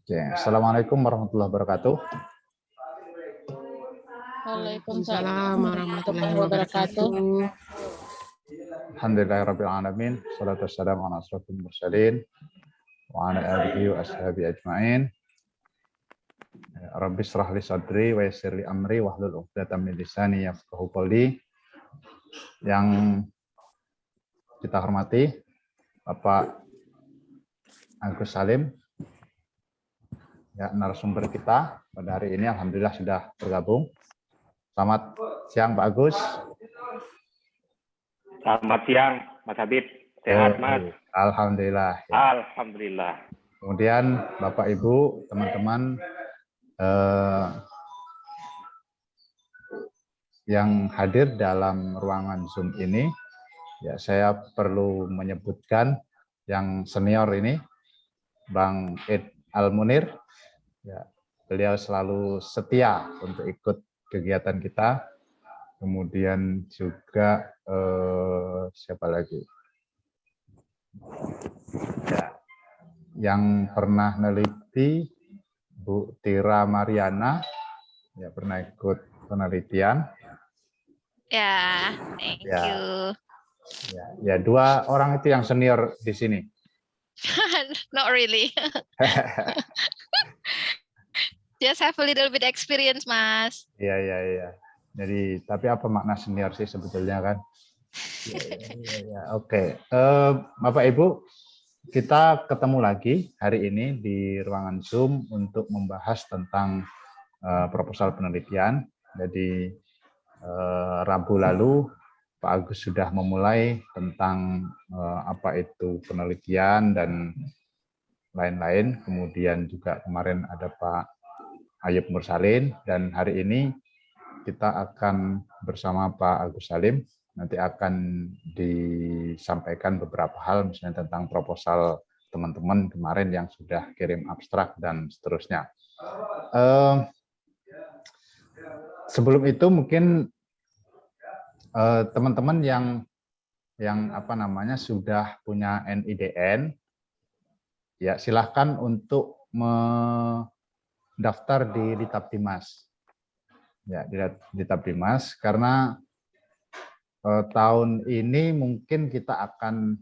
Oke, Assalamualaikum warahmatullahi wabarakatuh. Waalaikumsalam warahmatullahi wabarakatuh. Alhamdulillahirabbil alamin. Shalatu wassalamu ala asyrofil mursalin wa ala alihi wa ashabihi ajmain. Rabbi shrah li sadri wa yassir li amri wahlul 'uqdatam min lisani yafqahu qawli. Yang kita hormati Bapak Agus Salim, ya, narasumber kita pada hari ini alhamdulillah sudah bergabung. Selamat siang Pak Agus. Selamat siang Mas Habib. Sehat Mas? Alhamdulillah. Ya. Alhamdulillah. Kemudian Bapak Ibu, teman-teman yang hadir dalam ruangan Zoom ini, ya saya perlu menyebutkan yang senior ini, Bang Ed Al-Munir. Ya, beliau selalu setia untuk ikut kegiatan kita. Kemudian juga siapa lagi? Ya, yang pernah neliti Bu Tira Mariana, ya pernah ikut penelitian. Ya, thank you. Ya, dua orang itu yang senior di sini. Not really. Just have a little bit experience, Mas. Iya. Jadi, tapi apa makna senior sih sebetulnya kan? Ya. Oke. Bapak Ibu, kita ketemu lagi hari ini di ruangan Zoom untuk membahas tentang proposal penelitian. Jadi, Rabu lalu Pak Agus sudah memulai tentang apa itu penelitian dan lain-lain. Kemudian juga kemarin ada Pak Ayub Mursalin, dan hari ini kita akan bersama Pak Agus Salim, nanti akan disampaikan beberapa hal, misalnya tentang proposal teman-teman kemarin yang sudah kirim abstrak dan seterusnya. Sebelum itu mungkin teman-teman yang apa namanya sudah punya NIDN, ya silahkan untuk mendaftar di Litapdimas. Ya, di Litapdimas, karena tahun ini mungkin kita akan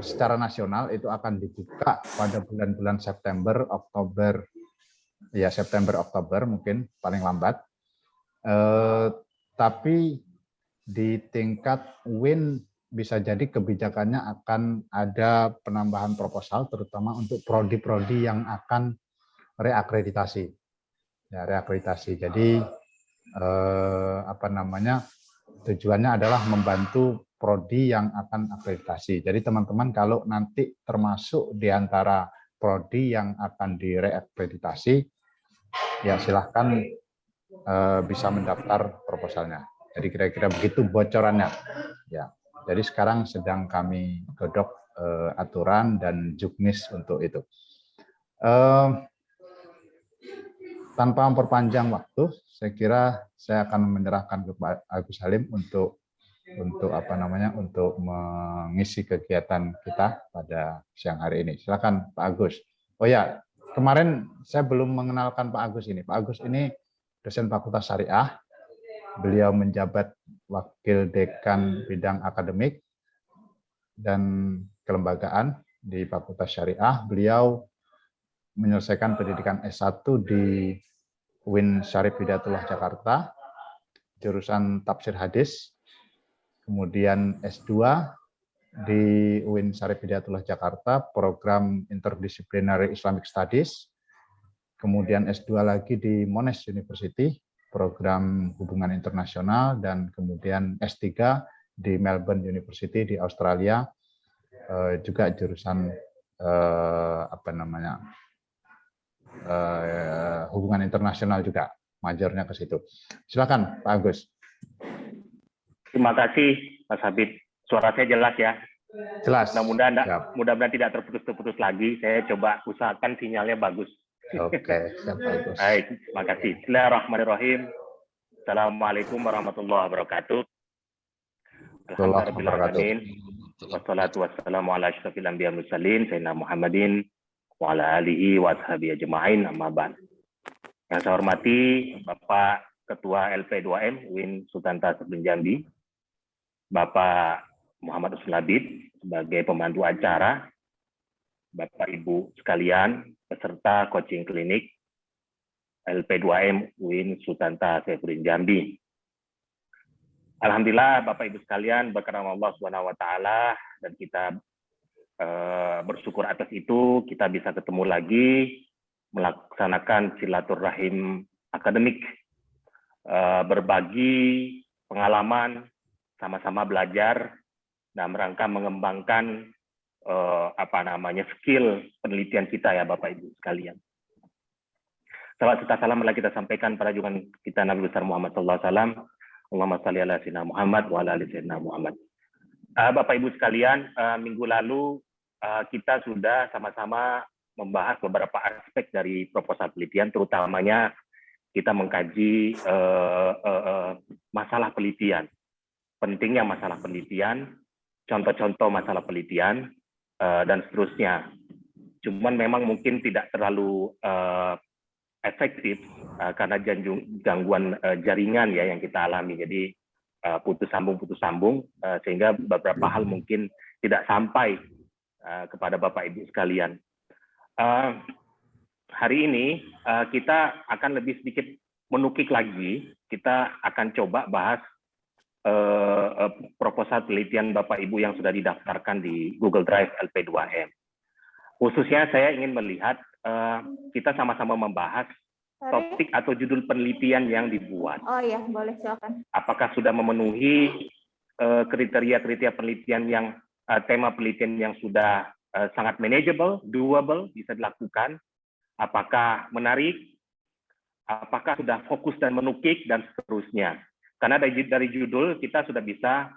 secara nasional itu akan dibuka pada bulan-bulan September, Oktober, ya September, Oktober mungkin paling lambat. Tapi di tingkat UIN bisa jadi kebijakannya akan ada penambahan proposal, terutama untuk prodi-prodi yang akan reakreditasi. Ya, reakreditasi. Jadi apa namanya, tujuannya adalah membantu prodi yang akan akreditasi. Jadi teman-teman kalau nanti termasuk di antara prodi yang akan direakreditasi, ya silahkan bisa mendaftar proposalnya. Jadi kira-kira begitu bocorannya. Ya, jadi sekarang sedang kami godok aturan dan juknis untuk itu. Tanpa memperpanjang waktu, saya kira saya akan menyerahkan ke Pak Agus Salim untuk apa namanya, untuk mengisi kegiatan kita pada siang hari ini. Silakan Pak Agus. Oh ya, kemarin saya belum mengenalkan Pak Agus ini. Pak Agus ini dosen Fakultas Syariah. Beliau menjabat Wakil Dekan Bidang Akademik dan Kelembagaan di Fakultas Syariah. Beliau menyelesaikan pendidikan S1 di UIN Syarif Hidayatullah Jakarta, jurusan Tafsir Hadis. Kemudian S2 di UIN Syarif Hidayatullah Jakarta, program Interdisciplinary Islamic Studies. Kemudian S2 lagi di Monash University, program Hubungan Internasional, dan kemudian S3 di Melbourne University di Australia, juga jurusan apa namanya, hubungan internasional juga, majornya ke situ. Silakan Pak Agus. Terima kasih Mas Habib. Suara saya jelas ya? Jelas. Mudah-mudahan tidak terputus-putus lagi. Saya coba usahakan sinyalnya bagus. Oke, siap Pak Agus. Baik, terima kasih. Bismillahirrahmanirrahim. Assalamualaikum warahmatullahi wabarakatuh. Alhamdulillah. Wassalatu wassalamu ala asyrafil anbiya wal mursalin sayyidina Muhammadin wa ala alihi wa ashabihi ajma'in amma ba'd. Yang saya hormati Bapak Ketua LP2M UIN Sultan Tasablin Jambi, Bapak Muhammad Usman Labid sebagai pemandu acara, Bapak Ibu sekalian peserta coaching klinik LP2M UIN Sultan Tasablin Jambi. Alhamdulillah Bapak Ibu sekalian, berkat Allah Subhanahu wa taala, dan kita bersyukur atas itu kita bisa ketemu lagi melaksanakan silaturahim akademik, berbagi pengalaman, sama-sama belajar dan rangka mengembangkan skill penelitian kita ya Bapak Ibu sekalian. Salawat serta salam lagi kita sampaikan pada junjungan kita Nabi besar Muhammad sallallahu alaihi wasallam. Allahumma shalli ala sayyidina Muhammad wa ala ali sayyidina Muhammad. Bapak Ibu sekalian, minggu lalu kita sudah sama-sama membahas beberapa aspek dari proposal penelitian, terutamanya kita mengkaji masalah penelitian, pentingnya masalah penelitian, contoh-contoh masalah penelitian, dan seterusnya. Cuman memang mungkin tidak terlalu efektif karena gangguan jaringan ya yang kita alami. Jadi putus sambung sehingga beberapa hal mungkin tidak sampai kepada Bapak Ibu sekalian. Hari ini kita akan lebih sedikit menukik lagi. Kita akan coba bahas proposal penelitian Bapak Ibu yang sudah didaftarkan di Google Drive LP2M. Khususnya saya ingin melihat kita sama-sama membahas topik atau judul penelitian yang dibuat. Oh iya, boleh silakan. Apakah sudah memenuhi kriteria-kriteria penelitian yang tema penelitian yang sudah sangat manageable, doable, bisa dilakukan? Apakah menarik? Apakah sudah fokus dan menukik dan seterusnya? Karena dari judul kita sudah bisa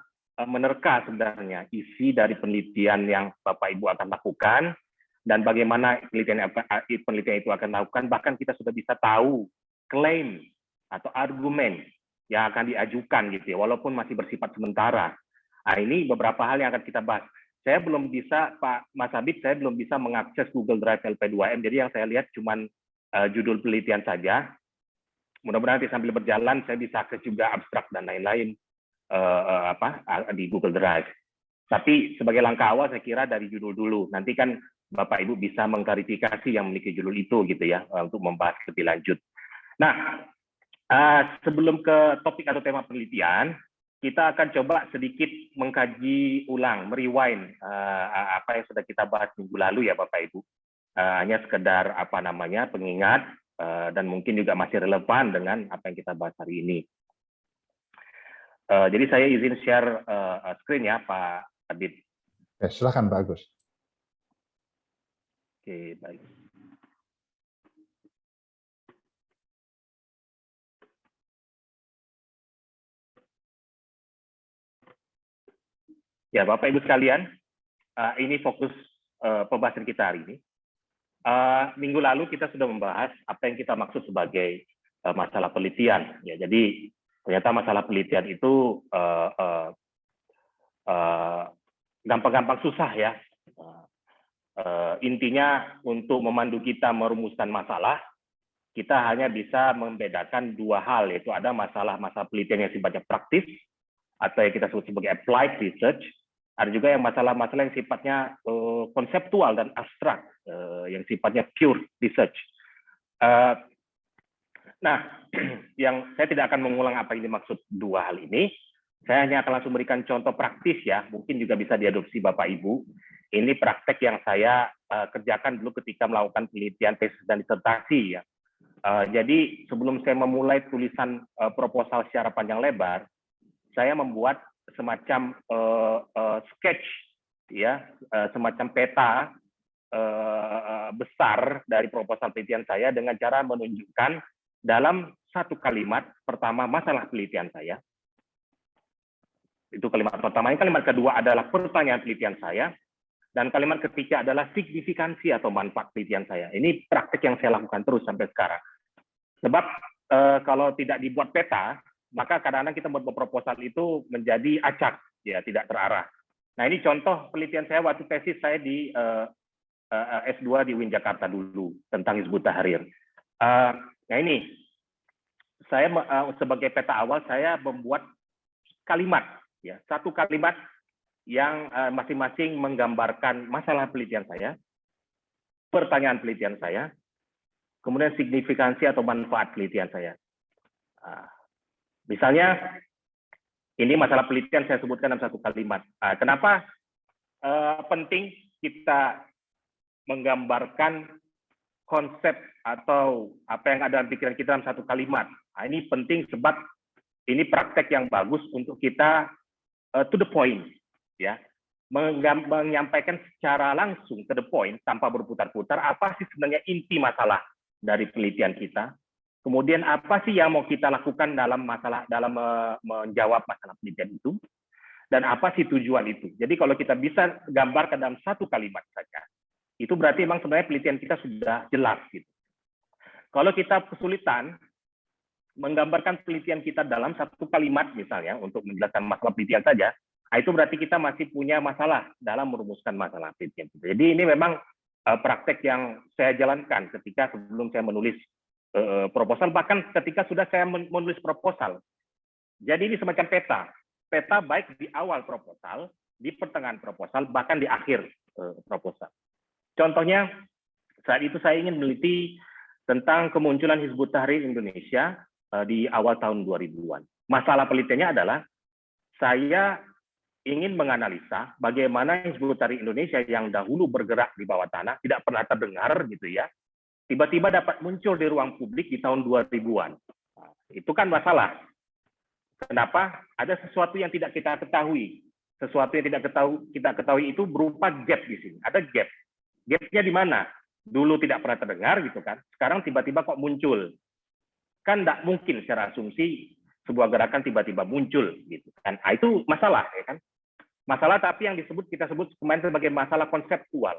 menerka sebenarnya isi dari penelitian yang Bapak Ibu akan lakukan dan bagaimana penelitian itu akan dilakukan. Bahkan kita sudah bisa tahu klaim atau argumen yang akan diajukan gitu ya, walaupun masih bersifat sementara. Nah, ini beberapa hal yang akan kita bahas. Saya belum bisa, Pak Mas Habib, saya belum bisa mengakses Google Drive LP2M, jadi yang saya lihat cuma judul penelitian saja. Mudah-mudahan nanti sambil berjalan saya bisa akses juga abstrak dan lain-lain di Google Drive. Tapi sebagai langkah awal saya kira dari judul dulu. Nanti kan Bapak Ibu bisa mengklarifikasi yang memiliki judul itu gitu ya untuk membahas lebih lanjut. Nah, sebelum ke topik atau tema penelitian, kita akan coba sedikit mengkaji ulang, merewind apa yang sudah kita bahas minggu lalu ya Bapak Ibu. Hanya sekedar pengingat dan mungkin juga masih relevan dengan apa yang kita bahas hari ini. Jadi saya izin share screen ya Pak Habib. Ya, silakan Pak Agus. Oke, baik. Ya, Bapak Ibu sekalian, ini fokus pembahasan kita hari ini. Minggu lalu kita sudah membahas apa yang kita maksud sebagai masalah penelitian. Ya, jadi ternyata masalah penelitian itu gampang-gampang susah ya. Intinya untuk memandu kita merumuskan masalah, kita hanya bisa membedakan dua hal, yaitu ada masalah-masalah penelitian yang sifatnya praktis, atau yang kita sebut sebagai applied research, ada juga yang masalah-masalah yang sifatnya konseptual dan abstrak, yang sifatnya pure research. Nah, yang saya tidak akan mengulang apa yang dimaksud dua hal ini, saya hanya akan langsung berikan contoh praktis ya, mungkin juga bisa diadopsi Bapak Ibu. Ini praktek yang saya kerjakan dulu ketika melakukan penelitian tesis dan disertasi ya. Jadi sebelum saya memulai tulisan proposal secara panjang lebar, saya membuat semacam sketch ya, semacam peta besar dari proposal penelitian saya dengan cara menunjukkan dalam satu kalimat pertama masalah penelitian saya. Itu kalimat pertama. Kalimat kedua adalah pertanyaan penelitian saya. Dan kalimat ketiga adalah signifikansi atau manfaat penelitian saya. Ini praktek yang saya lakukan terus sampai sekarang. Sebab kalau tidak dibuat peta, maka kadang-kadang kita membuat proposal itu menjadi acak, ya tidak terarah. Nah, ini contoh penelitian saya waktu tesis saya di S2 di UIN Jakarta dulu tentang Hizbut Tahrir. Nah, ini saya sebagai peta awal saya membuat kalimat, ya, satu kalimat yang masing-masing menggambarkan masalah penelitian saya, pertanyaan penelitian saya, kemudian signifikansi atau manfaat penelitian saya. Misalnya, ini masalah penelitian saya sebutkan dalam satu kalimat. Kenapa penting kita menggambarkan konsep atau apa yang ada dalam pikiran kita dalam satu kalimat? Ini penting sebab ini praktek yang bagus untuk kita to the point, ya, menyampaikan secara langsung to the point tanpa berputar-putar apa sih sebenarnya inti masalah dari penelitian kita. Kemudian apa sih yang mau kita lakukan dalam menjawab masalah penelitian itu, dan apa sih tujuan itu. Jadi kalau kita bisa gambarkan dalam satu kalimat saja, itu berarti memang sebenarnya penelitian kita sudah jelas gitu. Kalau kita kesulitan menggambarkan penelitian kita dalam satu kalimat misalnya untuk menjelaskan masalah penelitian saja, itu berarti kita masih punya masalah dalam merumuskan masalah penelitian kita. Jadi ini memang praktek yang saya jalankan ketika sebelum saya menulis proposal, bahkan ketika sudah saya menulis proposal. Jadi ini semacam peta baik di awal proposal, di pertengahan proposal, bahkan di akhir proposal. Contohnya, saat itu saya ingin meneliti tentang kemunculan Hizbut Tahrir Indonesia di awal tahun 2000-an. Masalah penelitiannya adalah saya ingin menganalisa bagaimana Hizbut Tahrir Indonesia yang dahulu bergerak di bawah tanah, tidak pernah terdengar gitu ya, tiba-tiba dapat muncul di ruang publik di tahun 2000-an. Itu kan masalah. Kenapa? Ada sesuatu yang tidak kita ketahui. Sesuatu yang tidak kita ketahui itu berupa gap di sini. Ada gap. Gapnya di mana? Dulu tidak pernah terdengar gitu kan. Sekarang tiba-tiba kok muncul. Kan tidak mungkin secara asumsi sebuah gerakan tiba-tiba muncul gitu kan. Itu masalah ya kan. Masalah tapi yang kita sebut kemarin sebagai masalah konseptual.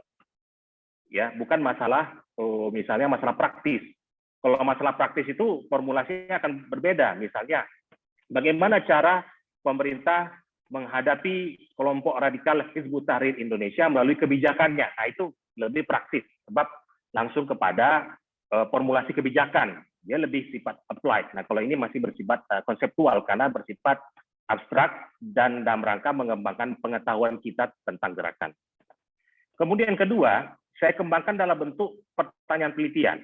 Ya, bukan masalah misalnya masalah praktis. Kalau masalah praktis itu formulasinya akan berbeda. Misalnya, bagaimana cara pemerintah menghadapi kelompok radikal Hizbut Tahrir Indonesia melalui kebijakannya. Nah, itu lebih praktis, sebab langsung kepada formulasi kebijakan. Dia lebih sifat applied. Nah, kalau ini masih bersifat konseptual, karena bersifat abstrak dan dalam rangka mengembangkan pengetahuan kita tentang gerakan. Kemudian kedua, saya kembangkan dalam bentuk pertanyaan penelitian.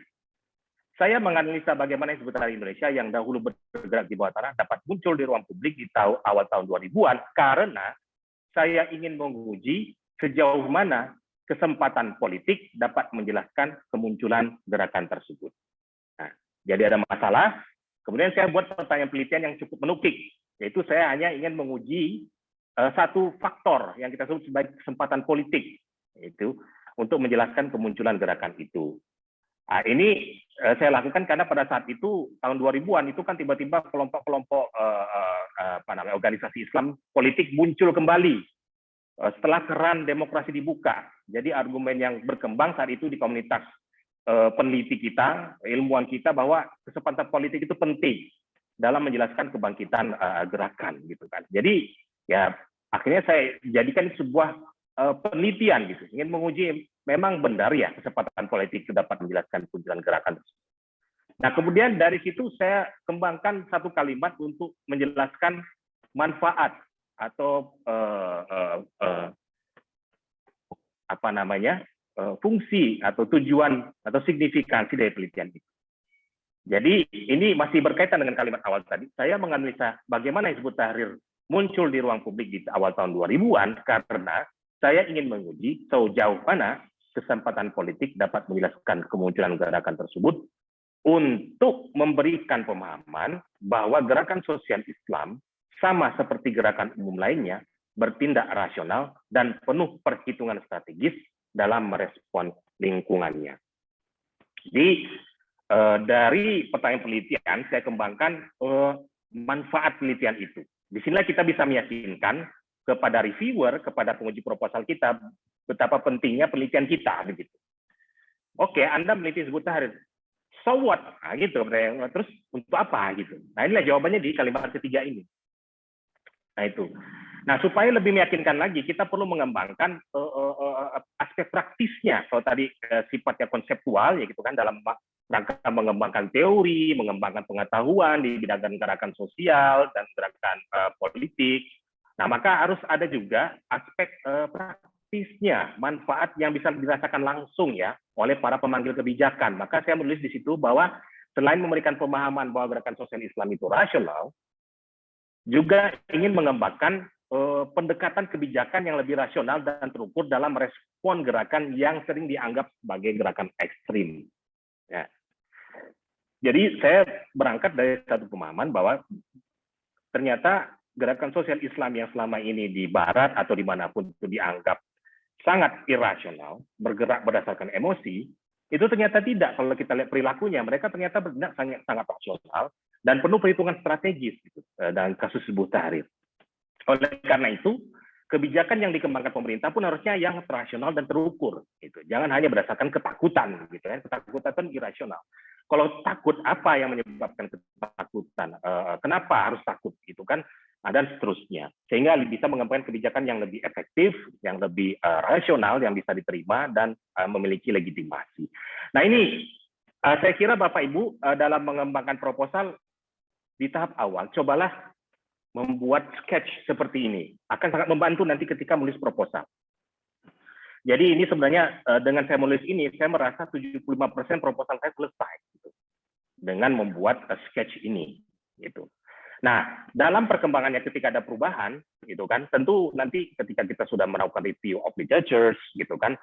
Saya menganalisa bagaimana Hizbut Tahrir Indonesia yang dahulu bergerak di bawah tanah dapat muncul di ruang publik di awal tahun 2000-an karena saya ingin menguji sejauh mana kesempatan politik dapat menjelaskan kemunculan gerakan tersebut. Nah, jadi ada masalah, kemudian saya buat pertanyaan penelitian yang cukup menukik, yaitu saya hanya ingin menguji satu faktor yang kita sebut sebagai kesempatan politik, yaitu untuk menjelaskan kemunculan gerakan itu. Nah, ini saya lakukan karena pada saat itu tahun 2000-an itu kan tiba-tiba kelompok-kelompok organisasi Islam politik muncul kembali setelah keran demokrasi dibuka. Jadi argumen yang berkembang saat itu di komunitas peneliti kita, ilmuwan kita, bahwa kesempatan politik itu penting dalam menjelaskan kebangkitan gerakan gitu kan. Jadi ya akhirnya saya jadikan sebuah penelitian gitu, ingin menguji memang benar ya kesempatan politik itu dapat menjelaskan kemunculan gerakan. Nah, kemudian dari situ saya kembangkan satu kalimat untuk menjelaskan manfaat atau fungsi atau tujuan atau signifikansi dari penelitian itu. Jadi ini masih berkaitan dengan kalimat awal tadi. Saya menganalisa bagaimana Hizbut Tahrir muncul di ruang publik di awal tahun 2000-an karena saya ingin menguji sejauh mana kesempatan politik dapat menjelaskan kemunculan gerakan tersebut untuk memberikan pemahaman bahwa gerakan sosial Islam sama seperti gerakan umum lainnya bertindak rasional dan penuh perhitungan strategis dalam merespon lingkungannya. Jadi dari pertanyaan penelitian saya kembangkan manfaat penelitian itu. Di sinilah kita bisa meyakinkan kepada reviewer, kepada penguji proposal kita, betapa pentingnya penelitian kita, begitu. Oke, Anda meneliti Hizbut Tahrir, so what? Nah, gitu. Terus untuk apa? Gitu. Nah, inilah jawabannya di kalimat ketiga ini. Nah, itu. Nah, supaya lebih meyakinkan lagi, kita perlu mengembangkan aspek praktisnya. Kalau tadi sifatnya konseptual, ya gitu kan, dalam rangka mengembangkan teori, mengembangkan pengetahuan di bidang gerakan sosial dan gerakan politik. Nah, maka harus ada juga aspek praktisnya, manfaat yang bisa dirasakan langsung ya oleh para pemanggil kebijakan. Maka saya menulis di situ bahwa selain memberikan pemahaman bahwa gerakan sosial Islam itu rasional, juga ingin mengembangkan pendekatan kebijakan yang lebih rasional dan terukur dalam respon gerakan yang sering dianggap sebagai gerakan ekstrim. Ya. Jadi saya berangkat dari satu pemahaman bahwa ternyata gerakan sosial Islam yang selama ini di Barat atau dimanapun itu dianggap sangat irasional, bergerak berdasarkan emosi, itu ternyata tidak. Kalau kita lihat perilakunya, mereka ternyata bergerak sangat rasional dan penuh perhitungan strategis gitu, dalam kasus Hizbut Tahrir. Oleh karena itu, kebijakan yang dikembangkan pemerintah pun harusnya yang rasional dan terukur. Gitu. Jangan hanya berdasarkan ketakutan. Gitu, ya. Ketakutan itu irasional. Kalau takut, apa yang menyebabkan ketakutan? Kenapa harus takut? Gitu kan? Dan seterusnya. Sehingga bisa mengembangkan kebijakan yang lebih efektif, yang lebih rasional, yang bisa diterima, dan memiliki legitimasi. Nah ini, saya kira Bapak Ibu dalam mengembangkan proposal di tahap awal, cobalah membuat sketch seperti ini. Akan sangat membantu nanti ketika menulis proposal. Jadi ini sebenarnya dengan saya menulis ini, saya merasa 75% proposal saya selesai. Gitu, dengan membuat sketch ini. Gitu. Nah, dalam perkembangannya ketika ada perubahan, gitu kan, tentu nanti ketika kita sudah melakukan review of literatures, gitu kan,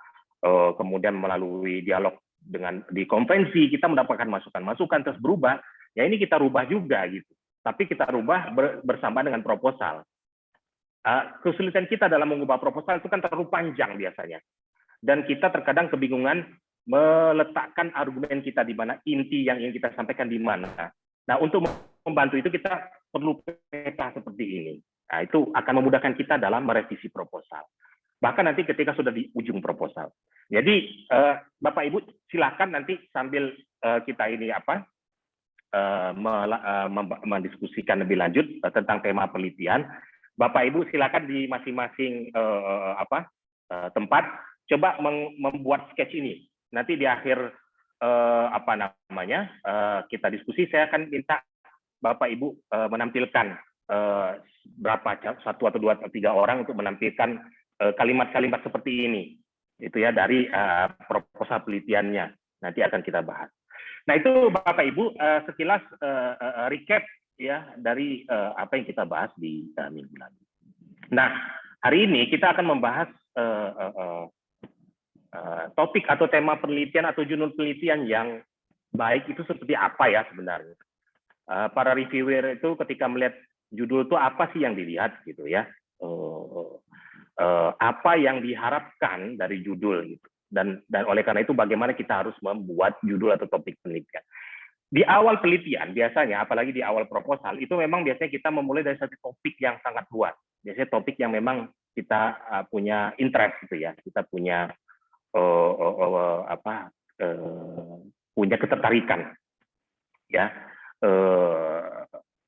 kemudian melalui dialog dengan di konvensi, kita mendapatkan masukan-masukan terus berubah, ya ini kita rubah juga gitu. Tapi kita rubah bersama dengan proposal. Kesulitan kita dalam mengubah proposal itu kan terlalu panjang biasanya. Dan kita terkadang kebingungan meletakkan argumen kita di mana, inti yang ingin kita sampaikan di mana. Nah, untuk membantu itu kita perlu peta seperti ini. Nah, itu akan memudahkan kita dalam merevisi proposal. Bahkan nanti ketika sudah di ujung proposal. Jadi, Bapak Ibu silakan nanti sambil kita ini mendiskusikan lebih lanjut tentang tema penelitian. Bapak Ibu silakan di masing-masing tempat coba membuat sketch ini. Nanti di akhir kita diskusi, saya akan minta Bapak Ibu menampilkan berapa, 1 atau 2 atau 3 orang untuk menampilkan kalimat-kalimat seperti ini. Itu ya dari proposal penelitiannya. Nanti akan kita bahas. Nah itu Bapak Ibu sekilas recap ya dari apa yang kita bahas di minggu lalu. Nah hari ini kita akan membahas topik atau tema penelitian atau judul penelitian yang baik itu seperti apa ya sebenarnya. Para reviewer itu ketika melihat judul itu apa sih yang dilihat gitu ya. Apa yang diharapkan dari judul gitu. Dan oleh karena itu bagaimana kita harus membuat judul atau topik penelitian. Di awal penelitian biasanya, apalagi di awal proposal, itu memang biasanya kita memulai dari satu topik yang sangat luas. Biasanya topik yang memang kita punya interest gitu ya, kita punya punya ketertarikan ya.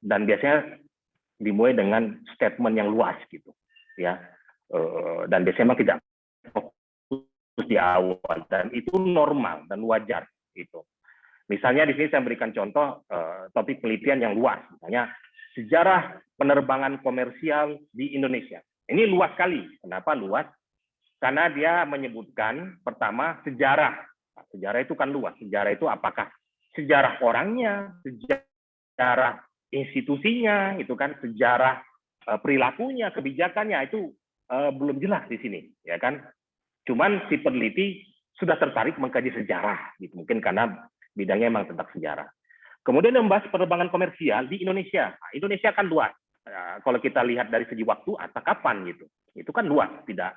Dan biasanya dimulai dengan statement yang luas gitu ya. Dan biasanya memang tidak di awal, dan itu normal dan wajar itu. Misalnya di sini saya berikan contoh topik penelitian yang luas, misalnya sejarah penerbangan komersial di Indonesia. Ini luas sekali. Kenapa luas? Karena dia menyebutkan pertama sejarah. Nah, sejarah itu kan luas. Sejarah itu apakah sejarah orangnya, sejarah institusinya, itu kan sejarah perilakunya, kebijakannya itu belum jelas di sini, ya kan? Cuman si peneliti sudah tertarik mengkaji sejarah, gitu. Mungkin karena bidangnya memang tentang sejarah. Kemudian membahas penerbangan komersial di Indonesia. Nah, Indonesia kan luas. Kalau kita lihat dari segi waktu, atau kapan gitu, itu kan luas, tidak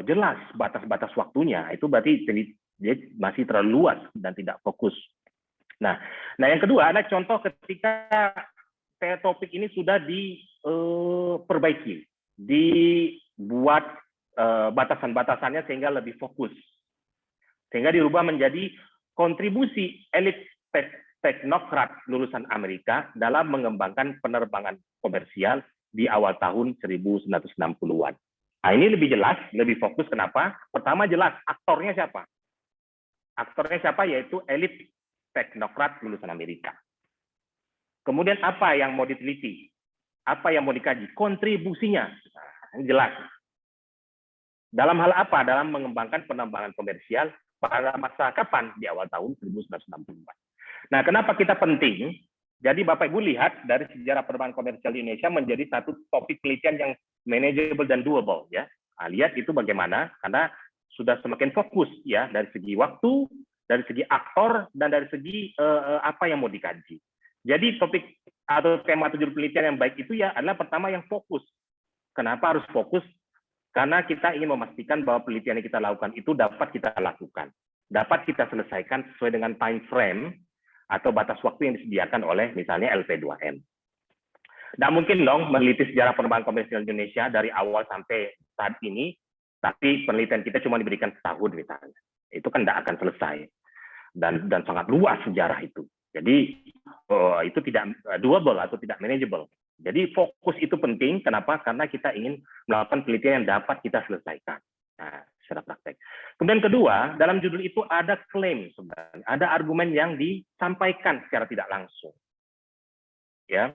jelas batas-batas waktunya. Itu berarti dia masih terlalu luas dan tidak fokus. Nah yang kedua ada contoh ketika topik ini sudah diperbaiki, dibuat batasan-batasannya sehingga lebih fokus, sehingga dirubah menjadi kontribusi elit teknokrat lulusan Amerika dalam mengembangkan penerbangan komersial di awal tahun 1960-an. Nah, ini lebih jelas, lebih fokus. Kenapa? Pertama jelas, aktornya siapa? Aktornya siapa? Yaitu elit teknokrat lulusan Amerika. Kemudian apa yang mau diteliti? Apa yang mau dikaji? Kontribusinya. Nah, ini jelas. Dalam hal apa? Dalam mengembangkan penambangan komersial pada masa kapan? Di awal tahun 1960-an. Nah, kenapa kita penting? Jadi Bapak Ibu lihat dari sejarah penerbangan komersial di Indonesia menjadi satu topik penelitian yang manageable dan doable, ya. Nah, lihat itu bagaimana? Karena sudah semakin fokus, ya, dari segi waktu, dari segi aktor, dan dari segi apa yang mau dikaji. Jadi topik atau tema atau judul penelitian yang baik itu ya adalah pertama yang fokus. Kenapa harus fokus? Karena kita ingin memastikan bahwa penelitian yang kita lakukan itu dapat kita lakukan, dapat kita selesaikan sesuai dengan time frame atau batas waktu yang disediakan oleh misalnya LP2M. Tidak mungkin dong meneliti sejarah penerbangan komersial Indonesia dari awal sampai saat ini, tapi penelitian kita cuma diberikan setahun misalnya. Itu kan tidak akan selesai. Dan sangat luas sejarah itu. Jadi itu tidak doable atau tidak manageable. Jadi fokus itu penting. Kenapa? Karena kita ingin melakukan penelitian yang dapat kita selesaikan. Nah, secara praktek. Kemudian kedua, dalam judul itu ada klaim sebenarnya, ada argumen yang disampaikan secara tidak langsung. Ya.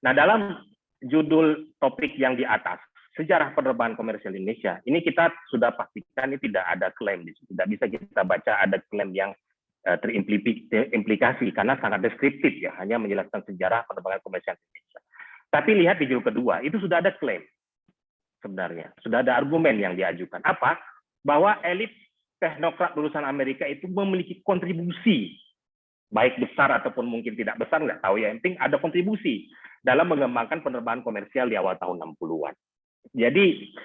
Nah, dalam judul topik yang di atas, sejarah penerbangan komersial Indonesia, ini kita sudah pastikan ini tidak ada klaim di situ. Tidak bisa kita baca ada klaim yang terimplikasi karena sangat deskriptif, ya, hanya menjelaskan sejarah penerbangan komersial Indonesia. Tapi lihat di judul kedua, itu sudah ada klaim. Sebenarnya sudah ada argumen yang diajukan, apa? Bahwa elit teknokrat lulusan Amerika itu memiliki kontribusi, baik besar ataupun mungkin tidak besar, nggak tahu ya, yang penting ada kontribusi dalam mengembangkan penerbangan komersial di awal tahun 60-an. Jadi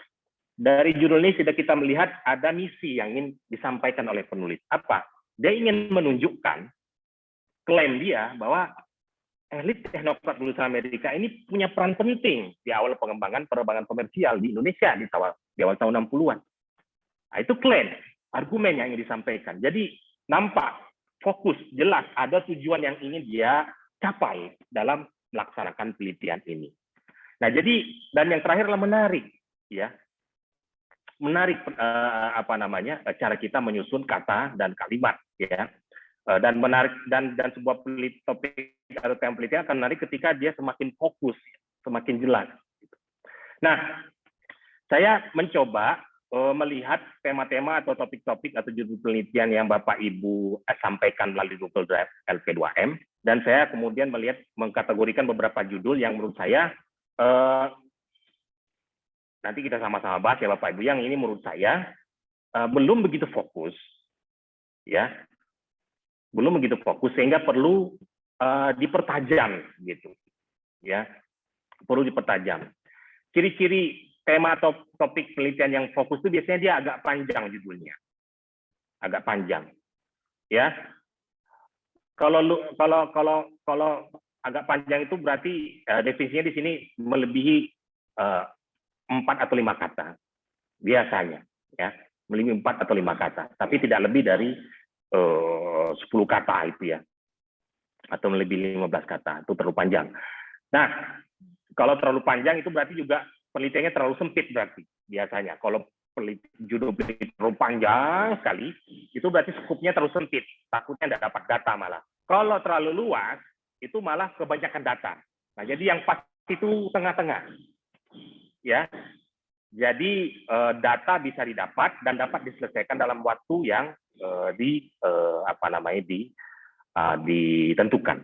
dari judul ini sudah kita melihat ada misi yang ingin disampaikan oleh penulis. Apa? Dia ingin menunjukkan klaim dia bahwa elit teknokrat lulusan Amerika ini punya peran penting di awal pengembangan penerbangan komersial di Indonesia di awal tahun 60-an. Nah, itu klaim, argumen yang ingin disampaikan. Jadi nampak, fokus, jelas, ada tujuan yang ingin dia capai dalam melaksanakan penelitian ini. Nah, jadi dan yang terakhir adalah menarik, ya, menarik cara kita menyusun kata dan kalimat, ya. Dan menarik dan sebuah topik atau tema penelitian akan menarik ketika dia semakin fokus, semakin jelas. Nah, saya mencoba melihat tema-tema atau topik-topik atau judul penelitian yang Bapak Ibu sampaikan melalui Google Drive LP2M, dan saya kemudian mengkategorikan beberapa judul yang menurut saya nanti kita sama-sama bahas ya Bapak Ibu, yang ini menurut saya belum begitu fokus, ya. Belum begitu fokus sehingga perlu dipertajam gitu, ya, perlu dipertajam. Ciri-ciri tema atau topik penelitian yang fokus itu biasanya dia agak panjang judulnya, agak panjang, ya. Kalau agak panjang itu berarti definisinya di sini melebihi 4 atau 5 kata biasanya, ya, melebihi 4 atau 5 kata, tapi tidak lebih dari 10 kata itu, ya, atau lebih 15 kata, itu terlalu panjang. Nah, kalau terlalu panjang itu berarti juga penelitiannya terlalu sempit berarti biasanya. Kalau judul penelitian terlalu panjang sekali, itu berarti skupnya terlalu sempit, takutnya tidak dapat data malah. Kalau terlalu luas, itu malah kebanyakan data. Nah, jadi yang pas itu tengah-tengah, ya. Jadi data bisa didapat dan dapat diselesaikan dalam waktu yang ditentukan.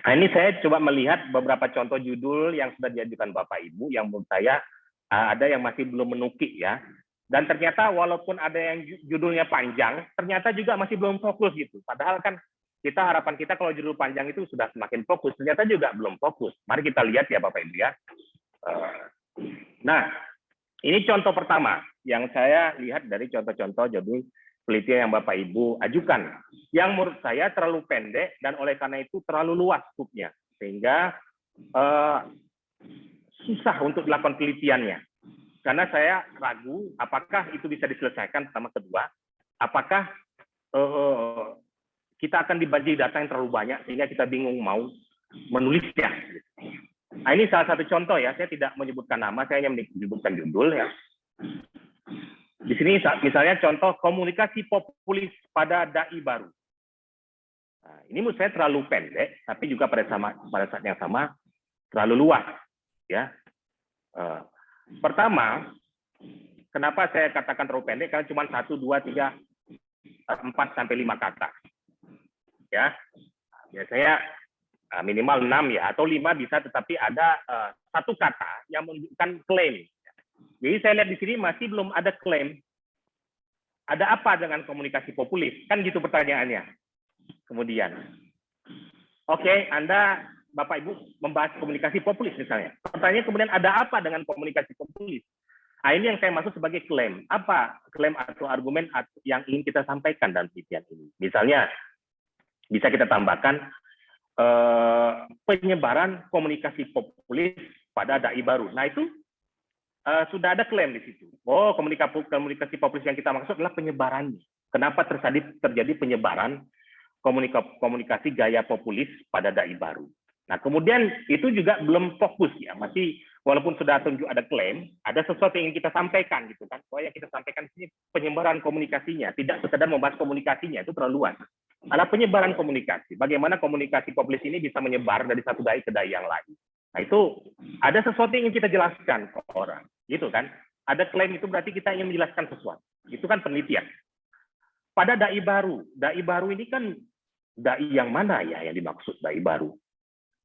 Nah, ini saya coba melihat beberapa contoh judul yang sudah diajukan Bapak Ibu yang menurut saya ada yang masih belum menukik, ya. Dan ternyata walaupun ada yang judulnya panjang, ternyata juga masih belum fokus gitu. Padahal kan harapan kita kalau judul panjang itu sudah semakin fokus, ternyata juga belum fokus. Mari kita lihat ya Bapak Ibu, ya. Nah, ini contoh pertama yang saya lihat dari contoh-contoh judul penelitian yang Bapak Ibu ajukan, yang menurut saya terlalu pendek dan oleh karena itu terlalu luas skupnya, sehingga susah untuk dilakukan penelitiannya. Karena saya ragu apakah itu bisa diselesaikan. Pertama, kedua, apakah kita akan dibanjiri data yang terlalu banyak sehingga kita bingung mau menulisnya. Nah, ini salah satu contoh ya, saya tidak menyebutkan nama, saya hanya menyebutkan judul ya. Di sini misalnya contoh komunikasi populis pada dai baru. Nah, ini menurut saya terlalu pendek, tapi juga pada saat yang sama terlalu luas. Ya, pertama, kenapa saya katakan terlalu pendek? Karena cuma 1, 2, 3, 4 sampai 5 kata. Ya, biasanya minimal 6 ya, atau 5 bisa, tetapi ada satu kata yang menunjukkan klaim. Jadi saya lihat di sini masih belum ada klaim. Ada apa dengan komunikasi populis? Kan gitu pertanyaannya. Kemudian, oke, Anda, Bapak Ibu, membahas komunikasi populis misalnya. Pertanyaan kemudian ada apa dengan komunikasi populis? Nah, ini yang saya maksud sebagai klaim. Apa klaim atau argumen yang ingin kita sampaikan dalam penelitian ini? Misalnya, bisa kita tambahkan penyebaran komunikasi populis pada dai baru. Nah, itu sudah ada klaim di situ. Oh, komunikasi populis yang kita maksud adalah penyebarannya. Kenapa terjadi penyebaran komunikasi gaya populis pada dai baru? Nah, kemudian itu juga belum fokus ya, masih walaupun sudah tunjuk ada klaim, ada sesuatu yang ingin kita sampaikan gitu kan. Oh, yang kita sampaikan di sini penyebaran komunikasinya, tidak sekedar membahas komunikasinya, itu terlalu luas. Ada penyebaran komunikasi. Bagaimana komunikasi populis ini bisa menyebar dari satu dai ke dai yang lain. Nah, itu ada sesuatu yang ingin kita jelaskan ke orang, gitu kan? Ada klaim itu berarti kita ingin menjelaskan sesuatu. Itu kan penelitian. Pada dai baru ini kan dai yang mana ya yang dimaksud dai baru?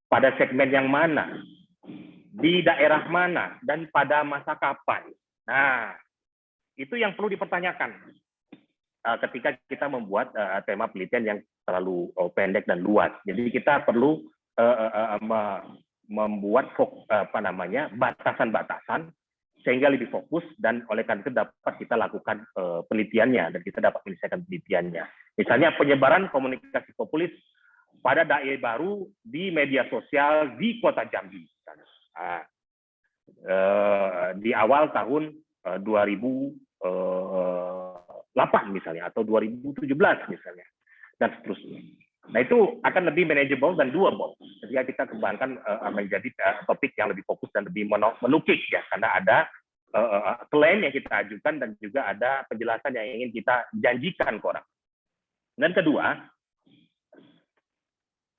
Pada segmen yang mana? Di daerah mana? Dan pada masa kapan? Nah, itu yang perlu dipertanyakan ketika kita membuat tema penelitian yang terlalu pendek dan luas. Jadi kita perlu membuat batasan-batasan sehingga lebih fokus, dan oleh karena itu dapat kita lakukan penelitiannya dan kita dapat menyelesaikan penelitiannya. Misalnya penyebaran komunikasi populis pada dai baru di media sosial di Kota Jambi. Di awal tahun 2008 misalnya, atau 2017 misalnya, dan seterusnya. Nah, itu akan lebih manageable dan doable ketika kita kembangkan menjadi topik yang lebih fokus dan lebih menukik ya, karena ada klaim yang kita ajukan dan juga ada penjelasan yang ingin kita janjikan ke orang. Dan kedua,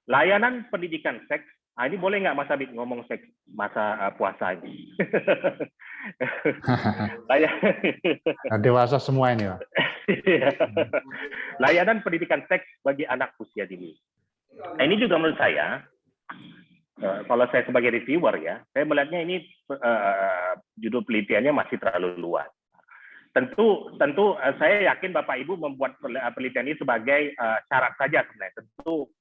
layanan pendidikan seks. Nah, ini boleh nggak Mas Abid ngomong seks masa puasa ini? Dewasa semua ini, Pak. Layanan pendidikan seks bagi anak usia dini. Nah, ini juga menurut saya, kalau saya sebagai reviewer ya, saya melihatnya ini judul penelitiannya masih terlalu luas. Tentu saya yakin Bapak Ibu membuat penelitian ini sebagai syarat saja sebenarnya. Tentu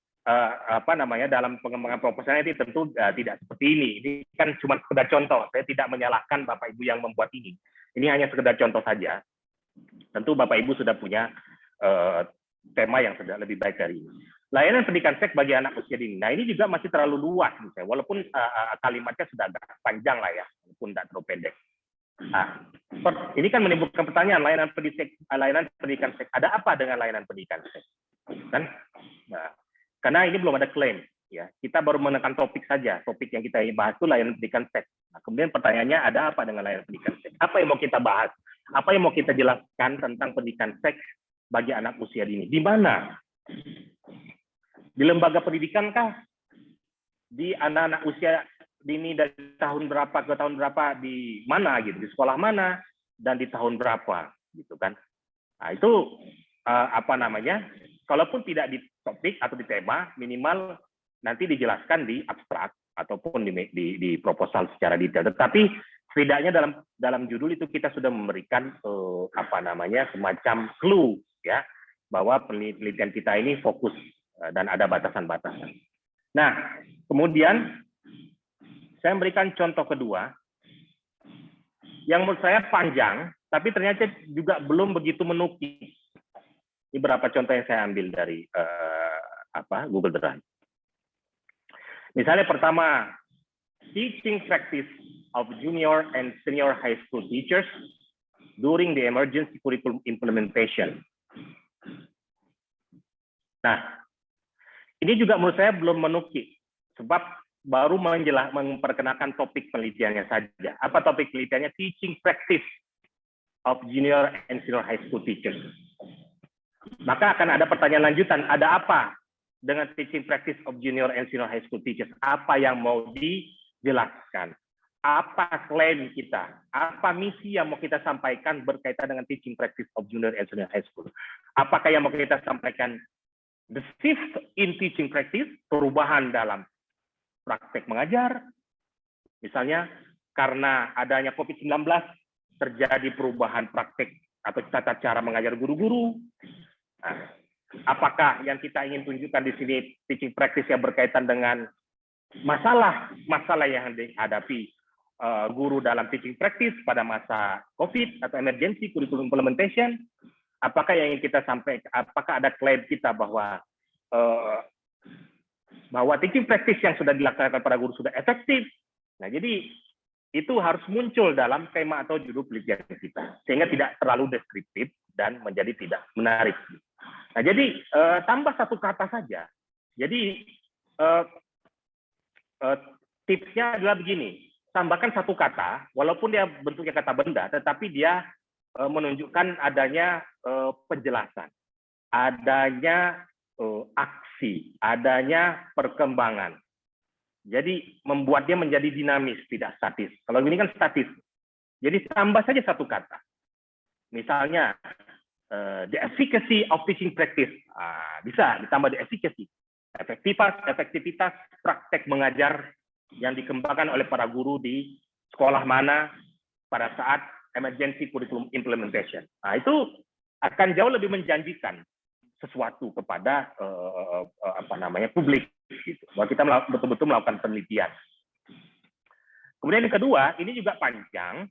dalam pengembangan proposalnya ini tentu tidak seperti ini. Ini kan cuma sekedar contoh. Saya tidak menyalahkan Bapak Ibu yang membuat ini. Ini hanya sekedar contoh saja. Tentu Bapak Ibu sudah punya tema yang sudah lebih baik dari ini. Layanan pendidikan seks bagi anak usia dini. Nah, ini juga masih terlalu luas misalnya. Walaupun kalimatnya sudah agak panjang lah ya, walaupun tidak terlalu pendek. Nah, ini kan menimbulkan pertanyaan, layanan pendidikan seks. Ada apa dengan layanan pendidikan seks? Kan? Nah, karena ini belum ada klaim. Ya, kita baru menekan topik saja. Topik yang kita bahas itu layanan pendidikan seks. Nah, kemudian pertanyaannya, ada apa dengan layanan pendidikan seks? Apa yang mau kita bahas? Apa yang mau kita jelaskan tentang pendidikan seks bagi anak usia dini? Di mana? Di lembaga pendidikan kah? Di anak-anak usia dini dari tahun berapa ke tahun berapa, di mana gitu? Di sekolah mana dan di tahun berapa gitu kan? Nah, itu kalaupun tidak di topik atau di tema, minimal nanti dijelaskan di abstrak ataupun di proposal secara detail. Tetapi setidaknya dalam judul itu kita sudah memberikan semacam clue ya, bahwa penelitian kita ini fokus dan ada batasan-batasan. Nah, kemudian saya memberikan contoh kedua yang menurut saya panjang, tapi ternyata juga belum begitu menukik. Ini beberapa contoh yang saya ambil dari Google Drive. Misalnya pertama, teaching practice of junior and senior high school teachers during the emergency curriculum implementation. Nah, ini juga menurut saya belum menukik, sebab baru memperkenalkan topik penelitiannya saja. Apa topik penelitiannya? Teaching practice of junior and senior high school teachers. Maka akan ada pertanyaan lanjutan, ada apa dengan teaching practice of junior and senior high school teachers? Apa yang mau dijelaskan? Apa klaim kita? Apa misi yang mau kita sampaikan berkaitan dengan teaching practice of junior and senior high school? Apakah yang mau kita sampaikan the shift in teaching practice, perubahan dalam praktek mengajar? Misalnya karena adanya COVID-19 terjadi perubahan praktek atau tata cara mengajar guru-guru. Nah, apakah yang kita ingin tunjukkan di sini teaching practice yang berkaitan dengan masalah yang dihadapi guru dalam teaching practice pada masa COVID atau emergency curriculum implementation? Apakah yang ingin kita sampaikan? Apakah ada klaim kita bahwa teaching practice yang sudah dilaksanakan para guru sudah efektif? Nah, jadi itu harus muncul dalam tema atau judul penelitian kita, sehingga tidak terlalu deskriptif dan menjadi tidak menarik. Nah, jadi tambah satu kata saja. Jadi tipsnya adalah begini, tambahkan satu kata, walaupun dia bentuknya kata benda, tetapi dia menunjukkan adanya penjelasan, adanya aksi, adanya perkembangan. Jadi membuatnya menjadi dinamis, tidak statis. Kalau ini kan statis. Jadi tambah saja satu kata. Misalnya, the efficacy of teaching practice. Bisa ditambah the efficacy. Efektivitas praktek mengajar yang dikembangkan oleh para guru di sekolah mana pada saat emergency curriculum implementation. Nah, itu akan jauh lebih menjanjikan sesuatu kepada publik, gitu. Bahwa kita betul-betul melakukan penelitian. Kemudian yang kedua, ini juga panjang,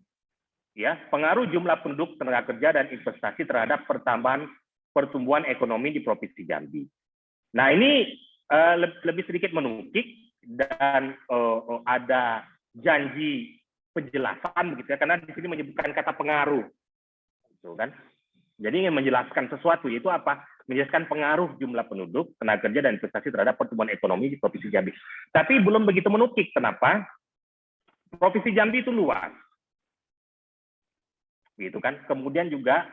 ya, pengaruh jumlah penduduk, tenaga kerja dan investasi terhadap pertumbuhan ekonomi di Provinsi Jambi. Nah, ini lebih sedikit menukik dan ada janji penjelasan begitu ya, karena di sini menyebutkan kata pengaruh, gitu kan? Jadi ingin menjelaskan sesuatu, yaitu apa? Menjelaskan pengaruh jumlah penduduk, tenaga kerja, dan investasi terhadap pertumbuhan ekonomi di Provinsi Jambi. Tapi belum begitu menukik. Kenapa? Provinsi Jambi itu luas, gitu kan? Kemudian juga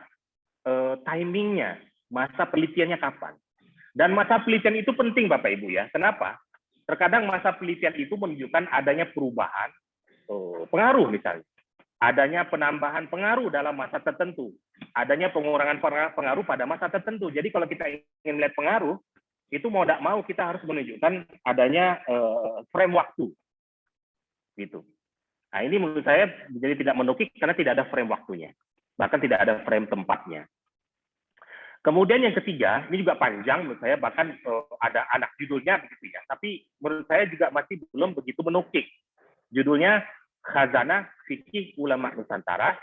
timingnya, masa penelitiannya kapan? Dan masa penelitian itu penting, Bapak Ibu ya. Kenapa? Terkadang masa penelitian itu menunjukkan adanya perubahan pengaruh, misalnya. Adanya penambahan pengaruh dalam masa tertentu, adanya pengurangan pengaruh pada masa tertentu. Jadi kalau kita ingin melihat pengaruh, itu mau tidak mau kita harus menunjukkan adanya frame waktu, gitu. Nah, ini menurut saya jadi tidak menukik karena tidak ada frame waktunya, bahkan tidak ada frame tempatnya. Kemudian yang ketiga, ini juga panjang menurut saya, bahkan ada anak judulnya begitu ya. Tapi menurut saya juga masih belum begitu menukik. Judulnya Khazanah Fikih Ulama Nusantara,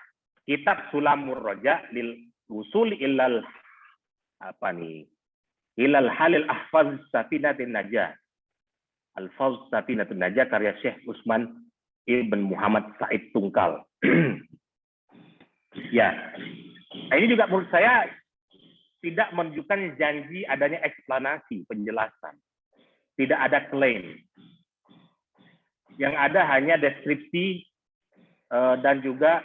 Kitab Sulamur Roja lil Usul ilal ilal Halil Ahfaz Safinatin Najah. Al-Fawz Safinatin Najah karya Syekh Usman Ibn Muhammad Said Tungkal. Ya. Nah, ini juga menurut saya tidak menunjukkan janji adanya eksplanasi, penjelasan. Tidak ada klaim. Yang ada hanya deskripsi dan juga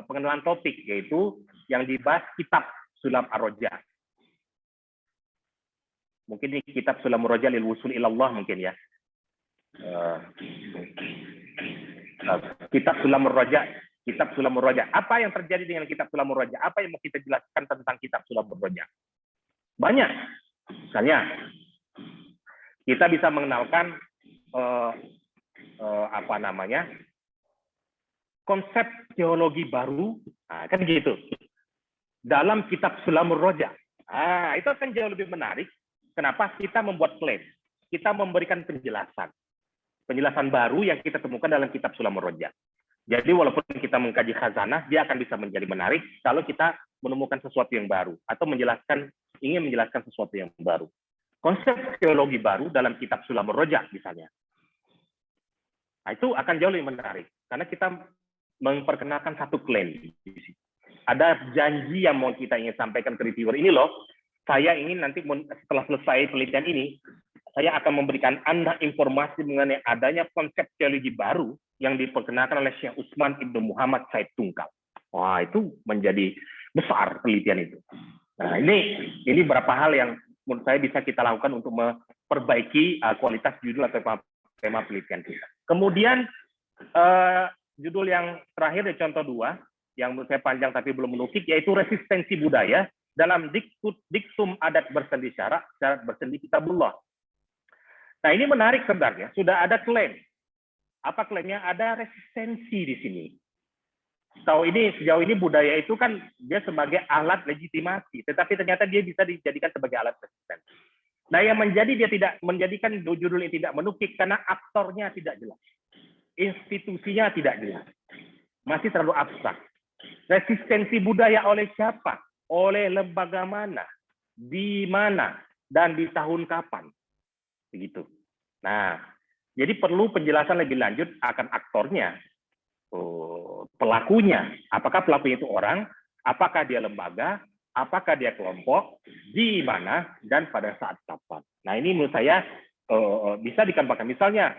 pengenalan topik, yaitu yang dibahas kitab Sulam Ar-Roja. Mungkin ini kitab Sulam Ar-Roja lil Wusul ilallah mungkin ya. Kitab Sulam Ar-Roja, kitab Sulam Ar-Roja. Apa yang terjadi dengan kitab Sulam Ar-Roja? Apa yang mau kita jelaskan tentang kitab Sulam Ar-Roja? Banyak. Misalnya, kita bisa mengenalkan konsep teologi baru, kan gitu, dalam kitab Sulamur Roja. Itu akan jauh lebih menarik. Kenapa? Kita membuat klaim, kita memberikan penjelasan baru yang kita temukan dalam kitab Sulamur Roja. Jadi walaupun kita mengkaji khazanah, dia akan bisa menjadi menarik kalau kita menemukan sesuatu yang baru atau ingin menjelaskan sesuatu yang baru. Konsep teologi baru dalam kitab Sulamur Roja misalnya. Nah, itu akan jauh lebih menarik karena kita memperkenalkan satu klaim. Ada janji yang mau kita ingin sampaikan ke reviewer. Ini loh, saya ingin nanti setelah selesai penelitian ini, saya akan memberikan Anda informasi mengenai adanya konsep teologi baru yang diperkenalkan oleh Syekh Utsman Ibnu Muhammad Said Tungkal. Wah, itu menjadi besar penelitian itu. Nah, ini beberapa hal yang menurut saya bisa kita lakukan untuk memperbaiki kualitas judul atau tema penelitian kita. Kemudian judul yang terakhir di contoh 2, yang menurut saya panjang tapi belum menukik, yaitu resistensi budaya dalam diktum adat bersendi syarat bersendi kitabullah. Nah, ini menarik sebenarnya. Sudah ada klaim. Apa klaimnya? Ada resistensi di sini. Sejauh ini budaya itu kan dia sebagai alat legitimasi, tetapi ternyata dia bisa dijadikan sebagai alat resistensi. Nah, yang menjadi dia tidak menjadikan judul ini tidak menukik karena aktornya tidak jelas, institusinya tidak jelas, masih terlalu abstrak. Resistensi budaya oleh siapa? Oleh lembaga mana? Di mana? Dan di tahun kapan? Begitu. Nah, jadi perlu penjelasan lebih lanjut akan aktornya, pelakunya. Apakah pelakunya itu orang? Apakah dia lembaga? Apakah dia kelompok? Di mana? Dan pada saat kapan? Nah, ini menurut saya bisa dikembangkan. Misalnya,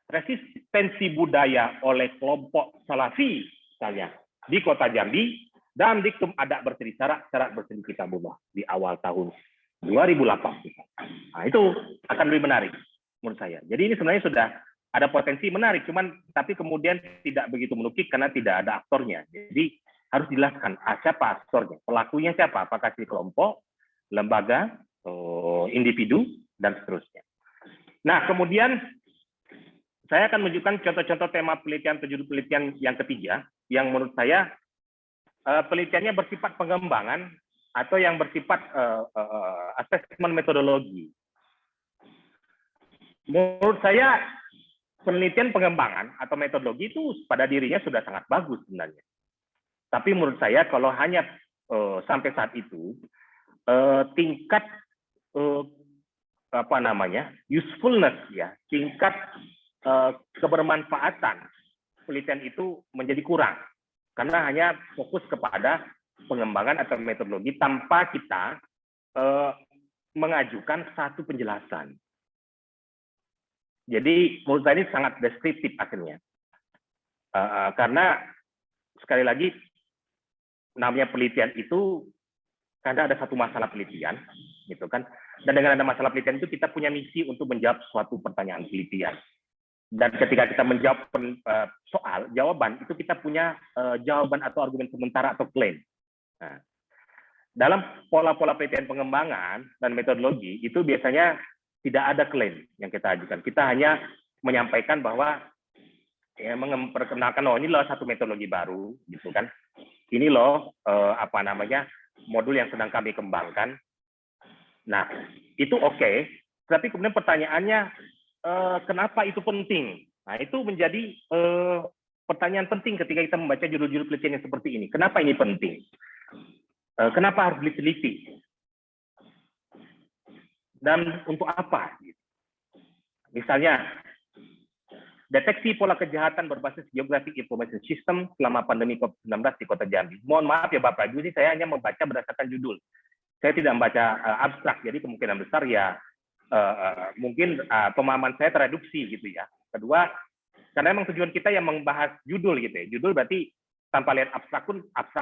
resistensi budaya oleh kelompok Salafi, misalnya di Kota Jambi, dan diktum adat bersendi syarat bersendi kitabullah di awal tahun 2008. Nah, itu akan lebih menarik menurut saya. Jadi ini sebenarnya sudah ada potensi menarik, tapi kemudian tidak begitu menukik karena tidak ada aktornya. Jadi harus dijelaskan siapa aktornya, pelakunya siapa, apakah si kelompok, lembaga, individu, dan seterusnya. Nah, kemudian saya akan menunjukkan contoh-contoh tema penelitian, judul penelitian yang ketiga, yang menurut saya penelitiannya bersifat pengembangan atau yang bersifat asesmen metodologi. Menurut saya penelitian pengembangan atau metodologi itu pada dirinya sudah sangat bagus sebenarnya. Tapi menurut saya kalau hanya sampai saat itu tingkat usefulness ya, tingkat kebermanfaatan penelitian itu menjadi kurang karena hanya fokus kepada pengembangan atau metodologi tanpa kita mengajukan satu penjelasan. Jadi menurut saya ini sangat deskriptif akhirnya, karena sekali lagi namanya penelitian itu karena ada satu masalah penelitian, gitu kan? Dan dengan ada masalah penelitian itu kita punya misi untuk menjawab suatu pertanyaan penelitian. Dan ketika kita menjawab jawaban itu kita punya jawaban atau argumen sementara atau klaim. Nah, dalam pola-pola penelitian pengembangan dan metodologi itu biasanya tidak ada klaim yang kita ajukan. Kita hanya menyampaikan bahwa ya, memperkenalkan ini loh satu metodologi baru, gitu kan? Ini loh modul yang sedang kami kembangkan. Nah, itu oke. Tapi kemudian pertanyaannya kenapa itu penting? Nah, itu menjadi pertanyaan penting ketika kita membaca judul-judul penelitian yang seperti ini. Kenapa ini penting? Kenapa harus diteliti? Dan untuk apa? Misalnya, deteksi pola kejahatan berbasis Geographic Information System selama pandemi COVID-19 di Kota Jambi. Mohon maaf ya Bapak Ibu, saya hanya membaca berdasarkan judul. Saya tidak membaca abstrak, jadi kemungkinan besar ya mungkin pemahaman saya tereduksi gitu ya. Kedua, karena memang tujuan kita yang membahas judul gitu ya. Judul berarti tanpa lihat abstrak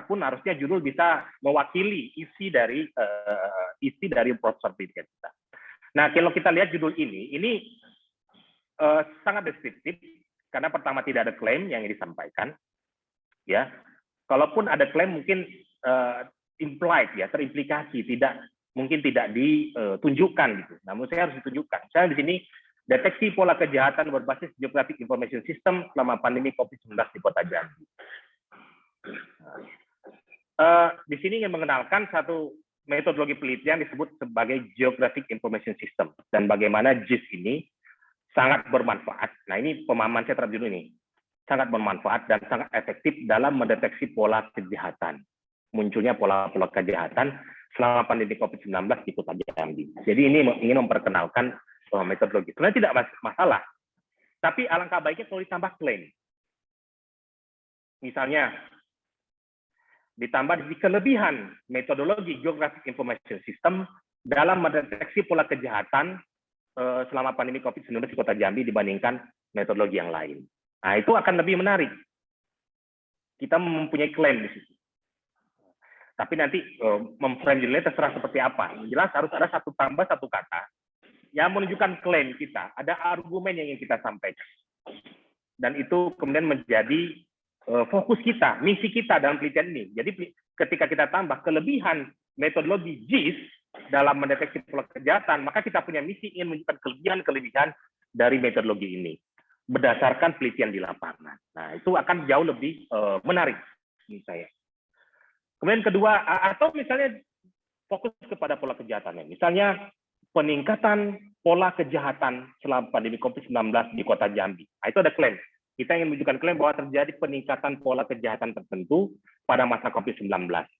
pun harusnya judul bisa mewakili isi dari proposal penelitian kita. Nah, kalau kita lihat judul ini sangat deskriptif karena pertama tidak ada klaim yang disampaikan, ya. Kalaupun ada klaim mungkin implied ya, terimplikasi, mungkin tidak ditunjukkan gitu. Namun saya harus ditunjukkan. Saya di sini deteksi pola kejahatan berbasis Geographic Information System selama pandemi COVID-19 di Kota Jambi. Di sini ingin mengenalkan satu metodologi penelitian disebut sebagai Geographic Information System dan bagaimana GIS ini sangat bermanfaat. Nah, ini pemahaman saya terhadap judul ini. Sangat bermanfaat dan sangat efektif dalam mendeteksi pola kejahatan. Munculnya pola-pola kejahatan selama pandemi COVID-19 di Kota Jambi. Jadi ini ingin memperkenalkan metodologi. Sebenarnya tidak masalah. Tapi alangkah baiknya kalau ditambah klaim. Misalnya, ditambah di kelebihan metodologi Geographic Information System dalam mendeteksi pola kejahatan selama pandemi COVID-19 di Kota Jambi dibandingkan metodologi yang lain. Nah, itu akan lebih menarik. Kita mempunyai klaim di situ. Tapi nanti memframe judulnya terserah seperti apa. Yang jelas harus ada satu tambah satu kata yang menunjukkan klaim kita, ada argumen yang ingin kita sampaikan. Dan itu kemudian menjadi fokus kita, misi kita dalam penelitian ini. Jadi ketika kita tambah kelebihan metodologi JIS dalam mendeteksi pola kejahatan, maka kita punya misi ingin menunjukkan kelebihan-kelebihan dari metodologi ini berdasarkan penelitian di lapangan. Nah, itu akan jauh lebih menarik menurut saya. Kemudian kedua, atau misalnya fokus kepada pola kejahatannya. Misalnya peningkatan pola kejahatan selama pandemi COVID-19 di Kota Jambi. Nah, itu ada klaim. Kita ingin menunjukkan klaim bahwa terjadi peningkatan pola kejahatan tertentu pada masa COVID-19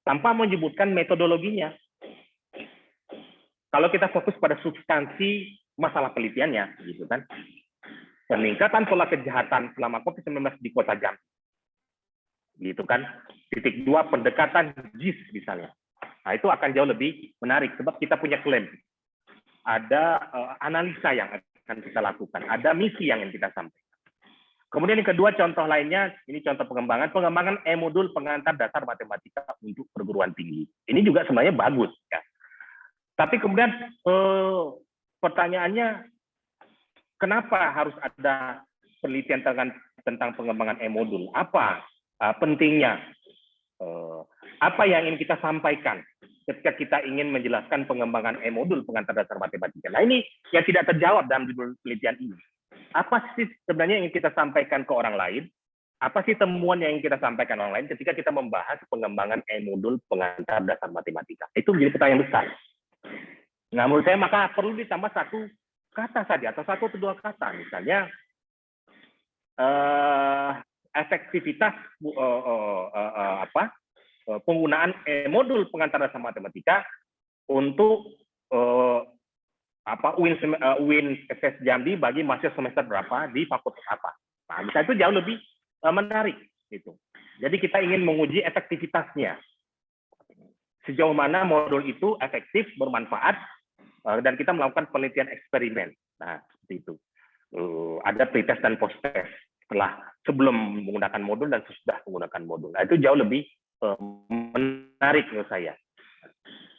tanpa menyebutkan metodologinya. Kalau kita fokus pada substansi masalah penelitiannya, gitu kan? Peningkatan pola kejahatan selama COVID-19 di Kota Jambi. Gitu kan? Titik 2, pendekatan JIS misalnya. Nah, itu akan jauh lebih menarik sebab kita punya klaim. Ada analisa yang akan kita lakukan, ada misi yang ingin kita sampaikan. Kemudian yang kedua, contoh lainnya, ini contoh pengembangan e-modul pengantar dasar matematika untuk perguruan tinggi. Ini juga sebenarnya bagus, ya. Tapi kemudian pertanyaannya, kenapa harus ada penelitian tentang pengembangan e-modul? Apa pentingnya? Apa yang ingin kita sampaikan ketika kita ingin menjelaskan pengembangan e-modul pengantar dasar matematika? Nah, ini yang tidak terjawab dalam judul penelitian ini. Apa sih sebenarnya yang kita sampaikan ke orang lain? Apa sih temuan yang ingin kita sampaikan orang lain ketika kita membahas pengembangan e-modul pengantar dasar matematika? Itu menjadi pertanyaan besar. Nah, menurut saya maka perlu ditambah satu kata saja atau satu atau dua kata, misalnya efektivitas penggunaan modul pengantar dasar matematika untuk UIN SS Jambi bagi mahasiswa semester berapa di fakultas apa. Nah, misalnya itu jauh lebih menarik gitu. Jadi kita ingin menguji efektivitasnya. Sejauh mana modul itu efektif, bermanfaat, dan kita melakukan penelitian eksperimen. Nah, seperti itu. Ada pretest dan post-test sebelum menggunakan modul dan sesudah menggunakan modul. Nah, itu jauh lebih menarik menurut saya.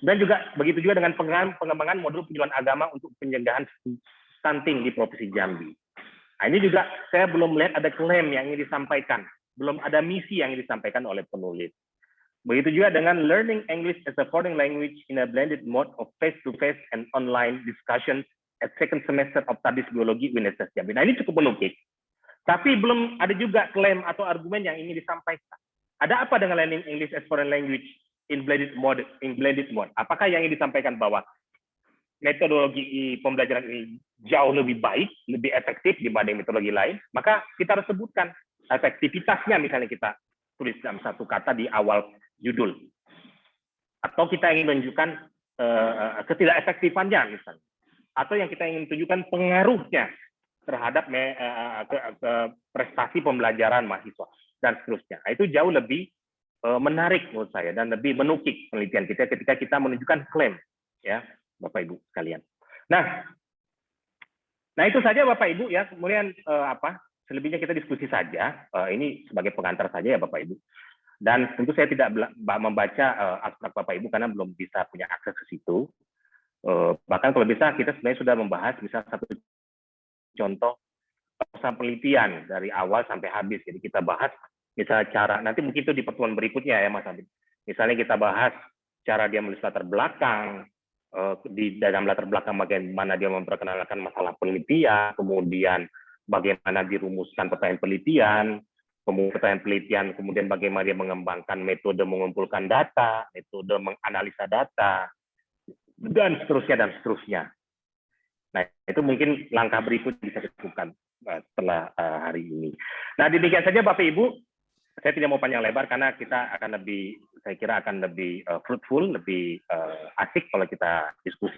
Dan juga begitu juga dengan pengembangan modul penyuluhan agama untuk pencegahan stunting di Provinsi Jambi. Nah, ini juga saya belum melihat ada klaim yang ingin disampaikan, belum ada misi yang ingin disampaikan oleh penulis. Begitu juga dengan learning English as a foreign language in a blended mode of face-to-face and online discussions at second semester of Studies Biologi Universitas Jambi. Nah, ini cukup melukis. Tapi belum ada juga klaim atau argumen yang ingin disampaikan. Ada apa dengan learning English as foreign language in blended mode? Apakah yang ingin disampaikan bahwa metodologi pembelajaran ini jauh lebih baik, lebih efektif dibanding metodologi lain? Maka kita harus sebutkan efektivitasnya, misalnya kita tulis dalam satu kata di awal judul. Atau kita ingin menunjukkan ketidak-efektifannya misalnya. Atau yang kita ingin tunjukkan pengaruhnya terhadap prestasi pembelajaran mahasiswa dan seterusnya. Nah, itu jauh lebih menarik menurut saya dan lebih menukik penelitian kita ketika kita menunjukkan klaim, ya Bapak Ibu sekalian. Nah itu saja Bapak Ibu ya. Kemudian selebihnya kita diskusi saja. Ini sebagai pengantar saja ya Bapak Ibu. Dan tentu saya tidak membaca abstrak Bapak Ibu karena belum bisa punya akses ke situ. Bahkan kalau bisa kita sebenarnya sudah membahas misalnya satu contoh penelitian dari awal sampai habis. Jadi kita bahas misalnya cara, nanti mungkin itu di pertemuan berikutnya ya Mas Abid. Misalnya kita bahas cara dia menulis latar belakang, di dalam latar belakang bagaimana dia memperkenalkan masalah penelitian, kemudian bagaimana dirumuskan pertanyaan penelitian, kemudian bagaimana dia mengembangkan metode mengumpulkan data, metode menganalisa data, dan seterusnya. Nah, itu mungkin langkah berikut bisa dilakukan setelah hari ini. Nah, demikian saja Bapak Ibu. Saya tidak mau panjang lebar karena kita akan saya kira akan lebih fruitful, lebih asik kalau kita diskusi.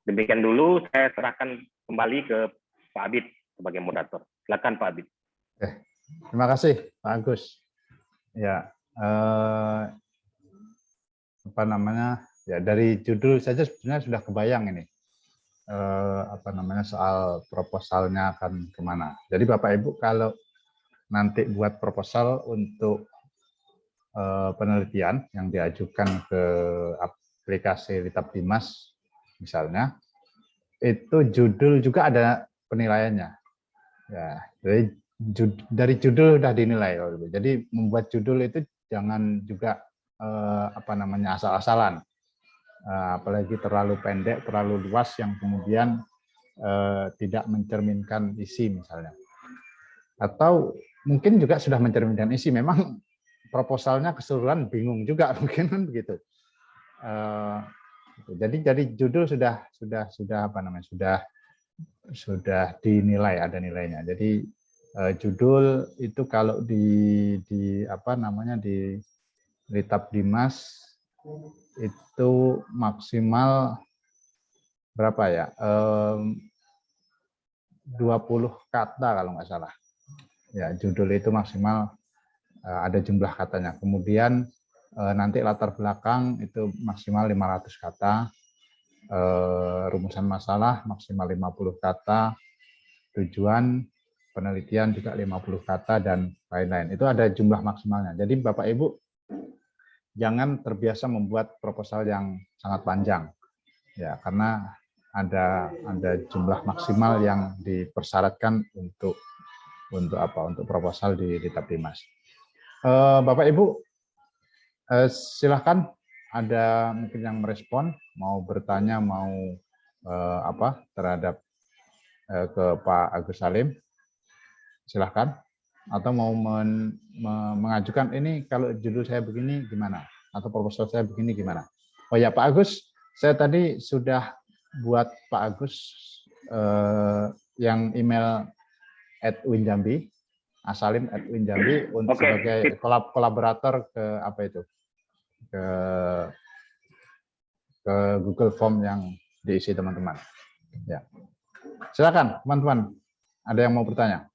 Demikian dulu, saya serahkan kembali ke Pak Abid sebagai moderator. Silakan Pak Abid. Terima kasih Pak Agus. Ya, ya dari judul saja sebenarnya sudah kebayang ini. apa namanya soal proposalnya akan kemana. Jadi Bapak Ibu kalau nanti buat proposal untuk penelitian yang diajukan ke aplikasi Litap Dimas misalnya, itu judul juga ada penilaiannya. Ya, dari judul sudah dinilai. Jadi membuat judul itu jangan juga apa namanya asal-asalan, apalagi terlalu pendek, terlalu luas yang kemudian tidak mencerminkan isi misalnya. Atau mungkin juga sudah mencerminkan isi, memang proposalnya keseluruhan bingung juga mungkin kan begitu. Jadi judul sudah apa namanya sudah dinilai, ada nilainya. Jadi judul itu kalau di apa namanya di Litap Dimas itu maksimal berapa ya? 20 kata kalau nggak salah. Ya, judul itu maksimal ada jumlah katanya. Kemudian nanti latar belakang itu maksimal 500 kata. Rumusan masalah maksimal 50 kata. Tujuan penelitian juga 50 kata dan lain-lain. Itu ada jumlah maksimalnya. Jadi Bapak Ibu jangan terbiasa membuat proposal yang sangat panjang. Ya, karena ada jumlah maksimal yang dipersyaratkan untuk apa? Untuk proposal di Litap Dimas. Bapak Ibu silahkan, ada mungkin yang merespon, mau bertanya, mau apa terhadap ke Pak Agus Salim, silahkan. Atau mau mengajukan ini kalau judul saya begini gimana, atau proposal saya begini gimana. Oh ya Pak Agus, saya tadi sudah buat Pak Agus yang email @winjambi, asalim@winjambi untuk sebagai kolaborator ke apa itu, ke Google Form yang diisi teman-teman. Ya, silakan teman-teman. Ada yang mau bertanya?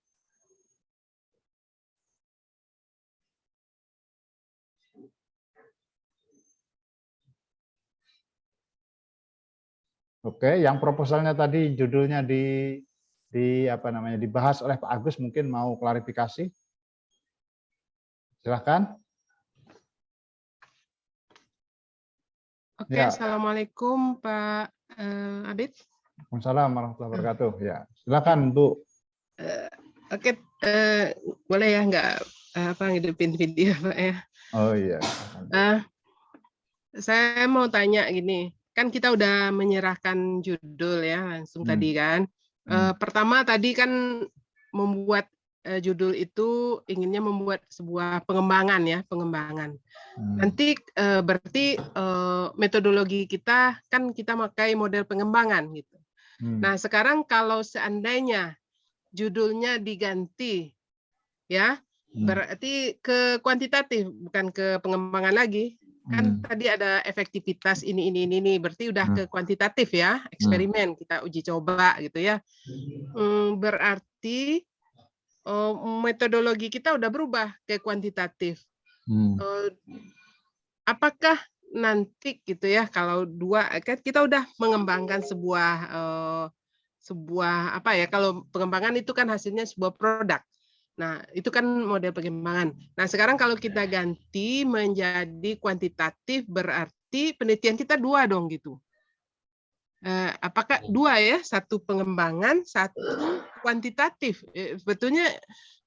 Oke, yang proposalnya tadi judulnya di apa namanya dibahas oleh Pak Agus, mungkin mau klarifikasi. Silahkan. Oke, Ya. Assalamualaikum Pak Abid. Waalaikumsalam warahmatullahi wabarakatuh. Ya, silakan Bu. Oke, boleh ya nggak apa ngidupin video Pak ya? Oh iya. Saya mau tanya gini, kan kita udah menyerahkan judul ya langsung tadi kan. Pertama tadi kan membuat judul itu inginnya membuat sebuah pengembangan ya, pengembangan. Nanti berarti metodologi kita kan kita pakai model pengembangan gitu. Nah, sekarang kalau seandainya judulnya diganti ya, berarti ke kuantitatif bukan ke pengembangan lagi. Kan tadi ada efektivitas ini, berarti udah ke kuantitatif ya, eksperimen, kita uji coba gitu ya. Berarti metodologi kita udah berubah ke kuantitatif. Apakah nanti gitu ya, kalau dua, kan kita udah mengembangkan sebuah apa ya, kalau pengembangan itu kan hasilnya sebuah produk. Nah, itu kan model pengembangan. Nah, sekarang kalau kita ganti menjadi kuantitatif, berarti penelitian kita dua dong gitu. Apakah dua ya? Satu pengembangan, satu kuantitatif. Sebetulnya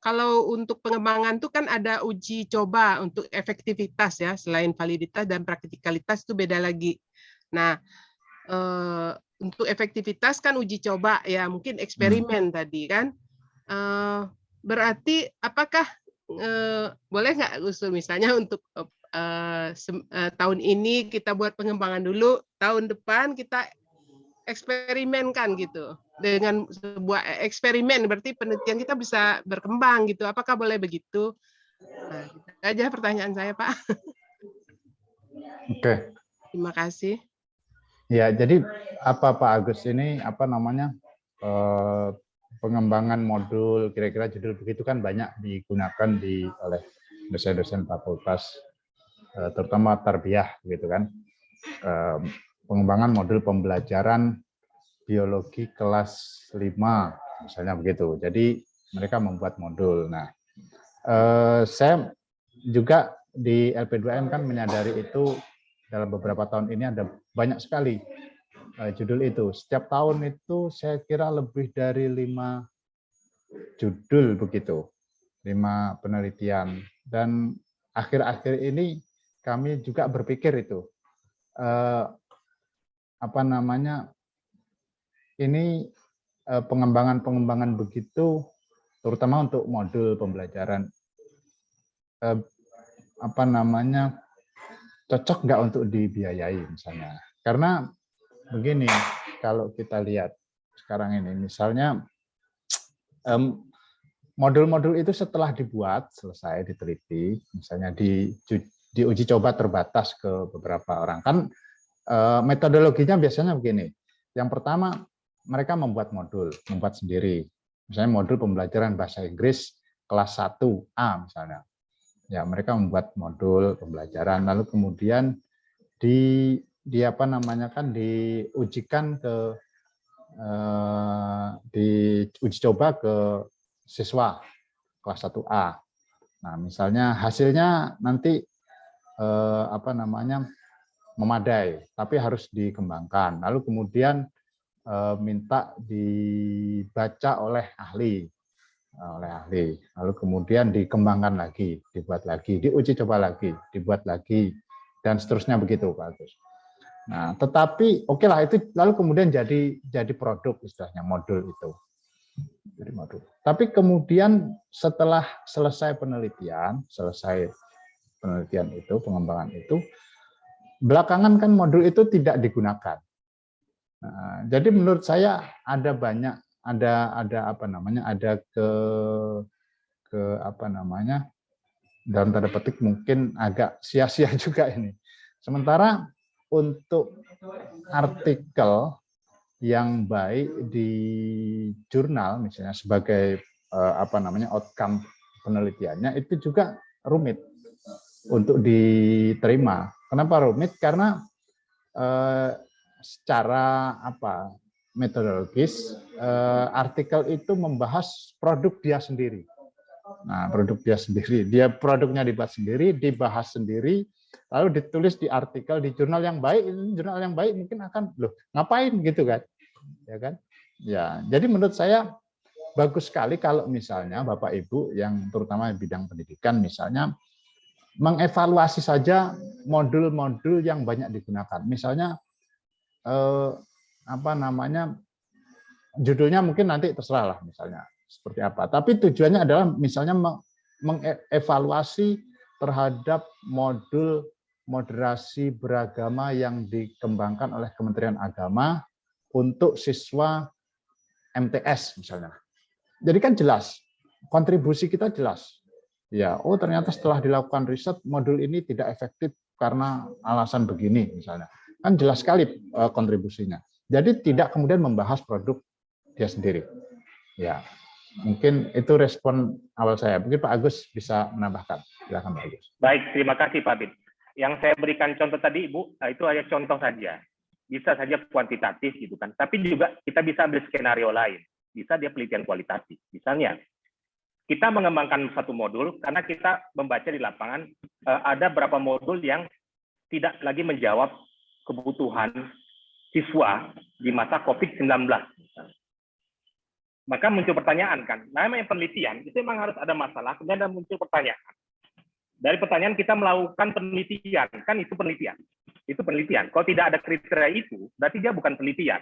kalau untuk pengembangan itu kan ada uji coba untuk efektivitas ya, selain validitas dan praktikalitas itu beda lagi. Nah, untuk efektivitas kan uji coba ya, mungkin eksperimen tadi kan. Berarti apakah boleh nggak usul misalnya untuk tahun ini kita buat pengembangan dulu, tahun depan kita eksperimenkan gitu. Dengan sebuah eksperimen berarti penelitian kita bisa berkembang gitu. Apakah boleh begitu? Nah, itu aja pertanyaan saya, Pak. Oke. Terima kasih. Ya, jadi apa Pak Agus ini apa namanya pengembangan modul, kira-kira judul begitu kan banyak digunakan oleh dosen-dosen fakultas, terutama tarbiyah gitu kan. Pengembangan modul pembelajaran biologi kelas 5, misalnya begitu. Jadi mereka membuat modul. Nah, saya juga di LP2M kan menyadari itu dalam beberapa tahun ini ada banyak sekali judul itu. Setiap tahun itu saya kira lebih dari 5 judul begitu, 5 penelitian. Dan akhir-akhir ini kami juga berpikir itu, apa namanya, ini pengembangan-pengembangan begitu, terutama untuk modul pembelajaran, apa namanya, cocok nggak untuk dibiayai misalnya. Karena begini, kalau kita lihat sekarang ini, misalnya modul-modul itu setelah dibuat, selesai diteliti, misalnya diuji coba terbatas ke beberapa orang. Kan metodologinya biasanya begini. Yang pertama, mereka membuat modul, membuat sendiri. Misalnya modul pembelajaran bahasa Inggris kelas 1A misalnya. Ya, mereka membuat modul pembelajaran, lalu kemudian di apa namanya kan diujikan ke diuji coba ke siswa kelas 1A. Nah, misalnya hasilnya nanti apa namanya memadai, tapi harus dikembangkan. Lalu kemudian minta dibaca oleh ahli, lalu kemudian dikembangkan lagi, dibuat lagi, diuji coba lagi, dibuat lagi, dan seterusnya begitu, Pak Agus. Nah, tetapi oke lah itu lalu kemudian jadi produk istilahnya modul itu. Jadi modul. Tapi kemudian setelah selesai penelitian itu, pengembangan itu, belakangan kan modul itu tidak digunakan. Nah, jadi menurut saya ada banyak ada apa namanya ada ke apa namanya dalam tanda petik mungkin agak sia-sia juga ini. Sementara untuk artikel yang baik di jurnal misalnya sebagai apa namanya outcome penelitiannya itu juga rumit untuk diterima. Kenapa rumit? Karena secara apa metodologis artikel itu membahas produk dia sendiri. Nah, produk dia sendiri, produknya dibuat sendiri, dibahas sendiri, lalu ditulis di artikel di jurnal yang baik. Jurnal yang baik mungkin akan loh ngapain gitu kan, ya kan? Ya, jadi menurut saya bagus sekali kalau misalnya Bapak Ibu yang terutama bidang pendidikan misalnya mengevaluasi saja modul-modul yang banyak digunakan. Misalnya apa namanya judulnya mungkin nanti terserah lah misalnya seperti apa. Tapi tujuannya adalah misalnya mengevaluasi terhadap modul moderasi beragama yang dikembangkan oleh Kementerian Agama untuk siswa MTS misalnya. Jadi kan jelas, kontribusi kita jelas. Ya, oh ternyata setelah dilakukan riset modul ini tidak efektif karena alasan begini misalnya. Kan jelas sekali kontribusinya. Jadi tidak kemudian membahas produk dia sendiri. Ya, mungkin itu respon awal saya. Mungkin Pak Agus bisa menambahkan. Silakan Pak Agus. Baik, terima kasih Pak Bin. Yang saya berikan contoh tadi, Ibu, itu hanya contoh saja. Bisa saja kuantitatif gitu kan. Tapi juga kita bisa ambil skenario lain. Bisa dia penelitian kualitatif. Misalnya, kita mengembangkan satu modul karena kita membaca di lapangan ada beberapa modul yang tidak lagi menjawab kebutuhan siswa di masa COVID-19. Maka muncul pertanyaan kan, namanya penelitian itu memang harus ada masalah, kemudian ada muncul pertanyaan. Dari pertanyaan kita melakukan penelitian, kan itu penelitian. Itu penelitian. Kalau tidak ada kriteria itu, berarti dia bukan penelitian.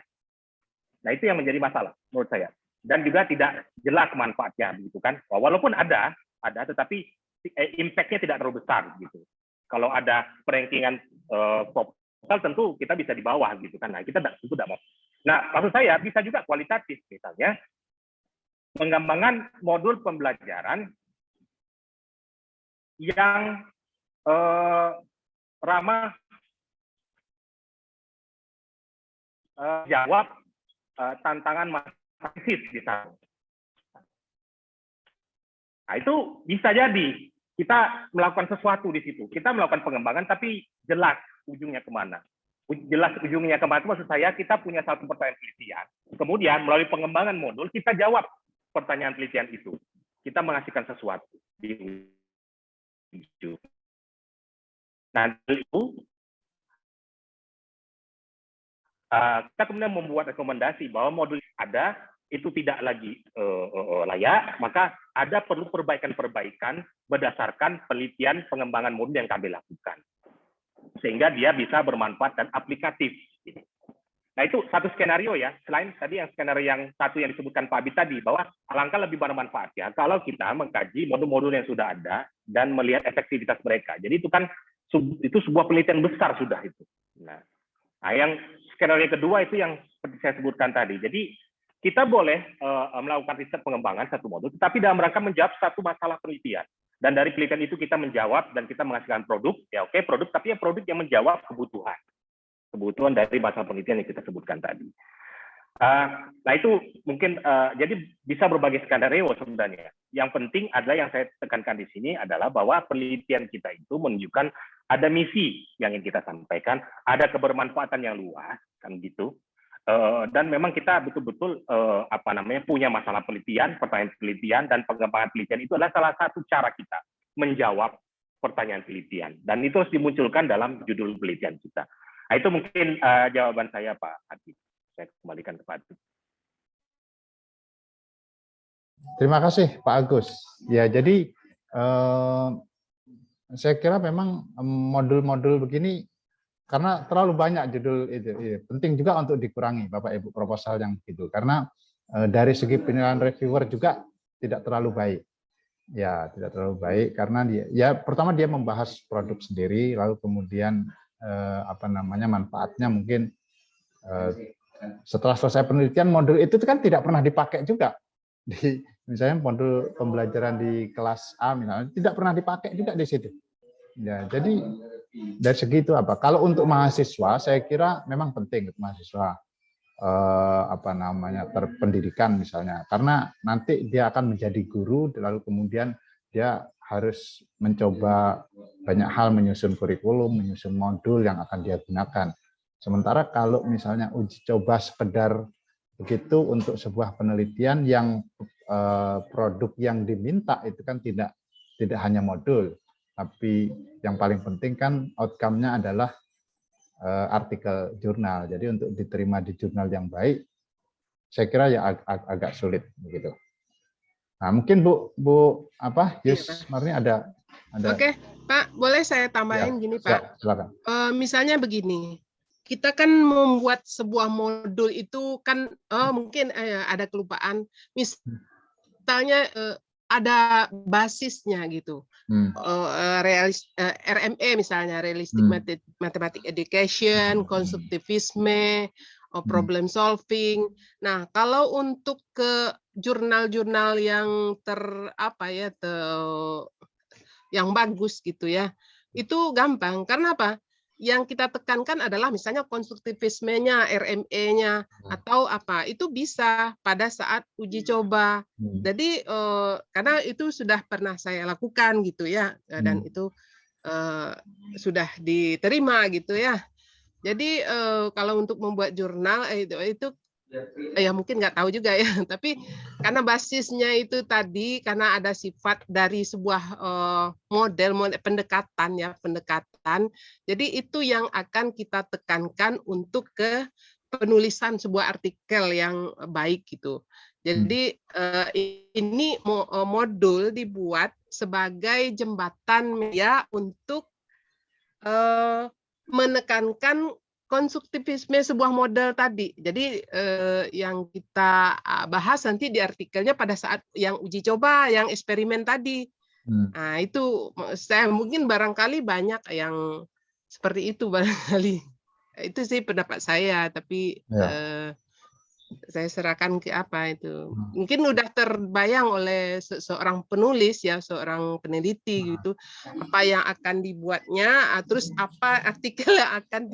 Nah itu yang menjadi masalah menurut saya. Dan juga tidak jelas manfaatnya, gitu kan? Walaupun ada, tetapi impact-nya tidak terlalu besar, gitu. Kalau ada perankingan proposal, tentu kita bisa di bawah, gitu kan? Nah kita tentu tidak mau. Nah maksud saya bisa juga kualitatif, misalnya pengembangan modul pembelajaran yang ramah jawab tantangan masa krisis misalnya. Nah, itu bisa jadi kita melakukan sesuatu di situ. Kita melakukan pengembangan tapi jelas ujungnya kemana. jelas ujungnya kemana, maksud saya kita punya satu pertanyaan penelitian, kemudian melalui pengembangan modul kita jawab pertanyaan penelitian itu, kita menghasilkan sesuatu di ujung. Nah itu kita kemudian membuat rekomendasi bahwa modul ada itu tidak lagi layak, maka ada perlu perbaikan-perbaikan berdasarkan penelitian pengembangan modul yang kami lakukan, sehingga dia bisa bermanfaat dan aplikatif. Nah itu satu skenario ya, selain tadi yang skenario yang satu yang disebutkan Pak Abi tadi, bahwa alangkah lebih bermanfaat ya kalau kita mengkaji modul-modul yang sudah ada dan melihat efektivitas mereka. Jadi itu kan itu sebuah penelitian besar sudah itu. Nah yang skenario kedua itu yang seperti saya sebutkan tadi. Jadi kita boleh melakukan riset pengembangan satu modul, tetapi dalam rangka menjawab satu masalah penelitian. Dan dari penelitian itu kita menjawab dan kita menghasilkan produk, ya oke produk, tapi ya produk yang menjawab kebutuhan dari masalah penelitian yang kita sebutkan tadi. Nah itu mungkin jadi bisa berbagai skenario sebenarnya. Yang penting adalah yang saya tekankan di sini adalah bahwa penelitian kita itu menunjukkan ada misi yang ingin kita sampaikan, ada kebermanfaatan yang luas, kan gitu. Dan memang kita betul-betul punya masalah penelitian, pertanyaan penelitian dan pengembangan penelitian itu adalah salah satu cara kita menjawab pertanyaan penelitian, dan itu harus dimunculkan dalam judul penelitian kita. Nah, itu mungkin jawaban saya Pak Adi. Saya kembalikan ke Pak Adi. Terima kasih Pak Agus. Ya jadi saya kira memang modul-modul begini karena terlalu banyak judul itu, penting juga untuk dikurangi Bapak Ibu proposal yang begitu, karena dari segi penilaian reviewer juga tidak terlalu baik. Ya, tidak terlalu baik karena pertama dia membahas produk sendiri, lalu kemudian manfaatnya mungkin setelah selesai penelitian modul itu kan tidak pernah dipakai juga. Misalnya modul pembelajaran di kelas A misalnya tidak pernah dipakai juga di situ. Ya, jadi dari segi itu kalau untuk mahasiswa saya kira memang penting untuk mahasiswa terpendidikan misalnya, karena nanti dia akan menjadi guru lalu kemudian dia harus mencoba banyak hal, menyusun kurikulum, menyusun modul yang akan dia gunakan. Sementara kalau misalnya uji coba sekedar begitu untuk sebuah penelitian yang produk yang diminta itu kan tidak hanya modul, tapi yang paling penting kan outcome-nya adalah artikel jurnal. Jadi untuk diterima di jurnal yang baik, saya kira ya agak sulit begitu. Nah, mungkin Bu Yus Marni ada. Oke, Pak, boleh saya tambahin gini, Pak? Silakan. Misalnya begini, kita kan membuat sebuah modul itu kan mungkin ada kelupaan. Misalnya ada basisnya gitu. RME misalnya, Realistic Mathematics Education, konstruktivisme, problem solving. Nah, kalau untuk ke jurnal-jurnal yang yang bagus gitu ya, itu gampang. Karena apa? Yang kita tekankan adalah misalnya konstruktivismenya, RME-nya, atau apa, itu bisa pada saat uji coba. Jadi karena itu sudah pernah saya lakukan gitu ya, dan itu sudah diterima gitu ya. Jadi kalau untuk membuat jurnal itu ya mungkin nggak tahu juga ya, tapi karena basisnya itu tadi, karena ada sifat dari sebuah model pendekatan, jadi itu yang akan kita tekankan untuk ke penulisan sebuah artikel yang baik gitu. Jadi ini modul dibuat sebagai jembatan media untuk menekankan konstruktivisme sebuah model tadi. Jadi yang kita bahas nanti di artikelnya pada saat yang uji coba, yang eksperimen tadi. Nah, itu saya mungkin barangkali banyak yang seperti itu barangkali. Itu sih pendapat saya, tapi saya serahkan ke apa itu. Mungkin udah terbayang oleh seorang penulis ya, seorang peneliti gitu, apa yang akan dibuatnya, terus apa artikel yang akan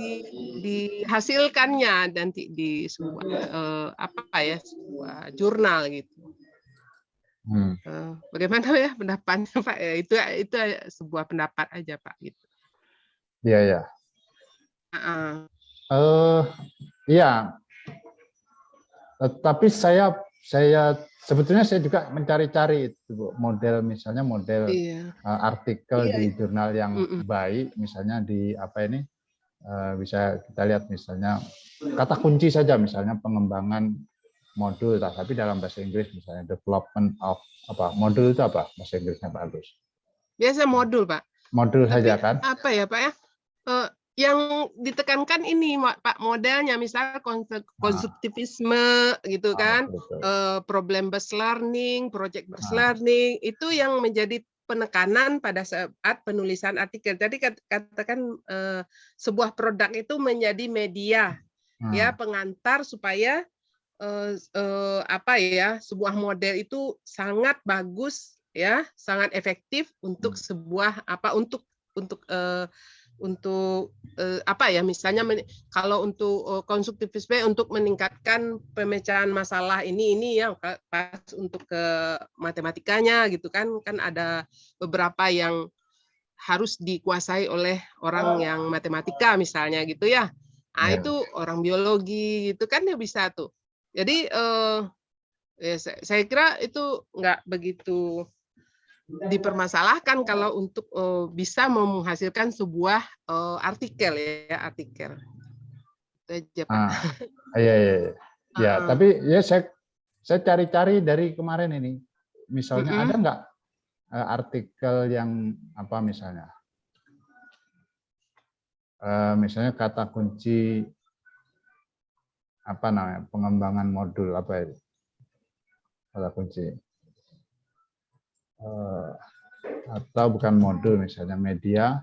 dihasilkannya nanti di sebuah sebuah jurnal gitu. Bagaimana ya pendapatnya Pak? Itu sebuah pendapat aja Pak gitu. Iya. Iya, tapi saya sebetulnya saya juga mencari-cari itu Bu, model misalnya model Iya. artikel Iya. di jurnal yang Mm-mm. baik, misalnya di apa ini bisa kita lihat misalnya kata kunci saja misalnya pengembangan modul, tapi dalam bahasa Inggris misalnya development of apa modul itu apa bahasa Inggrisnya Pak Agus? Biasa modul, Pak. Modul Tapi saja kan? apa ya, Pak ya? Yang ditekankan ini Pak modelnya misal konstruktivisme gitu kan, Betul. problem based learning, project based learning, itu yang menjadi penekanan pada saat penulisan artikel. Jadi katakan sebuah produk itu menjadi media ya pengantar supaya apa ya, sebuah model itu sangat bagus ya, sangat efektif untuk sebuah apa untuk apa ya, misalnya kalau untuk konstruktivisme untuk meningkatkan pemecahan masalah ini ya, pas untuk ke matematikanya gitu kan ada beberapa yang harus dikuasai oleh orang yang matematika misalnya gitu ya. Nah, itu orang biologi gitu kan ya bisa tuh. Jadi ya, saya kira itu nggak begitu dipermasalahkan kalau untuk bisa menghasilkan sebuah artikel ya, artikel. Itu aja, Pak. Iya. Ya, tapi ya saya cari-cari dari kemarin ini. Misalnya ada nggak artikel yang apa misalnya? Misalnya kata kunci apa namanya? Pengembangan modul apa itu? Kata kunci. Atau bukan modul misalnya media.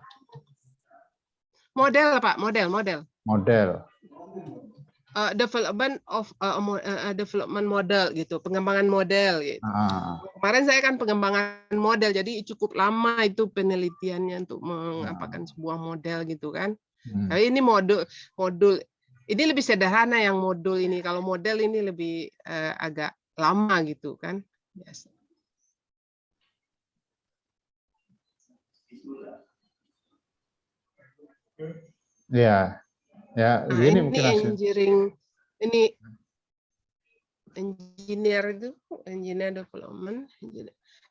Model, Pak, model. Development of development model gitu, pengembangan model gitu. Kemarin saya kan pengembangan model, jadi cukup lama itu penelitiannya untuk mengapakan sebuah model gitu kan. Tapi ini modul ini lebih sederhana yang modul ini. Kalau model ini lebih agak lama gitu kan. Biasa. Ya, ini mungkin ini engineer itu, engineer development,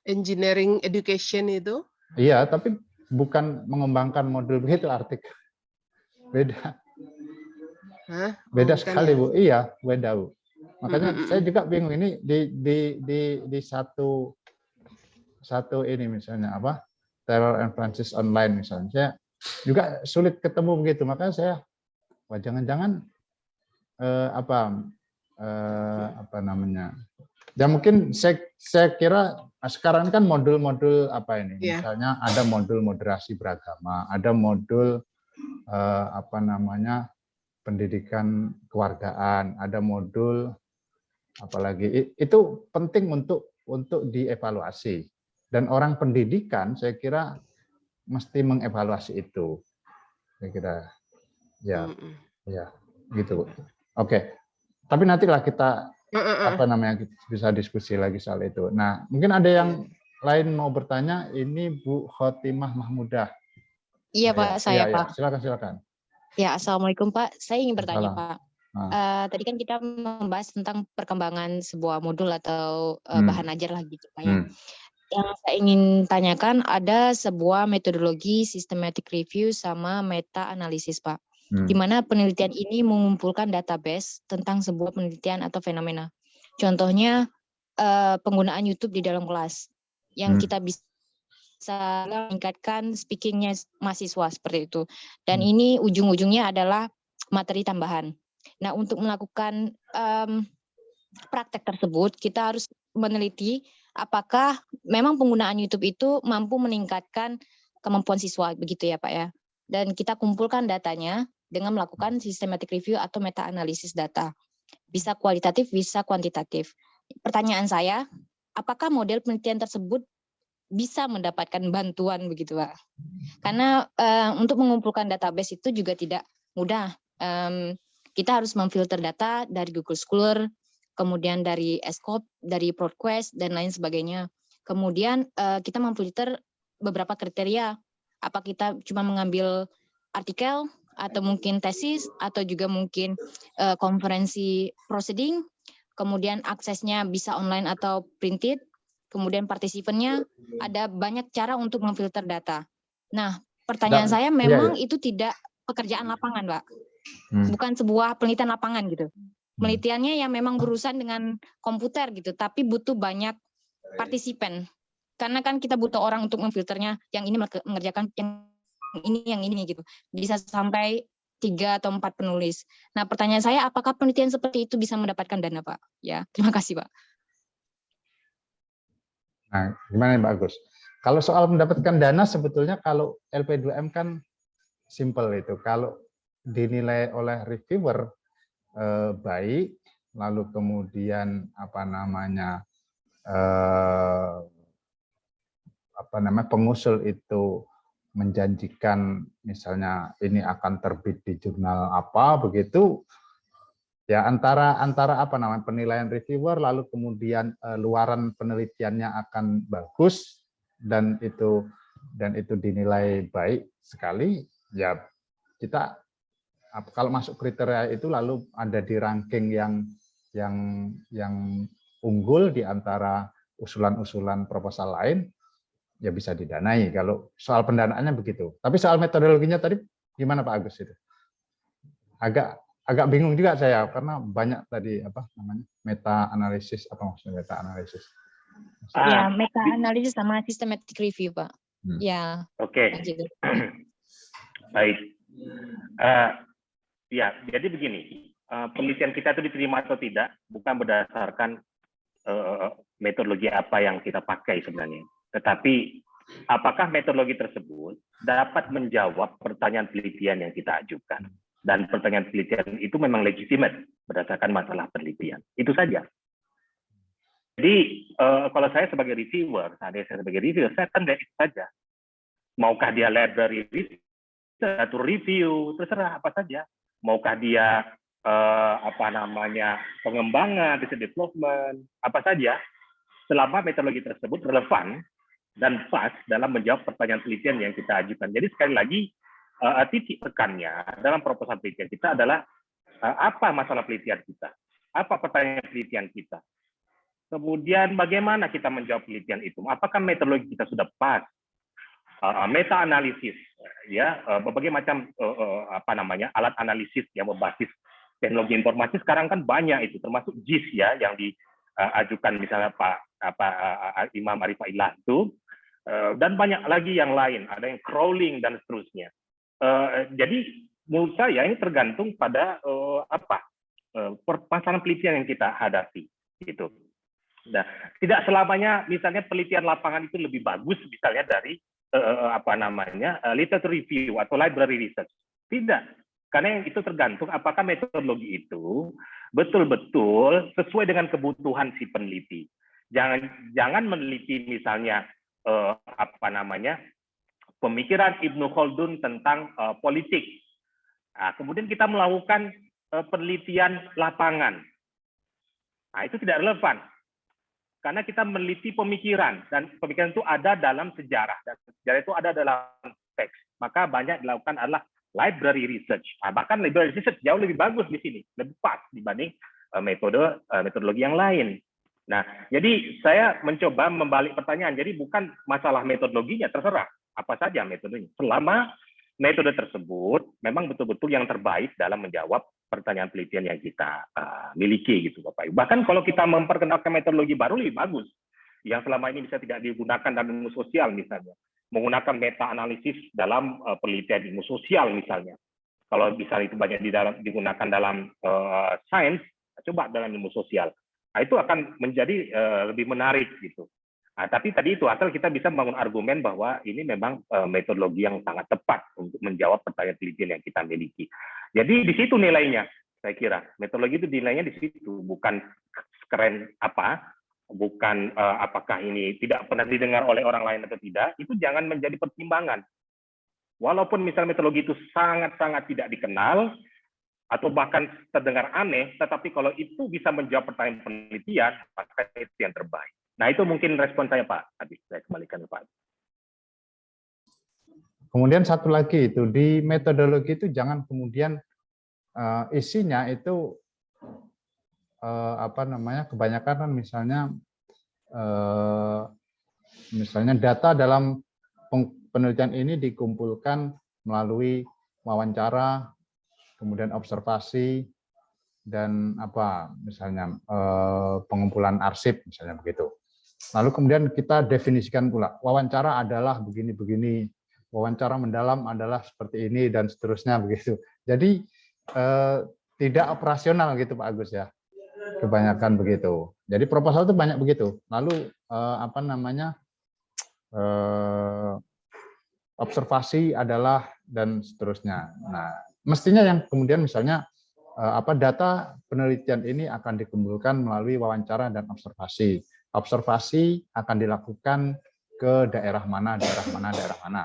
engineering education itu. Iya, tapi bukan mengembangkan modul begitu artikel. Beda. Beda sekali, ya? Bu. Iya, beda, Bu. Makanya saya juga bingung ini di satu ini misalnya apa? Terror and Francis online misalnya. Saya juga sulit ketemu begitu. Makanya saya jangan-jangan apa namanya? Ya mungkin saya kira sekarang kan modul-modul apa ini? Misalnya ada modul moderasi beragama, ada modul apa namanya? Pendidikan kewargaan, ada modul apalagi itu penting untuk dievaluasi, dan orang pendidikan saya kira mesti mengevaluasi itu, saya kira ya gitu. Oke, tapi nantilah kita apa namanya bisa diskusi lagi soal itu. Nah, mungkin ada yang lain mau bertanya. Ini Bu Khotimah Mahmudah. Iya Pak, saya Pak. Silakan. Ya, Assalamualaikum Pak. Saya ingin bertanya Pak. Tadi kan kita membahas tentang perkembangan sebuah modul atau bahan ajar lah gitu Pak ya. Yang saya ingin tanyakan, ada sebuah metodologi systematic review sama meta analisis Pak. Di mana penelitian ini mengumpulkan database tentang sebuah penelitian atau fenomena. Contohnya penggunaan YouTube di dalam kelas yang kita bisa meningkatkan speakingnya mahasiswa seperti itu. Dan ini ujung-ujungnya adalah materi tambahan. Nah, untuk melakukan praktek tersebut, kita harus meneliti apakah memang penggunaan YouTube itu mampu meningkatkan kemampuan siswa, begitu ya Pak ya. Dan kita kumpulkan datanya dengan melakukan systematic review atau meta analisis data. Bisa kualitatif, bisa kuantitatif. Pertanyaan saya, apakah model penelitian tersebut bisa mendapatkan bantuan begitu Pak? Karena untuk mengumpulkan database itu juga tidak mudah. Kita harus memfilter data dari Google Scholar, kemudian dari Escop, dari ProQuest, dan lain sebagainya. Kemudian kita memfilter beberapa kriteria. Apa kita cuma mengambil artikel atau mungkin tesis, atau juga mungkin konferensi proceeding, kemudian aksesnya bisa online atau printed, kemudian partisipannya, ada banyak cara untuk memfilter data. Nah, pertanyaan saya memang itu tidak pekerjaan lapangan, Pak. Bukan sebuah penelitian lapangan gitu. Penelitiannya yang memang berurusan dengan komputer gitu, tapi butuh banyak partisipan. Karena kan kita butuh orang untuk memfilternya, yang ini mengerjakan yang ini gitu. Bisa sampai 3 atau 4 penulis. Nah, pertanyaan saya, apakah penelitian seperti itu bisa mendapatkan dana, Pak? Ya, terima kasih, Pak. Nah, gimana Mbak Agus? Kalau soal mendapatkan dana, sebetulnya kalau LP2M kan simple itu. Kalau dinilai oleh reviewer baik, lalu kemudian pengusul itu menjanjikan misalnya ini akan terbit di jurnal apa begitu, ya antara penilaian reviewer lalu kemudian luaran penelitiannya akan bagus dan itu dinilai baik sekali, ya kita kalau masuk kriteria itu lalu ada di ranking yang unggul di antara usulan-usulan proposal lain, ya bisa didanai. Kalau soal pendanaannya begitu. Tapi soal metodologinya tadi gimana Pak Agus itu? Agak bingung juga saya karena banyak tadi meta analisis, apa maksudnya meta analisis? Ya, meta analisis sama systematic review, Pak. Ya. Oke. Baik. Ya, jadi begini, penelitian kita itu diterima atau tidak bukan berdasarkan metodologi apa yang kita pakai sebenarnya, tetapi apakah metodologi tersebut dapat menjawab pertanyaan penelitian yang kita ajukan, dan pertanyaan penelitian itu memang legitimate berdasarkan masalah penelitian. Itu saja. Jadi kalau saya sebagai reviewer, saya akan lihat itu saja. Maukah dia library atau review, terserah apa saja. Maukah dia pengembangan, research development, apa saja, selama metodologi tersebut relevan dan pas dalam menjawab pertanyaan penelitian yang kita ajukan. Jadi sekali lagi, titik tekannya dalam proposal penelitian kita adalah apa masalah penelitian kita, apa pertanyaan penelitian kita, kemudian bagaimana kita menjawab penelitian itu, apakah metodologi kita sudah pas, meta analisis, ya, berbagai macam alat analisis yang berbasis teknologi informasi sekarang kan banyak itu, termasuk JIS ya yang diajukan misalnya Imam Arifah Illah itu, dan banyak lagi yang lain, ada yang crawling dan seterusnya. Jadi menurut saya ini tergantung pada permasalahan penelitian yang kita hadapi, gitu. Nah, tidak selamanya misalnya penelitian lapangan itu lebih bagus misalnya dari literature review atau library research. Tidak, karena yang itu tergantung apakah metodologi itu betul-betul sesuai dengan kebutuhan si peneliti. Jangan meneliti misalnya pemikiran Ibnu Khaldun tentang politik. Nah, kemudian kita melakukan penelitian lapangan. Nah, itu tidak relevan. Karena kita meneliti pemikiran, dan pemikiran itu ada dalam sejarah, dan sejarah itu ada dalam teks. Maka banyak dilakukan adalah library research. Nah, bahkan library research jauh lebih bagus di sini, lebih pas dibanding metodologi yang lain. Nah, jadi saya mencoba membalik pertanyaan. Jadi bukan masalah metodologinya, terserah apa saja metodenya. Selama metode tersebut memang betul-betul yang terbaik dalam menjawab pertanyaan penelitian yang kita miliki gitu Bapak Ibu. Bahkan kalau kita memperkenalkan metodologi baru lebih bagus yang selama ini bisa tidak digunakan dalam ilmu sosial misalnya, menggunakan meta analisis dalam penelitian ilmu sosial misalnya. Kalau misalnya itu banyak digunakan dalam sains, coba dalam ilmu sosial. Nah, itu akan menjadi lebih menarik gitu. Nah, tapi tadi itu asal kita bisa membangun argumen bahwa ini memang metodologi yang sangat tepat untuk menjawab pertanyaan penelitian yang kita miliki. Jadi di situ nilainya, saya kira metodologi itu nilainya di situ, bukan keren apa, bukan apakah ini tidak pernah didengar oleh orang lain atau tidak. Itu jangan menjadi pertimbangan. Walaupun misalnya metodologi itu sangat-sangat tidak dikenal atau bahkan terdengar aneh, tetapi kalau itu bisa menjawab pertanyaan penelitian, maka itu yang terbaik. Nah, itu mungkin respon saya, Pak. Habis saya kembalikan ke Pak. kemudian satu lagi itu di metodologi itu jangan kemudian isinya itu apa namanya, kebanyakan kan misalnya data dalam penelitian ini dikumpulkan melalui wawancara, kemudian observasi, dan apa misalnya pengumpulan arsip misalnya begitu. Lalu kemudian kita definisikan pula wawancara adalah begini-begini, wawancara mendalam adalah seperti ini, dan seterusnya begitu. Jadi tidak operasional gitu Pak Agus ya, kebanyakan begitu. Jadi proposal itu banyak begitu. Lalu apa namanya, observasi adalah, dan seterusnya. Nah, mestinya yang kemudian misalnya apa data penelitian ini akan dikumpulkan melalui wawancara dan observasi. Observasi akan dilakukan ke daerah mana, daerah mana, daerah mana.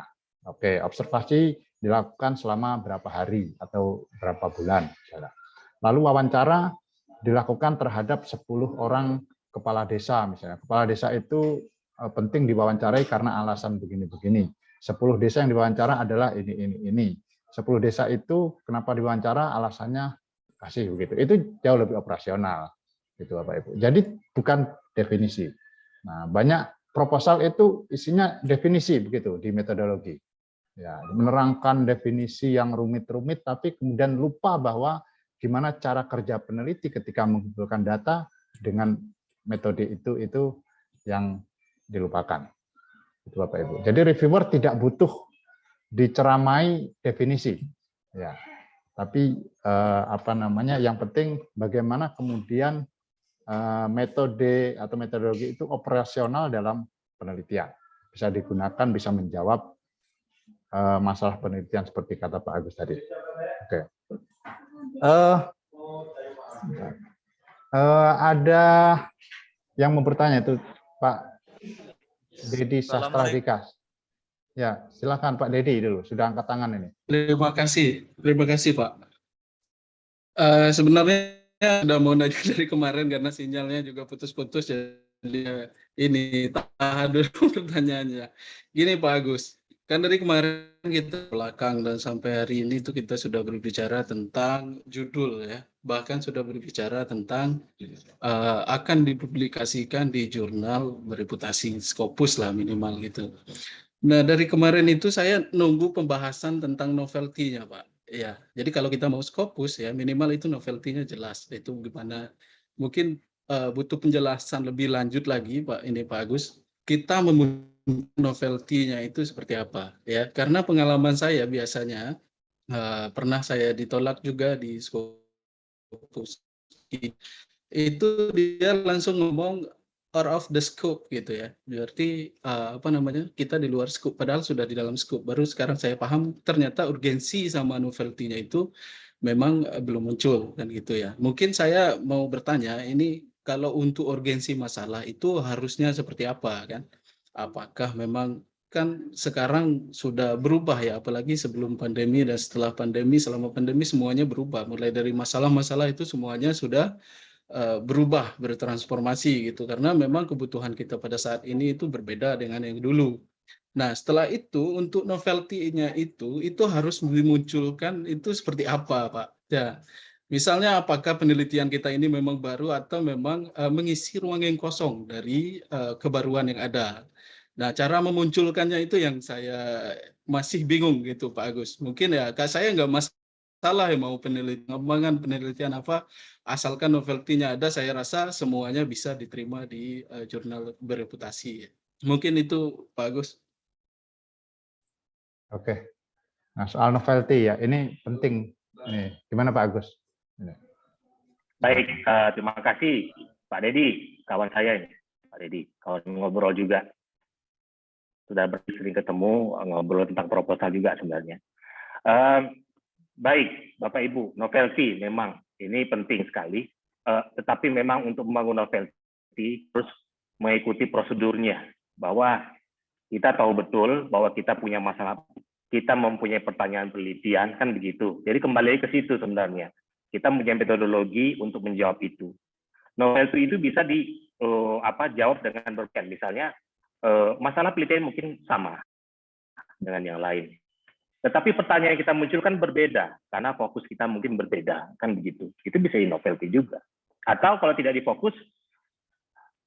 Oke, observasi dilakukan selama berapa hari atau berapa bulan. Misalnya. Lalu wawancara dilakukan terhadap 10 orang kepala desa misalnya. Kepala desa itu penting diwawancarai karena alasan begini-begini. 10 desa yang diwawancara adalah ini. 10 desa itu kenapa diwawancara, alasannya kasih begitu. Itu jauh lebih operasional gitu Bapak Ibu. Jadi bukan definisi. Nah, banyak proposal itu isinya definisi begitu di metodologi. Ya, menerangkan definisi yang rumit-rumit tapi kemudian lupa bahwa gimana cara kerja peneliti ketika mengumpulkan data dengan metode itu yang dilupakan. Itu Bapak Ibu. Jadi reviewer tidak butuh diceramai definisi. Ya. Tapi apa namanya, yang penting bagaimana kemudian metode atau metodologi itu operasional dalam penelitian. Bisa digunakan, bisa menjawab masalah penelitian seperti kata Pak Agus tadi. Oke. Ada yang mau bertanya itu Pak Dedi Sastradika. Ya, silakan Pak Dedi dulu. Sudah angkat tangan ini. Terima kasih Pak. Sebenarnya udah mau nanya dari kemarin karena sinyalnya juga putus-putus, jadi ini tahan dulu pertanyaannya. Gini Pak Agus, kan dari kemarin kita belakang dan sampai hari ini itu kita sudah berbicara tentang judul ya, bahkan sudah berbicara tentang akan dipublikasikan di jurnal bereputasi Scopus lah minimal gitu. Nah, dari kemarin itu saya nunggu pembahasan tentang novelty-nya, Pak. Ya, jadi kalau kita mau Scopus ya minimal itu novelty-nya jelas. Itu gimana? Mungkin butuh penjelasan lebih lanjut lagi, Pak. Ini Pak Agus. Kita memunculkan novelty-nya itu seperti apa? Ya, karena pengalaman saya biasanya pernah saya ditolak juga di Scopus. Itu dia langsung ngomong out of the scope gitu ya. Berarti apa namanya? Kita di luar scope padahal sudah di dalam scope. Baru sekarang saya paham ternyata urgensi sama novelty-nya itu memang belum muncul kan gitu ya. Mungkin saya mau bertanya ini kalau untuk urgensi masalah itu harusnya seperti apa kan? Apakah memang kan sekarang sudah berubah ya, apalagi sebelum pandemi dan setelah pandemi, selama pandemi semuanya berubah. Mulai dari masalah-masalah itu semuanya sudah berubah, bertransformasi gitu, karena memang kebutuhan kita pada saat ini itu berbeda dengan yang dulu. Nah, setelah itu untuk novelty-nya itu harus dimunculkan itu seperti apa, Pak? Ya, misalnya apakah penelitian kita ini memang baru atau memang mengisi ruang yang kosong dari kebaruan yang ada. Nah, cara memunculkannya itu yang saya masih bingung gitu, Pak Agus. Mungkin ya, saya nggak masalah ya mau penelitian apa, asalkan novelty-nya ada, saya rasa semuanya bisa diterima di jurnal bereputasi. Mungkin itu Pak Agus. Oke. Nah, soal novelty ya, ini penting. Ini gimana Pak Agus? Ini. Baik, terima kasih Pak Dedi, kawan saya ini. Pak Dedi, kawan ngobrol juga. Sudah sering ketemu, ngobrol tentang proposal juga sebenarnya. Baik, Bapak Ibu, novelty memang ini penting sekali, tetapi memang untuk membangun novelty terus mengikuti prosedurnya, bahwa kita tahu betul bahwa kita punya masalah, kita mempunyai pertanyaan penelitian, kan begitu. Jadi kembali ke situ sebenarnya. Kita mempunyai metodologi untuk menjawab itu. Novelty itu bisa dijawab dengan berbagai, misalnya masalah penelitian mungkin sama dengan yang lain. Tetapi pertanyaan yang kita munculkan berbeda, karena fokus kita mungkin berbeda, kan begitu. Itu bisa novelty juga. Atau kalau tidak difokus,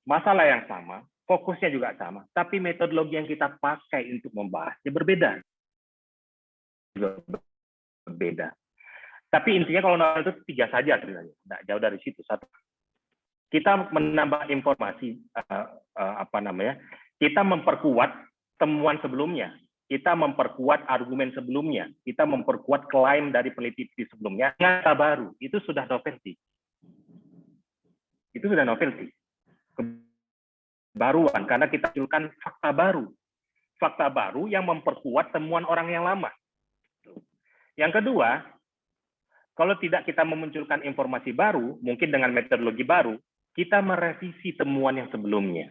masalah yang sama, fokusnya juga sama, tapi metodologi yang kita pakai untuk membahasnya berbeda. Berbeda. Tapi intinya kalau novel itu 3 saja sebenarnya, tidak jauh dari situ. Satu, kita menambah informasi, kita memperkuat temuan sebelumnya, kita memperkuat argumen sebelumnya, kita memperkuat klaim dari peneliti sebelumnya, data baru, itu sudah novelty. Itu sudah novelty. Kebaruan, karena kita munculkan fakta baru. Fakta baru yang memperkuat temuan orang yang lama. Yang kedua, kalau tidak kita memunculkan informasi baru, mungkin dengan metodologi baru, kita merevisi temuan yang sebelumnya.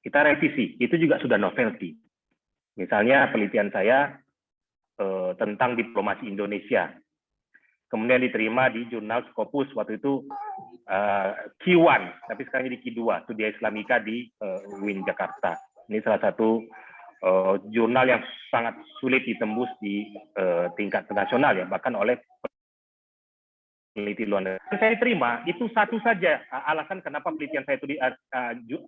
Kita revisi, itu juga sudah novelty. Misalnya penelitian saya tentang diplomasi Indonesia. Kemudian diterima di jurnal Scopus, waktu itu Q1, tapi sekarang jadi Q2, Studia Islamika di UIN Jakarta. Ini salah satu jurnal yang sangat sulit ditembus di tingkat nasional ya, bahkan oleh peneliti luar negeri. Saya terima, itu satu saja alasan kenapa penelitian saya itu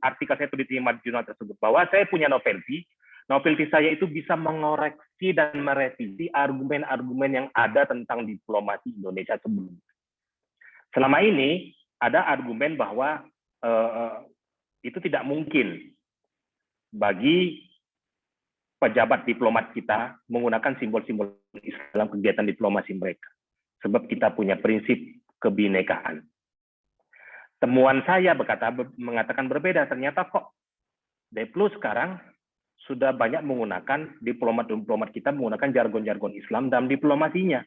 artikel saya itu diterima di jurnal tersebut, bahwa saya punya novelty. Novelty saya itu bisa mengoreksi dan merevisi argumen-argumen yang ada tentang diplomasi Indonesia sebelumnya. Selama ini ada argumen bahwa itu tidak mungkin bagi pejabat diplomat kita menggunakan simbol-simbol Islam dalam kegiatan diplomasi mereka. Sebab kita punya prinsip kebinekaan. Temuan saya mengatakan berbeda. Ternyata kok Deplu sekarang sudah banyak menggunakan diplomat-diplomat kita menggunakan jargon-jargon Islam dalam diplomasinya.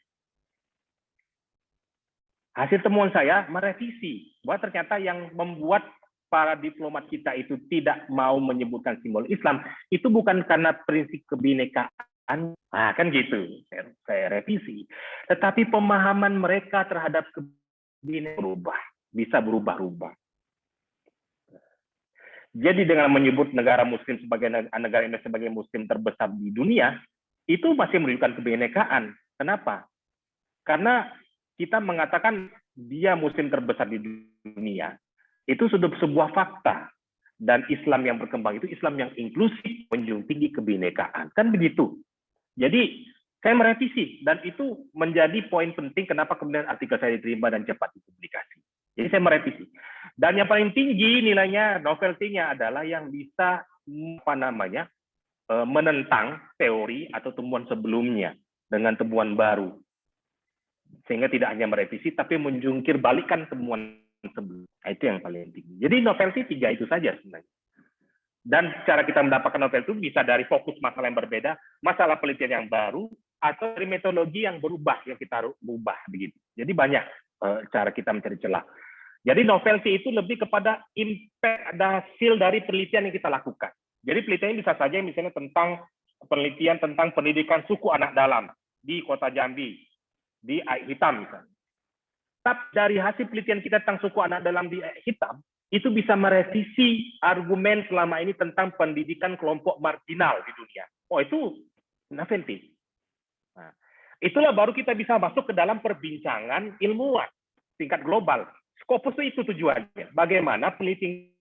Hasil temuan saya merevisi bahwa ternyata yang membuat para diplomat kita itu tidak mau menyebutkan simbol Islam, itu bukan karena prinsip kebinekaan, kan gitu, saya revisi. Tetapi pemahaman mereka terhadap kebinekaan bisa berubah-ubah. Jadi dengan menyebut negara Muslim sebagai negara Indonesia sebagai Muslim terbesar di dunia, itu masih menunjukkan kebinekaan. Kenapa? Karena kita mengatakan dia Muslim terbesar di dunia. Itu sudah sebuah fakta. Dan Islam yang berkembang itu Islam yang inklusif, menjunjung tinggi kebinekaan. Kan begitu. Jadi, saya merevisi. Dan itu menjadi poin penting kenapa kemudian artikel saya diterima dan cepat dipublikasi. Jadi, saya merevisi. Dan yang paling tinggi nilainya, novelty-nya adalah yang bisa menentang teori atau temuan sebelumnya dengan temuan baru. Sehingga tidak hanya merevisi, tapi menjungkir balikan temuan sebelum. Itu yang paling tinggi. Jadi novelty 3 itu saja sebenarnya. Dan cara kita mendapatkan novelty itu bisa dari fokus masalah yang berbeda, masalah penelitian yang baru, atau dari metodologi yang berubah, yang kita ubah begitu. Jadi banyak cara kita mencari celah. Jadi novelty itu lebih kepada impact hasil dari penelitian yang kita lakukan. Jadi penelitian bisa saja misalnya tentang penelitian tentang pendidikan suku anak dalam di Kota Jambi, di Aik Hitam misalnya. Tapi dari hasil penelitian kita tentang suku anak dalam di Hitam, itu bisa merevisi argumen selama ini tentang pendidikan kelompok marginal di dunia. Oh, itu novelty. Nah, itulah baru kita bisa masuk ke dalam perbincangan ilmuwan tingkat global. Scopus itu tujuannya. Bagaimana penelitian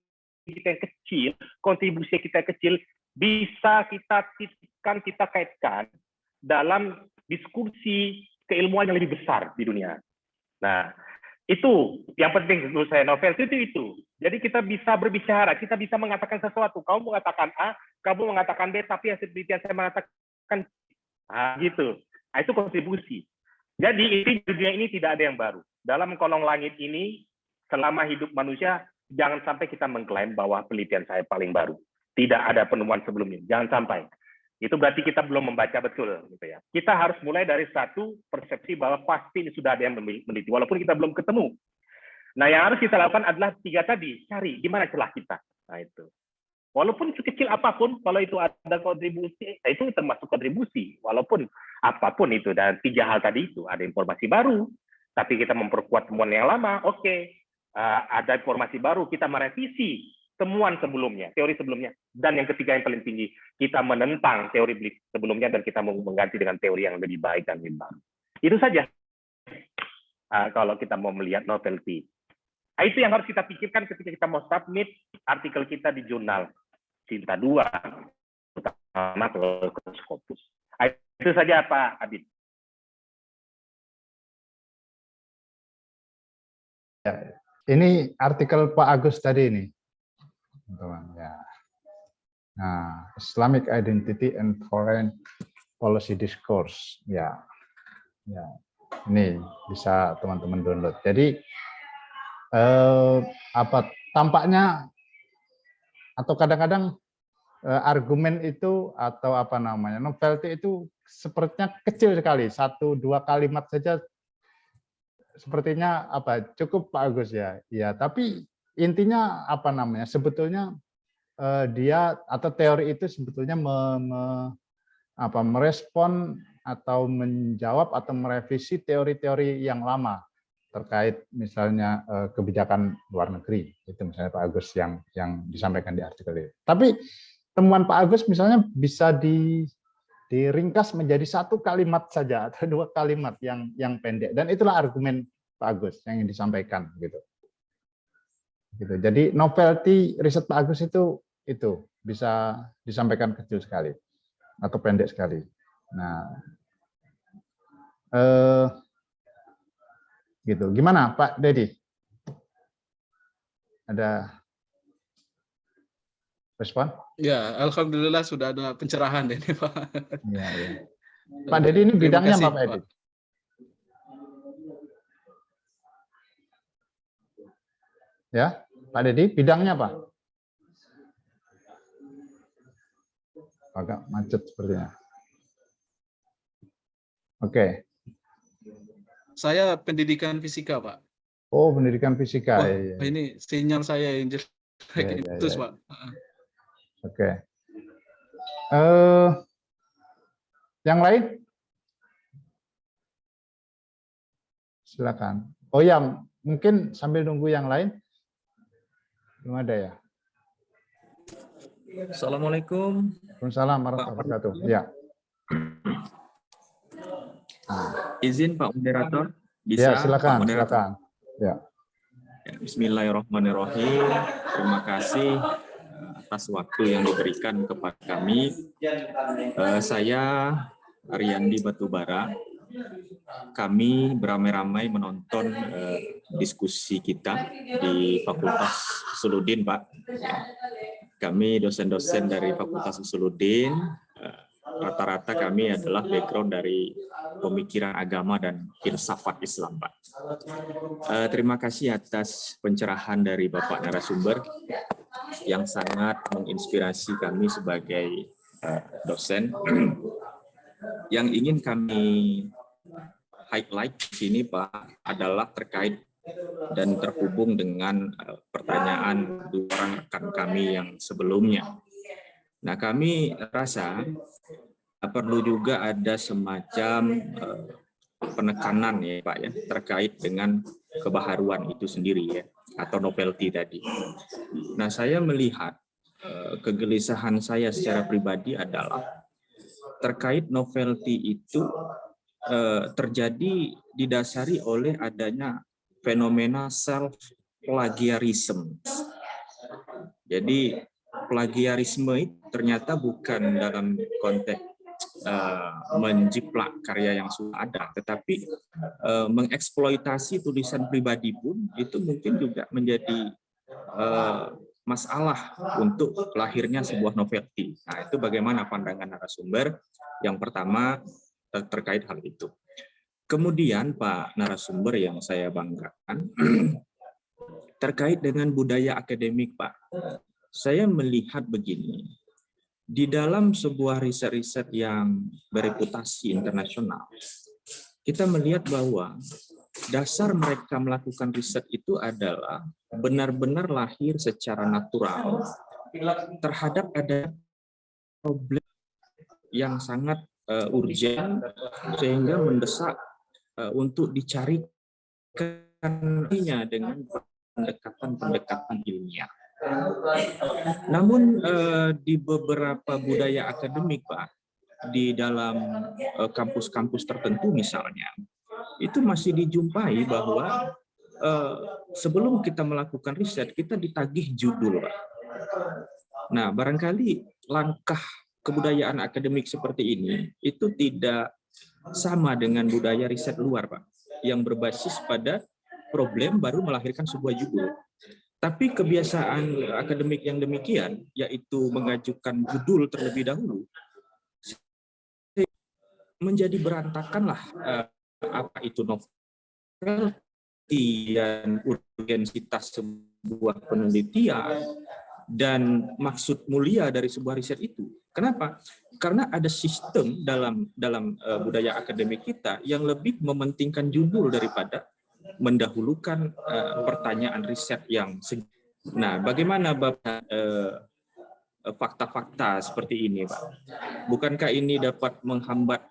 kita yang kecil, kontribusi kita yang kecil, bisa kita titipkan, kita kaitkan dalam diskusi keilmuan yang lebih besar di dunia. Nah, itu yang penting menurut saya novelty itu. Jadi kita bisa berbicara, kita bisa mengatakan sesuatu. Kamu mengatakan A, kamu mengatakan B, tapi hasil penelitian saya mengatakan gitu. Nah, itu kontribusi. Jadi di dunia ini tidak ada yang baru. Dalam kolong langit ini, selama hidup manusia, jangan sampai kita mengklaim bahwa penelitian saya paling baru. Tidak ada penemuan sebelumnya. Jangan sampai. Itu berarti kita belum membaca betul, gitu ya. Kita harus mulai dari satu persepsi bahwa pasti ini sudah ada yang meneliti, walaupun kita belum ketemu. Nah, yang harus kita lakukan adalah 3 tadi, cari di mana celah kita. Nah, itu. Walaupun sekecil apapun, kalau itu ada kontribusi, itu termasuk kontribusi, walaupun apapun itu. Dan 3 hal tadi itu, ada informasi baru, tapi kita memperkuat temuan yang lama, oke. Ada informasi baru, kita merevisi temuan sebelumnya, teori sebelumnya. Dan yang ketiga yang paling tinggi, kita menentang teori sebelumnya dan kita mau mengganti dengan teori yang lebih baik dan lebih baru. Itu saja kalau kita mau melihat novelty. Itu yang harus kita pikirkan ketika kita mau submit artikel kita di jurnal Cinta 2, utama Scopus. Itu saja Pak Adit. Ya, ini artikel Pak Agus tadi ini, teman-teman. Ya. Nah, Islamic Identity and Foreign Policy Discourse. Ya, ya, ini bisa teman-teman download. Jadi tampaknya atau kadang-kadang argumen itu atau apa namanya novelty itu sepertinya kecil sekali, 1-2 kalimat saja sepertinya cukup Pak Agus ya. Ya, tapi intinya apa namanya sebetulnya dia atau teori itu sebetulnya merespon atau menjawab atau merevisi teori-teori yang lama terkait misalnya kebijakan luar negeri, itu misalnya Pak Agus yang disampaikan di artikel ini. Tapi temuan Pak Agus misalnya bisa diringkas menjadi 1 kalimat saja atau 2 kalimat yang pendek, dan itulah argumen Pak Agus yang disampaikan gitu. Jadi novelty riset Pak Agus itu bisa disampaikan kecil sekali atau pendek sekali. Nah, gitu. Gimana Pak Dedi? Ada respon? Ya, alhamdulillah sudah ada pencerahan ini Pak. Ya, ya. Pak Dedi ini bidangnya apa Pak Dedi? Ya, Pak Dedi bidangnya apa? Agak macet sepertinya. Oke. Saya pendidikan fisika, Pak. Oh, pendidikan fisika. Wah, iya. ini sinyal saya yang jelek putus, Pak. Oke. Yang lain? Silakan. Oh ya, mungkin sambil nunggu yang lain. Belum ada ya? Assalamualaikum. Waalaikumsalam warahmatullahi wabarakatuh. Ya. Izin Pak Moderator, bisa? Ya, silakan, Pak Moderator. silakan. Ya. Bismillahirrahmanirrahim. Terima kasih atas waktu yang diberikan kepada kami. Saya Ariandi Batubara. Kami beramai-ramai menonton diskusi kita di Fakultas Usuluddin, Pak. Kami dosen-dosen dari Fakultas Usuluddin. Rata-rata kami adalah background dari pemikiran agama dan filsafat Islam, Pak. Terima kasih atas pencerahan dari Bapak narasumber yang sangat menginspirasi kami sebagai dosen. Yang ingin kami highlight di sini, Pak, adalah terkait dan terhubung dengan pertanyaan dua rekan kami yang sebelumnya. Nah, kami rasa perlu juga ada semacam penekanan ya Pak ya terkait dengan kebaharuan itu sendiri ya atau novelty tadi. Nah, saya melihat kegelisahan saya secara pribadi adalah terkait novelty itu terjadi didasari oleh adanya fenomena self plagiarism. Jadi plagiarisme itu ternyata bukan dalam konteks menjiplak karya yang sudah ada, tetapi mengeksploitasi tulisan pribadi pun itu mungkin juga menjadi masalah untuk lahirnya sebuah novelty. Nah, itu bagaimana pandangan narasumber? Yang pertama terkait hal itu. Kemudian Pak narasumber yang saya banggakan terkait dengan budaya akademik, Pak. Saya melihat begini, di dalam sebuah riset-riset yang bereputasi internasional, kita melihat bahwa dasar mereka melakukan riset itu adalah benar-benar lahir secara natural terhadap ada problem yang sangat urgent sehingga mendesak untuk dicarikannya dengan pendekatan-pendekatan ilmiah. Namun di beberapa budaya akademik, Pak, di dalam kampus-kampus tertentu misalnya, itu masih dijumpai bahwa sebelum kita melakukan riset, kita ditagih judul, Pak. Nah, barangkali langkah kebudayaan akademik seperti ini itu tidak sama dengan budaya riset luar, Pak, yang berbasis pada problem baru melahirkan sebuah judul. Tapi kebiasaan akademik yang demikian, yaitu mengajukan judul terlebih dahulu, menjadi berantakanlah apa itu novel dan urgensitas sebuah penelitian dan maksud mulia dari sebuah riset itu. Kenapa? Karena ada sistem dalam budaya akademik kita yang lebih mementingkan judul daripada mendahulukan pertanyaan riset yang Nah, bagaimana Bapak fakta-fakta seperti ini, Pak? Bukankah ini dapat menghambat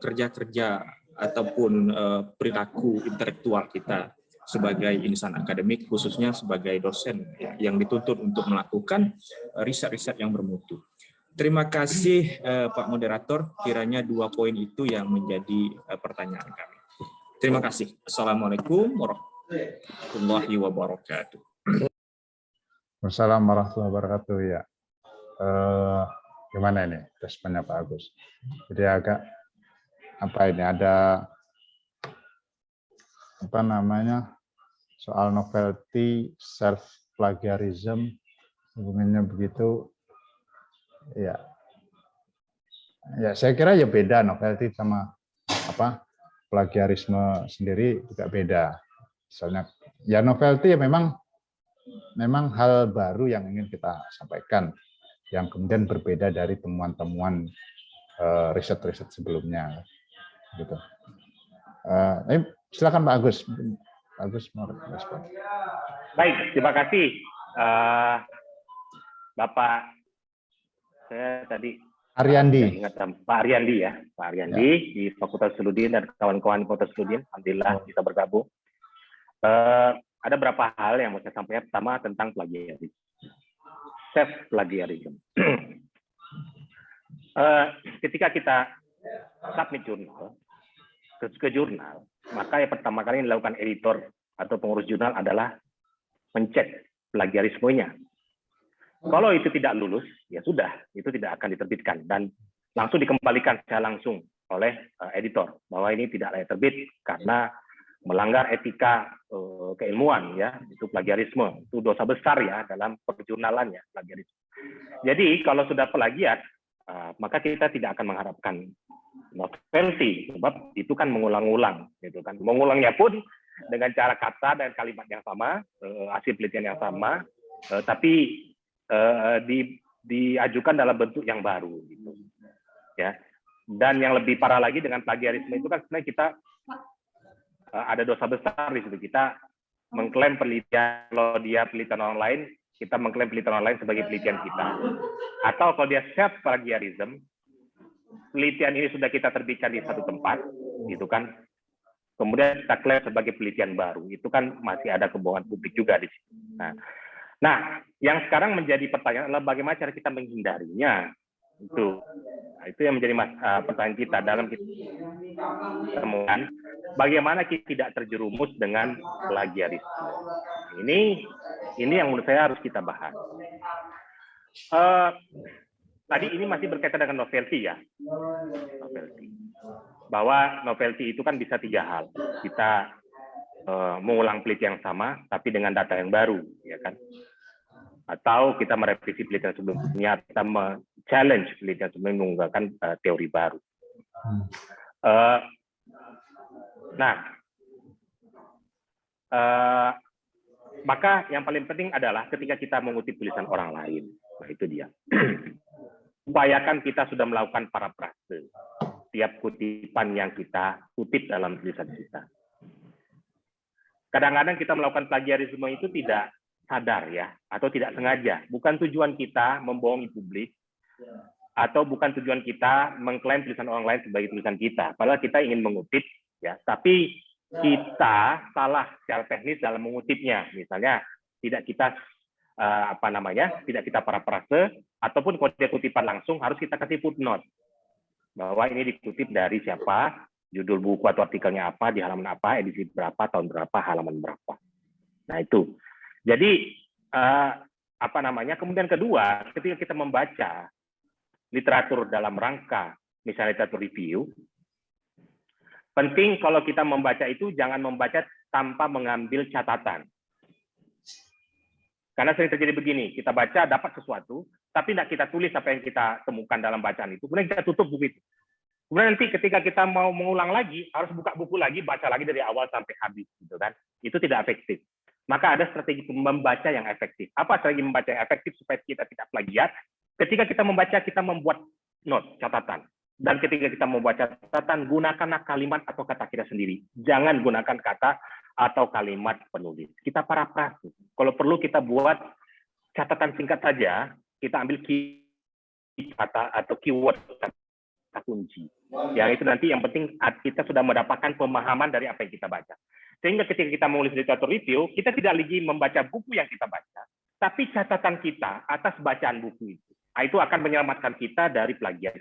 kerja-kerja ataupun perilaku intelektual kita sebagai insan akademik, khususnya sebagai dosen yang dituntut untuk melakukan riset-riset yang bermutu. Terima kasih Pak Moderator, kiranya 2 poin itu yang menjadi pertanyaan kami. Terima kasih. Assalamualaikum warahmatullahi wabarakatuh. Wassalamualaikum warahmatullahi wabarakatuh. Ya, gimana ini responnya Pak Agus? Jadi agak apa ini ada apa namanya soal novelty, self plagiarism, hubungannya begitu. Ya, ya saya kira ya beda novelty sama apa plagiarisme sendiri juga beda. Misalnya ya novelty ya memang hal baru yang ingin kita sampaikan, yang kemudian berbeda dari temuan-temuan riset-riset sebelumnya, gitu. Silakan Pak Agus. Pak Agus mau respon. Baik, terima kasih Bapak. Saya tadi Ariandi. Ingat Pak Ariandi ya, Pak Ariandi ya. Di Fakultas Suludin dan kawan-kawan Fakultas Suludin, alhamdulillah bisa bergabung. Ada beberapa hal yang mau saya sampaikan. Pertama tentang plagiarisme, self plagiarism. Ketika kita submit jurnal ke jurnal, maka yang pertama kali yang dilakukan editor atau pengurus jurnal adalah mencek plagiarismenya. Kalau itu tidak lulus, ya sudah, itu tidak akan diterbitkan dan langsung dikembalikan secara langsung oleh editor bahwa ini tidak layak terbit karena melanggar etika keilmuan, ya, itu plagiarisme, itu dosa besar ya dalam perjurnalan ya, plagiarisme. Jadi kalau sudah plagiat, maka kita tidak akan mengharapkan novelty, sebab itu kan mengulang-ulang, gitu kan. Mengulangnya pun dengan cara kata dan kalimat yang sama, hasil penelitian yang sama, tapi diajukan dalam bentuk yang baru, gitu. Ya. Dan yang lebih parah lagi dengan plagiarisme itu kan sebenarnya kita ada dosa besar di situ. Kita mengklaim penelitian, kalau dia penelitian orang lain, kita mengklaim penelitian orang lain sebagai penelitian kita. Atau kalau dia self plagiarism, penelitian ini sudah kita terbitkan di satu tempat, gitu kan. Kemudian kita klaim sebagai penelitian baru. Itu kan masih ada kebohongan publik juga di situ. Nah, yang sekarang menjadi pertanyaan adalah bagaimana cara kita menghindarinya. Itu yang menjadi pertanyaan kita dalam kita temukan bagaimana kita tidak terjerumus dengan plagiarisme. Ini yang menurut saya harus kita bahas. Tadi ini masih berkaitan dengan novelty ya, novelty. Bahwa novelty itu kan bisa 3 hal. Kita mengulang penelitian yang sama tapi dengan data yang baru, ya kan? Atau kita merevisi penelitian sebelumnya, kita challenge penelitian sebelumnya menggunakan teori baru. Maka yang paling penting adalah ketika kita mengutip tulisan orang lain, nah itu dia. Upayakan kita sudah melakukan parafrase tiap kutipan yang kita kutip dalam tulisan kita. Kadang-kadang kita melakukan plagiarisme itu tidak sadar ya, atau tidak sengaja. Bukan tujuan kita membohongi publik, atau bukan tujuan kita mengklaim tulisan orang lain sebagai tulisan kita. Padahal kita ingin mengutip, ya, tapi kita salah secara teknis dalam mengutipnya. Misalnya tidak kita tidak kita parafrase, ataupun kalau dia kutipan langsung harus kita kasih footnote bahwa ini dikutip dari siapa, judul buku atau artikelnya apa, di halaman apa, edisi berapa, tahun berapa, halaman berapa. Nah itu. Jadi kemudian kedua, ketika kita membaca literatur dalam rangka misalnya literatur review, penting kalau kita membaca itu jangan membaca tanpa mengambil catatan. Karena sering terjadi begini, kita baca dapat sesuatu, tapi tidak kita tulis apa yang kita temukan dalam bacaan itu, kemudian kita tutup buku itu. Kemudian nanti ketika kita mau mengulang lagi, harus buka buku lagi, baca lagi dari awal sampai habis, gitu kan? Itu tidak efektif. Maka ada strategi membaca yang efektif. Apa strategi membaca yang efektif supaya kita tidak plagiat? Ketika kita membaca, kita membuat note, catatan. Dan ketika kita membuat catatan, gunakanlah kalimat atau kata kita sendiri. Jangan gunakan kata atau kalimat penulis. Kita parafrase. Kalau perlu kita buat catatan singkat saja, kita ambil kata atau keyword kata kunci. Yang itu nanti yang penting kita sudah mendapatkan pemahaman dari apa yang kita baca. Sehingga ketika kita menulis literatur review, kita tidak lagi membaca buku yang kita baca, tapi catatan kita atas bacaan buku itu. Nah, itu akan menyelamatkan kita dari plagiat.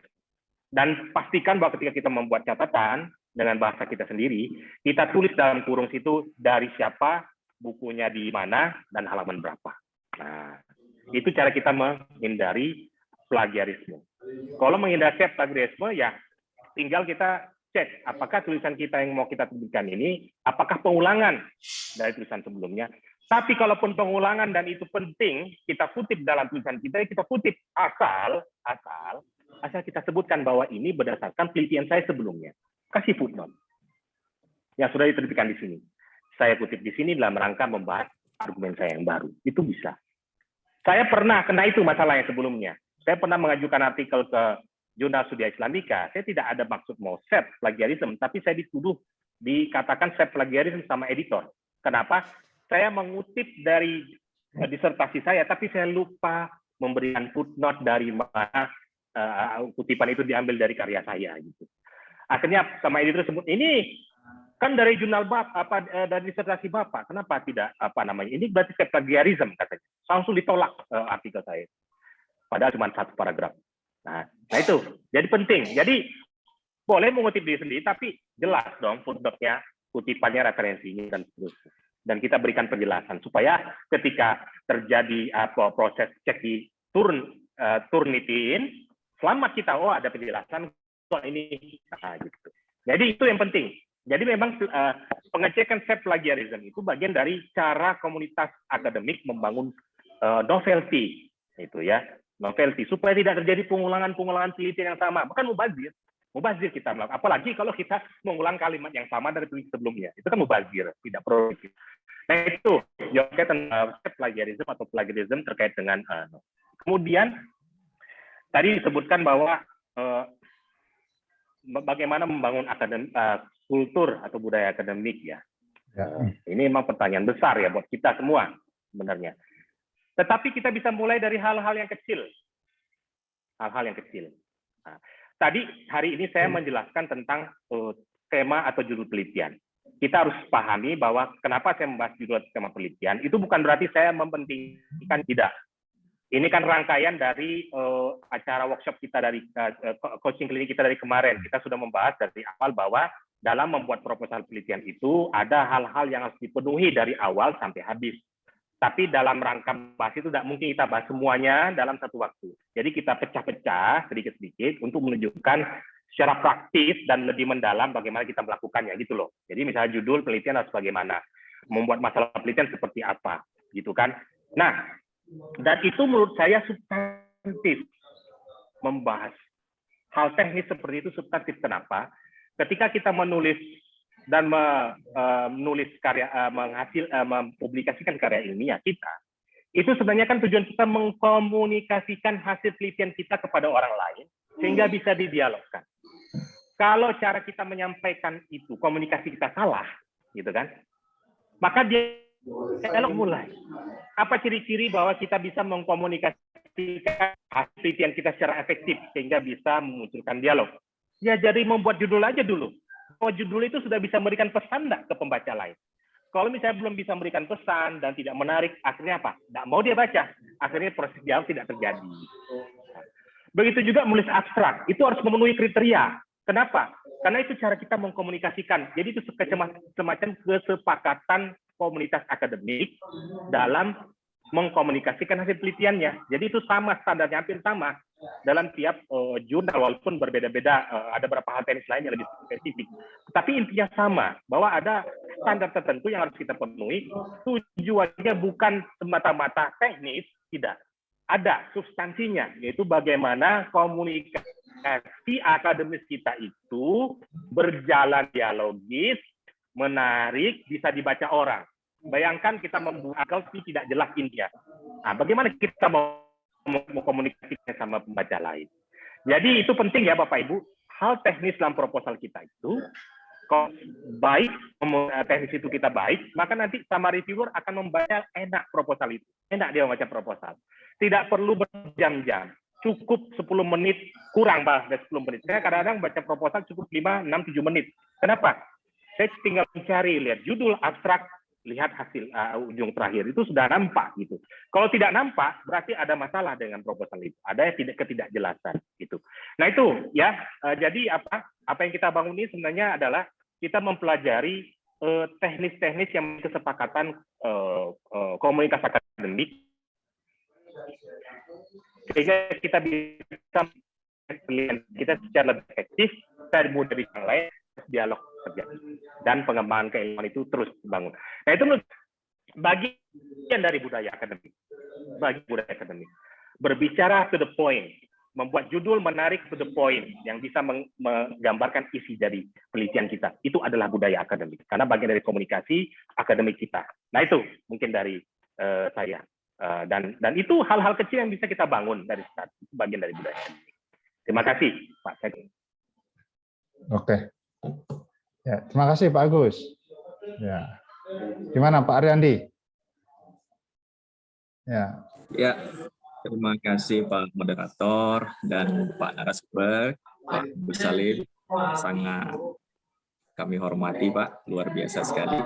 Dan pastikan bahwa ketika kita membuat catatan dengan bahasa kita sendiri, kita tulis dalam kurung situ dari siapa, bukunya di mana, dan halaman berapa. Nah, itu cara kita menghindari plagiarisme. Kalau menghindari plagiarisme, ya tinggal kita cek apakah tulisan kita yang mau kita terbitkan ini, apakah pengulangan dari tulisan sebelumnya. Tapi kalaupun pengulangan dan itu penting, kita kutip dalam tulisan kita kutip asal kita sebutkan bahwa ini berdasarkan penelitian saya sebelumnya. Kasih footnote yang sudah diterbitkan di sini. Saya kutip di sini dalam rangka membahas argumen saya yang baru. Itu bisa. Saya pernah kena itu masalah yang sebelumnya. Saya pernah mengajukan artikel ke Jurnal Studia Islamika. Saya tidak ada maksud mau set plagiarisme, tapi saya dikatakan set plagiarisme sama editor. Kenapa? Saya mengutip dari disertasi saya, tapi saya lupa memberikan footnote dari mana kutipan itu diambil dari karya saya gitu. Akhirnya sama editor sebut ini kan dari jurnal dari disertasi Bapak. Kenapa tidak ini berarti set plagiarisme katanya. Langsung ditolak artikel saya. Padahal cuma satu paragraf. Nah itu jadi penting. Jadi boleh mengutip diri sendiri, tapi jelas dong footnote-nya, kutipannya, referensinya dan seterusnya. Dan kita berikan penjelasan supaya ketika terjadi proses cek di Turnitin, selamat kita ada penjelasan ini gitu. Jadi itu yang penting. Jadi memang pengecekan set plagiarism itu bagian dari cara komunitas akademik membangun novelty itu ya. Novelty supaya tidak terjadi pengulangan penelitian yang sama, bukan mubazir kita melakukan, apalagi kalau kita mengulang kalimat yang sama dari penelitian sebelumnya, itu kan mubazir, tidak produktif. Nah itu tentang plagiarisme atau plagiarism terkait dengan kemudian tadi disebutkan bahwa bagaimana membangun kultur atau budaya akademik ya. Ini memang pertanyaan besar ya buat kita semua sebenarnya. Tetapi kita bisa mulai dari hal-hal yang kecil. Hal-hal yang kecil. Nah, tadi hari ini saya menjelaskan tentang tema atau judul penelitian. Kita harus pahami bahwa kenapa saya membahas judul tema penelitian, itu bukan berarti saya mempentingkan tidak. Ini kan rangkaian dari acara workshop kita dari coaching klinik kita dari kemarin. Kita sudah membahas dari awal bahwa dalam membuat proposal penelitian itu ada hal-hal yang harus dipenuhi dari awal sampai habis. Tapi dalam rangka bahas itu tidak mungkin kita bahas semuanya dalam satu waktu. Jadi kita pecah-pecah sedikit-sedikit untuk menunjukkan secara praktis dan lebih mendalam bagaimana kita melakukannya gitu loh. Jadi misalnya judul penelitian harus bagaimana, membuat masalah penelitian seperti apa, gitu kan. Nah, dan itu menurut saya substantif membahas hal teknis seperti itu substantif. Kenapa? Ketika kita menulis dan menulis karya, mempublikasikan karya ilmiah kita, itu sebenarnya kan tujuan kita mengkomunikasikan hasil penelitian kita kepada orang lain sehingga bisa didialogkan. Kalau cara kita menyampaikan itu komunikasi kita salah, gitu kan? Maka dialog mulai. Apa ciri-ciri bahwa kita bisa mengkomunikasikan hasil penelitian kita secara efektif sehingga bisa memunculkan dialog? Ya jadi membuat judul aja dulu. Oh, judul itu sudah bisa memberikan pesan enggak ke pembaca lain? Kalau misalnya belum bisa memberikan pesan dan tidak menarik, akhirnya apa? Tidak mau dia baca. Akhirnya proses dialog tidak terjadi. Begitu juga menulis abstrak, itu harus memenuhi kriteria. Kenapa? Karena itu cara kita mengkomunikasikan. Jadi itu semacam kesepakatan komunitas akademik dalam mengkomunikasikan hasil penelitiannya. Jadi itu sama, standarnya hampir sama dalam tiap jurnal, walaupun berbeda-beda, ada beberapa hal teknis lain yang lebih spesifik. Tapi intinya sama, bahwa ada standar tertentu yang harus kita penuhi. Tujuannya bukan semata-mata teknis, tidak. Ada substansinya, yaitu bagaimana komunikasi akademis kita itu berjalan dialogis, menarik, bisa dibaca orang. Bayangkan kita membuat artikel tidak jelas India. Nah, bagaimana kita mau komunikasinya sama pembaca lain? Jadi itu penting ya Bapak Ibu. Hal teknis dalam proposal kita itu, kalau baik, teknis itu kita baik, maka nanti sama reviewer akan membaca enak proposal itu. Enak dia membaca proposal. Tidak perlu berjam-jam. Cukup 10 menit, kurang dari 10 menit. Saya kadang-kadang baca proposal cukup 5, 6, 7 menit. Kenapa? Saya tinggal mencari, lihat judul, abstrak, lihat hasil ujung terakhir. Itu sudah nampak gitu. Kalau tidak nampak, berarti ada masalah dengan proposal itu. Ada ketidakjelasan gitu. Nah itu ya, jadi apa yang kita bangun ini sebenarnya adalah kita mempelajari teknis-teknis yang kesepakatan komunitas akademik, sehingga kita bisa kita secara lebih efektif dari mudah bisa lain dialog terjadi dan pengembangan keilmuan itu terus dibangun. Nah itu bagian dari budaya akademik. Berbicara to the point, membuat judul menarik to the point yang bisa menggambarkan isi dari penelitian kita. Itu adalah budaya akademik karena bagian dari komunikasi akademik kita. Nah itu mungkin dari saya. Dan itu hal-hal kecil yang bisa kita bangun dari start, bagian dari budaya. Terima kasih Pak Sekjen. Oke. Ya, terima kasih Pak Agus. Ya. Gimana Pak Ariandi? Ya. Ya, terima kasih Pak Moderator dan Pak narasumber, Pak Agus Salim. Sangat kami hormati Pak, luar biasa sekali.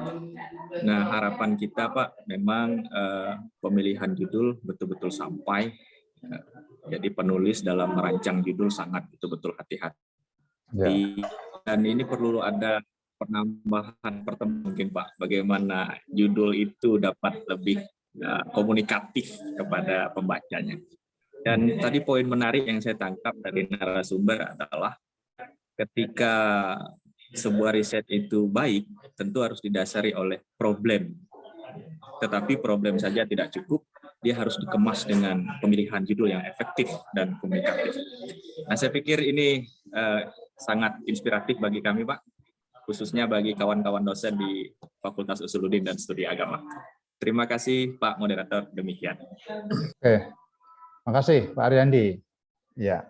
Nah, harapan kita Pak, memang pemilihan judul betul-betul sampai. Jadi penulis dalam merancang judul sangat betul-betul hati-hati. Ya. Dan ini perlu ada penambahan pertemuan mungkin Pak, bagaimana judul itu dapat lebih komunikatif kepada pembacanya. Dan tadi poin menarik yang saya tangkap dari narasumber adalah ketika sebuah riset itu baik, tentu harus didasari oleh problem. Tetapi problem saja tidak cukup, dia harus dikemas dengan pemilihan judul yang efektif dan komunikatif. Nah, saya pikir ini sangat inspiratif bagi kami, Pak, khususnya bagi kawan-kawan dosen di Fakultas Usuluddin dan Studi Agama. Terima kasih, Pak Moderator. Demikian. Oke, makasih Pak Ariandi. Ya,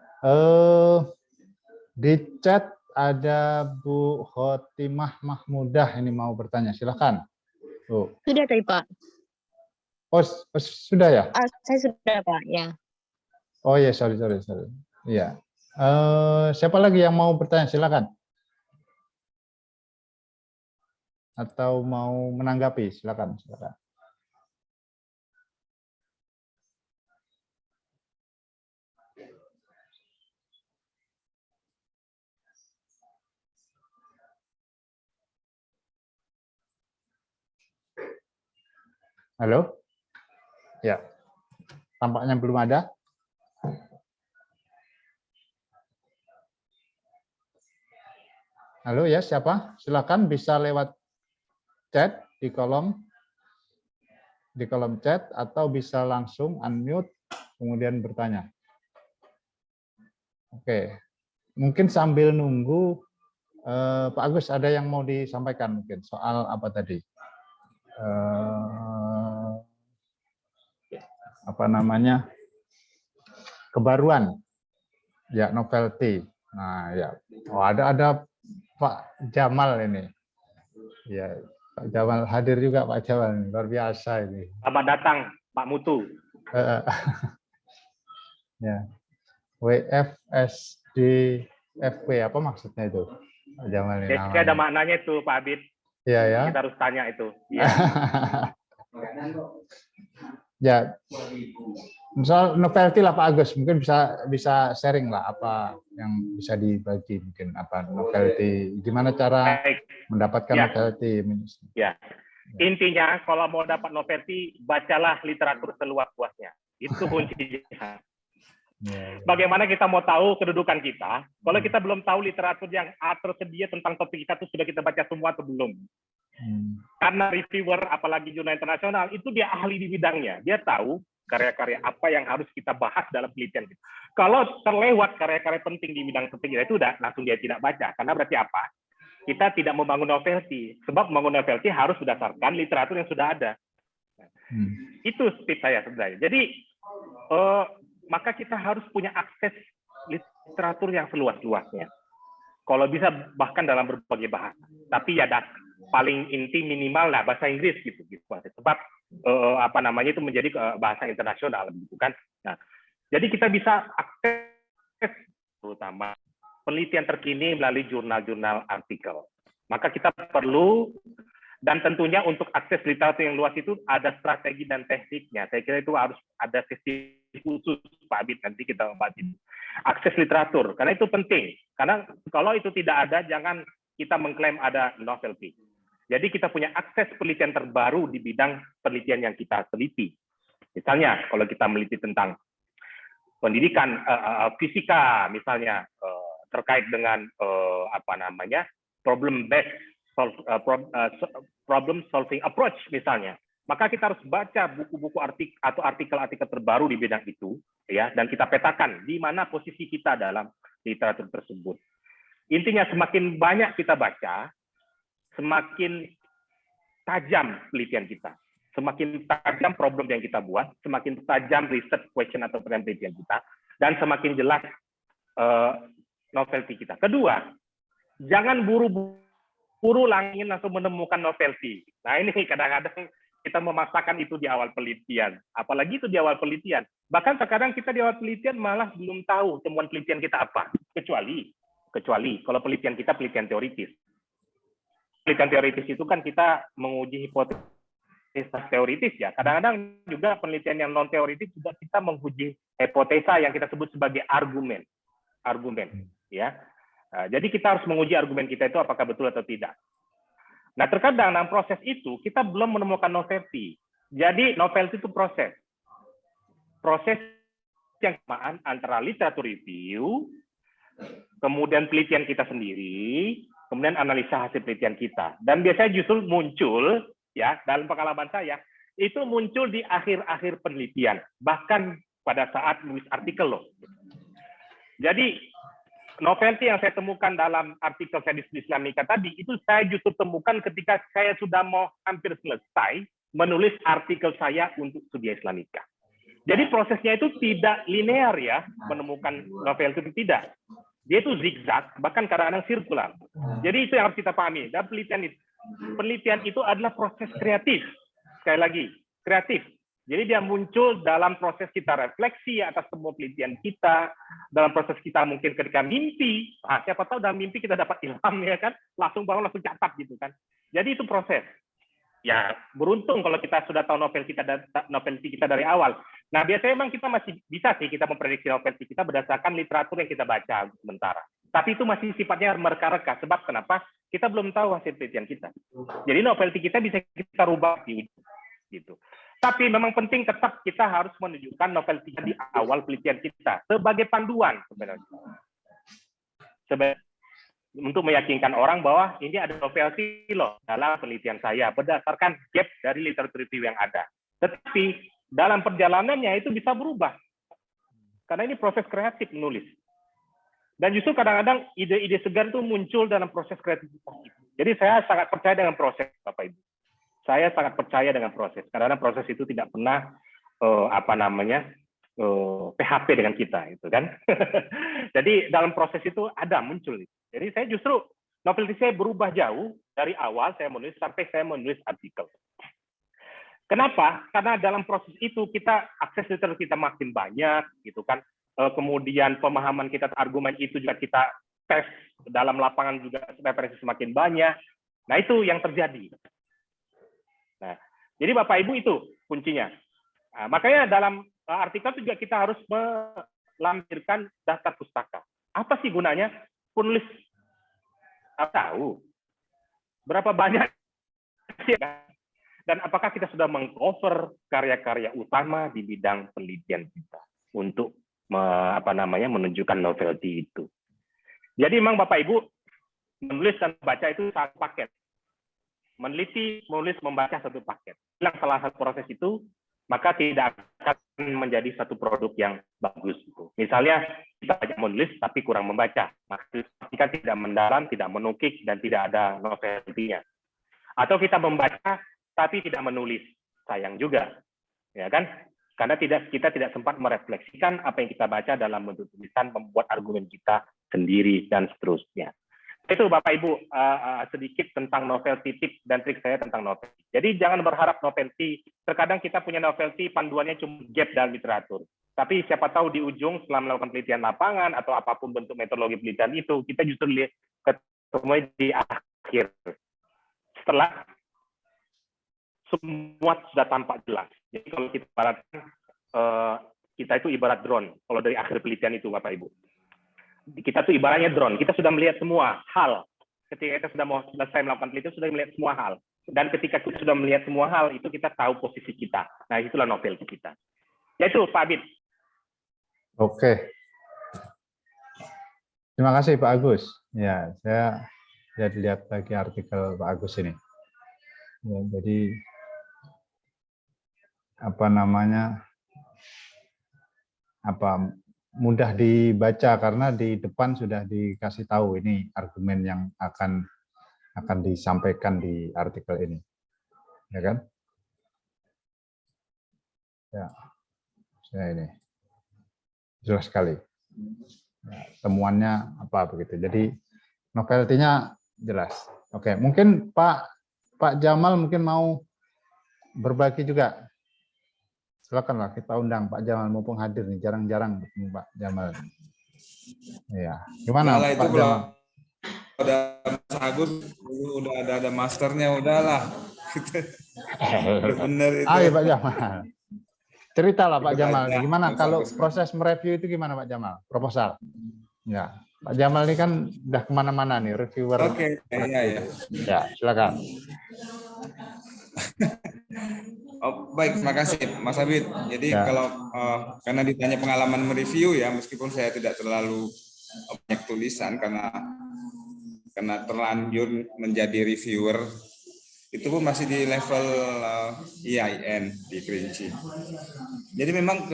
di chat ada Bu Khotimah Mahmudah ini mau bertanya, silakan. Bu. Sudah tadi Pak. Oh, sudah ya? Saya sudah Pak, ya. Oh ya, sorry. Iya. Siapa lagi yang mau bertanya, silakan. Atau mau menanggapi, silakan. Halo? Ya, tampaknya belum ada. Halo ya, siapa? Silakan bisa lewat chat di kolom chat atau bisa langsung unmute kemudian bertanya. Oke, mungkin sambil nunggu Pak Agus ada yang mau disampaikan mungkin soal apa tadi? Apa namanya, kebaruan ya, novelty. Nah ya, ada Pak Jamal ini ya, Pak Jamal hadir juga. Pak Jamal luar biasa ini. Selamat datang Pak Mutu. Ya, WFSD FP apa maksudnya itu Pak Jamal ini? Jadi ada maknanya itu Pak Abid. Iya ya. Kita harus tanya itu. Iya. Ya, misal novelty lah Pak Agus, mungkin bisa sharing lah apa yang bisa dibagi, mungkin apa novelty, gimana cara Baik. mendapatkan Ya. novelty. Ya. Intinya kalau mau dapat novelty, bacalah literatur seluas-luasnya. Itu kuncinya. Bagaimana kita mau tahu kedudukan kita kalau kita belum tahu literatur yang tersedia tentang topik kita itu sudah kita baca semua atau belum? Karena reviewer, apalagi jurnal internasional, itu dia ahli di bidangnya. Dia tahu karya-karya apa yang harus kita bahas dalam penelitian kita. Kalau terlewat karya-karya penting di bidang topik kita itu udah langsung dia tidak baca. Karena berarti apa? Kita tidak membangun novelty. Sebab membangun novelty harus berdasarkan literatur yang sudah ada. Itu tips saya sebenarnya. Jadi maka kita harus punya akses literatur yang seluas-luasnya. Kalau bisa bahkan dalam berbagai bahasa. Tapi ya paling inti minimal lah bahasa Inggris gitu. Sebab apa namanya itu menjadi bahasa internasional gitu kan. Nah, jadi kita bisa akses terutama penelitian terkini melalui jurnal-jurnal artikel. Maka kita perlu, dan tentunya untuk akses literatur yang luas itu ada strategi dan tekniknya. Saya kira itu harus ada sesi khusus Pak Abid, nanti kita bahas itu. Akses literatur, karena itu penting. Karena kalau itu tidak ada, jangan kita mengklaim ada novelty. Jadi kita punya akses penelitian terbaru di bidang penelitian yang kita teliti. Misalnya, kalau kita meneliti tentang pendidikan fisika, misalnya terkait dengan apa namanya problem solving approach misalnya, maka kita harus baca buku-buku atau artikel-artikel terbaru di bidang itu, ya, dan kita petakan di mana posisi kita dalam literatur tersebut. Intinya semakin banyak kita baca, semakin tajam penelitian kita, semakin tajam problem yang kita buat, semakin tajam research question atau penelitian kita, dan semakin jelas novelty kita. Kedua, jangan buru-buru langsung menemukan novelty. Nah ini kadang-kadang kita memaksakan itu di awal penelitian, apalagi itu di awal penelitian. Bahkan sekarang kita di awal penelitian malah belum tahu temuan penelitian kita apa, kecuali kalau penelitian kita penelitian teoritis. Penelitian teoritis itu kan kita menguji hipotesa teoritis ya. Kadang-kadang juga penelitian yang non teoritis juga kita menguji hipotesa yang kita sebut sebagai argumen, ya. Nah, jadi kita harus menguji argumen kita itu apakah betul atau tidak. Nah, terkadang dalam proses itu kita belum menemukan novelty. Jadi novelty itu proses yang samaan antara literatur review, kemudian penelitian kita sendiri, kemudian analisa hasil penelitian kita. Dan biasanya justru muncul, ya, dalam pengalaman saya, itu muncul di akhir-akhir penelitian, bahkan pada saat menulis artikel loh. Jadi novelty yang saya temukan dalam artikel saya di Islamika tadi, itu saya justru temukan ketika saya sudah mau hampir selesai menulis artikel saya untuk Studia Islamika. Jadi prosesnya itu tidak linear ya, menemukan novelty itu tidak. Dia itu zigzag, bahkan kadang-kadang sirkular. Jadi itu yang harus kita pahami. Dan penelitian itu adalah proses kreatif. Sekali lagi, kreatif. Jadi dia muncul dalam proses kita refleksi atas semua penelitian kita, dalam proses kita mungkin ketika mimpi, siapa tahu dalam mimpi kita dapat ilham ya kan, langsung bangun langsung catat gitu kan. Jadi itu proses. Ya beruntung kalau kita sudah tahu novelty kita dari awal. Nah biasanya memang kita masih bisa sih kita memprediksi novelty kita berdasarkan literatur yang kita baca sementara. Tapi itu masih sifatnya mereka-reka. Sebab kenapa? Kita belum tahu hasil penelitian kita. Jadi novelty kita bisa kita rubah gitu. Tapi memang penting tetap kita harus menunjukkan novelty di awal penelitian kita sebagai panduan sebenarnya. Untuk meyakinkan orang bahwa ini ada novelty loh dalam penelitian saya berdasarkan gap dari literatur review yang ada. Tetapi dalam perjalanannya itu bisa berubah. Karena ini proses kreatif menulis. Dan justru kadang-kadang ide-ide segar itu muncul dalam proses kreativitas. Jadi saya sangat percaya dengan proses, Bapak Ibu. Saya sangat percaya dengan proses, karena proses itu tidak pernah PHP dengan kita, itu kan. Jadi dalam proses itu ada muncul. Jadi saya justru novelty saya berubah jauh dari awal saya menulis sampai saya menulis artikel. Kenapa? Karena dalam proses itu kita akses literatur kita makin banyak, gitu kan. Kemudian pemahaman kita argumen itu juga kita tes dalam lapangan juga referensi semakin banyak. Nah, itu yang terjadi. Nah, jadi Bapak Ibu itu kuncinya. Nah, makanya dalam artikel juga kita harus melampirkan daftar pustaka. Apa sih gunanya? Penulis tahu berapa banyak sih, dan apakah kita sudah mengcover karya-karya utama di bidang penelitian kita untuk menunjukkan novelty itu. Jadi memang Bapak Ibu menulis dan membaca itu satu paket. Meneliti, menulis, membaca satu paket. Yang salah satu proses itu, maka tidak akan menjadi satu produk yang bagus. Misalnya kita banyak menulis tapi kurang membaca, maka kita tidak mendalam, tidak menukik, dan tidak ada novelty-nya. Atau kita membaca tapi tidak menulis, sayang juga, ya kan? Karena kita tidak sempat merefleksikan apa yang kita baca dalam bentuk tulisan, membuat argumen kita sendiri, dan seterusnya. Itu Bapak Ibu sedikit tentang novelty, tips dan trik saya tentang novelty. Jadi jangan berharap novelty. Terkadang kita punya novelty, panduannya cuma gap dalam literatur. Tapi siapa tahu di ujung setelah melakukan penelitian lapangan atau apapun bentuk metodologi penelitian itu, kita justru lihat ketemu di akhir. Setelah semua sudah tampak jelas. Jadi kalau kita ibaratkan, kita itu ibarat drone. Kalau dari akhir penelitian itu, Bapak Ibu. Kita tuh ibaratnya drone. Kita sudah melihat semua hal. Ketika kita sudah mau selesai melakukan penelitian, sudah melihat semua hal. Dan ketika kita sudah melihat semua hal, itu kita tahu posisi kita. Nah, itulah novelty kita. Ya itu, Pak Abid. Oke. Terima kasih Pak Agus. Ya, saya lihat lagi artikel Pak Agus ini. Ya, jadi mudah dibaca karena di depan sudah dikasih tahu ini argumen yang akan disampaikan di artikel ini, ya kan? Ya, saya ini jelas sekali. Ya, temuannya apa begitu. Jadi novelty-nya jelas. Oke, mungkin Pak Jamal mungkin mau berbagi juga. Silakanlah kita undang Pak Jamal, mumpung hadir nih, jarang-jarang ketemu Pak Jamal. Iya, gimana Udahlah, Pak itu Jamal? Udah Mas Agus udah ada masternya, udahlah. Bener itu. Ayo Pak Jamal. Ceritalah Pak Jamal, Aja, gimana Mas kalau Agus. proses mereview itu gimana Pak Jamal? Proposal. Ya, Pak Jamal ini kan udah kemana-mana nih, reviewer. Oke, ya. Ya, silakan. Oh, baik, terima kasih Mas Abid. Jadi Ya. kalau karena ditanya pengalaman mereview ya, meskipun saya tidak terlalu banyak tulisan karena terlanjur menjadi reviewer, itu pun masih di level IAIN di Kerinci. Jadi memang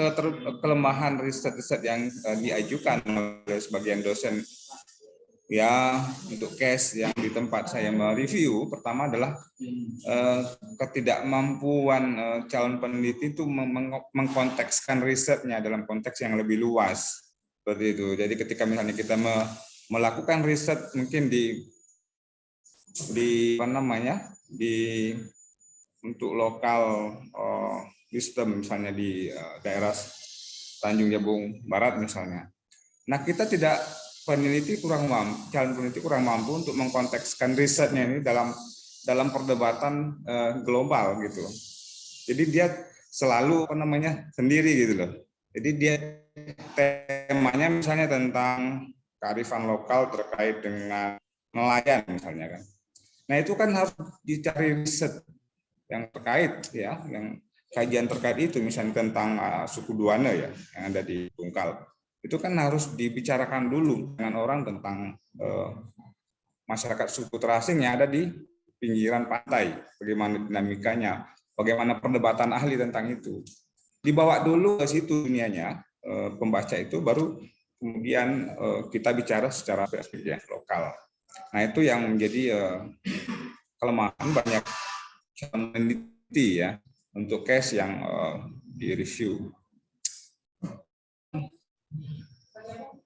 kelemahan riset-riset yang diajukan oleh sebagian dosen ya untuk case yang di tempat saya mereview, pertama adalah ketidakmampuan calon peneliti itu mengkontekskan risetnya dalam konteks yang lebih luas, seperti itu. Jadi ketika misalnya kita melakukan riset mungkin di untuk lokal wisdom misalnya di daerah Tanjung Jabung Barat misalnya. Nah, peneliti kurang mampu, calon peneliti kurang mampu untuk mengkontekskan risetnya ini dalam perdebatan global gitu. Jadi dia selalu sendiri gitu loh. Jadi dia temanya misalnya tentang kearifan lokal terkait dengan nelayan misalnya kan. Nah, itu kan harus dicari riset yang terkait ya, yang kajian terkait itu misalnya tentang suku Duana ya yang ada di Tungkal. Itu kan harus dibicarakan dulu dengan orang tentang masyarakat suku terasing yang ada di pinggiran pantai, bagaimana dinamikanya, bagaimana perdebatan ahli tentang itu. Dibawa dulu ke situ dunianya, pembaca itu, baru kemudian kita bicara secara perspektif lokal. Nah, itu yang menjadi kelemahan banyak peneliti ya untuk case yang direview.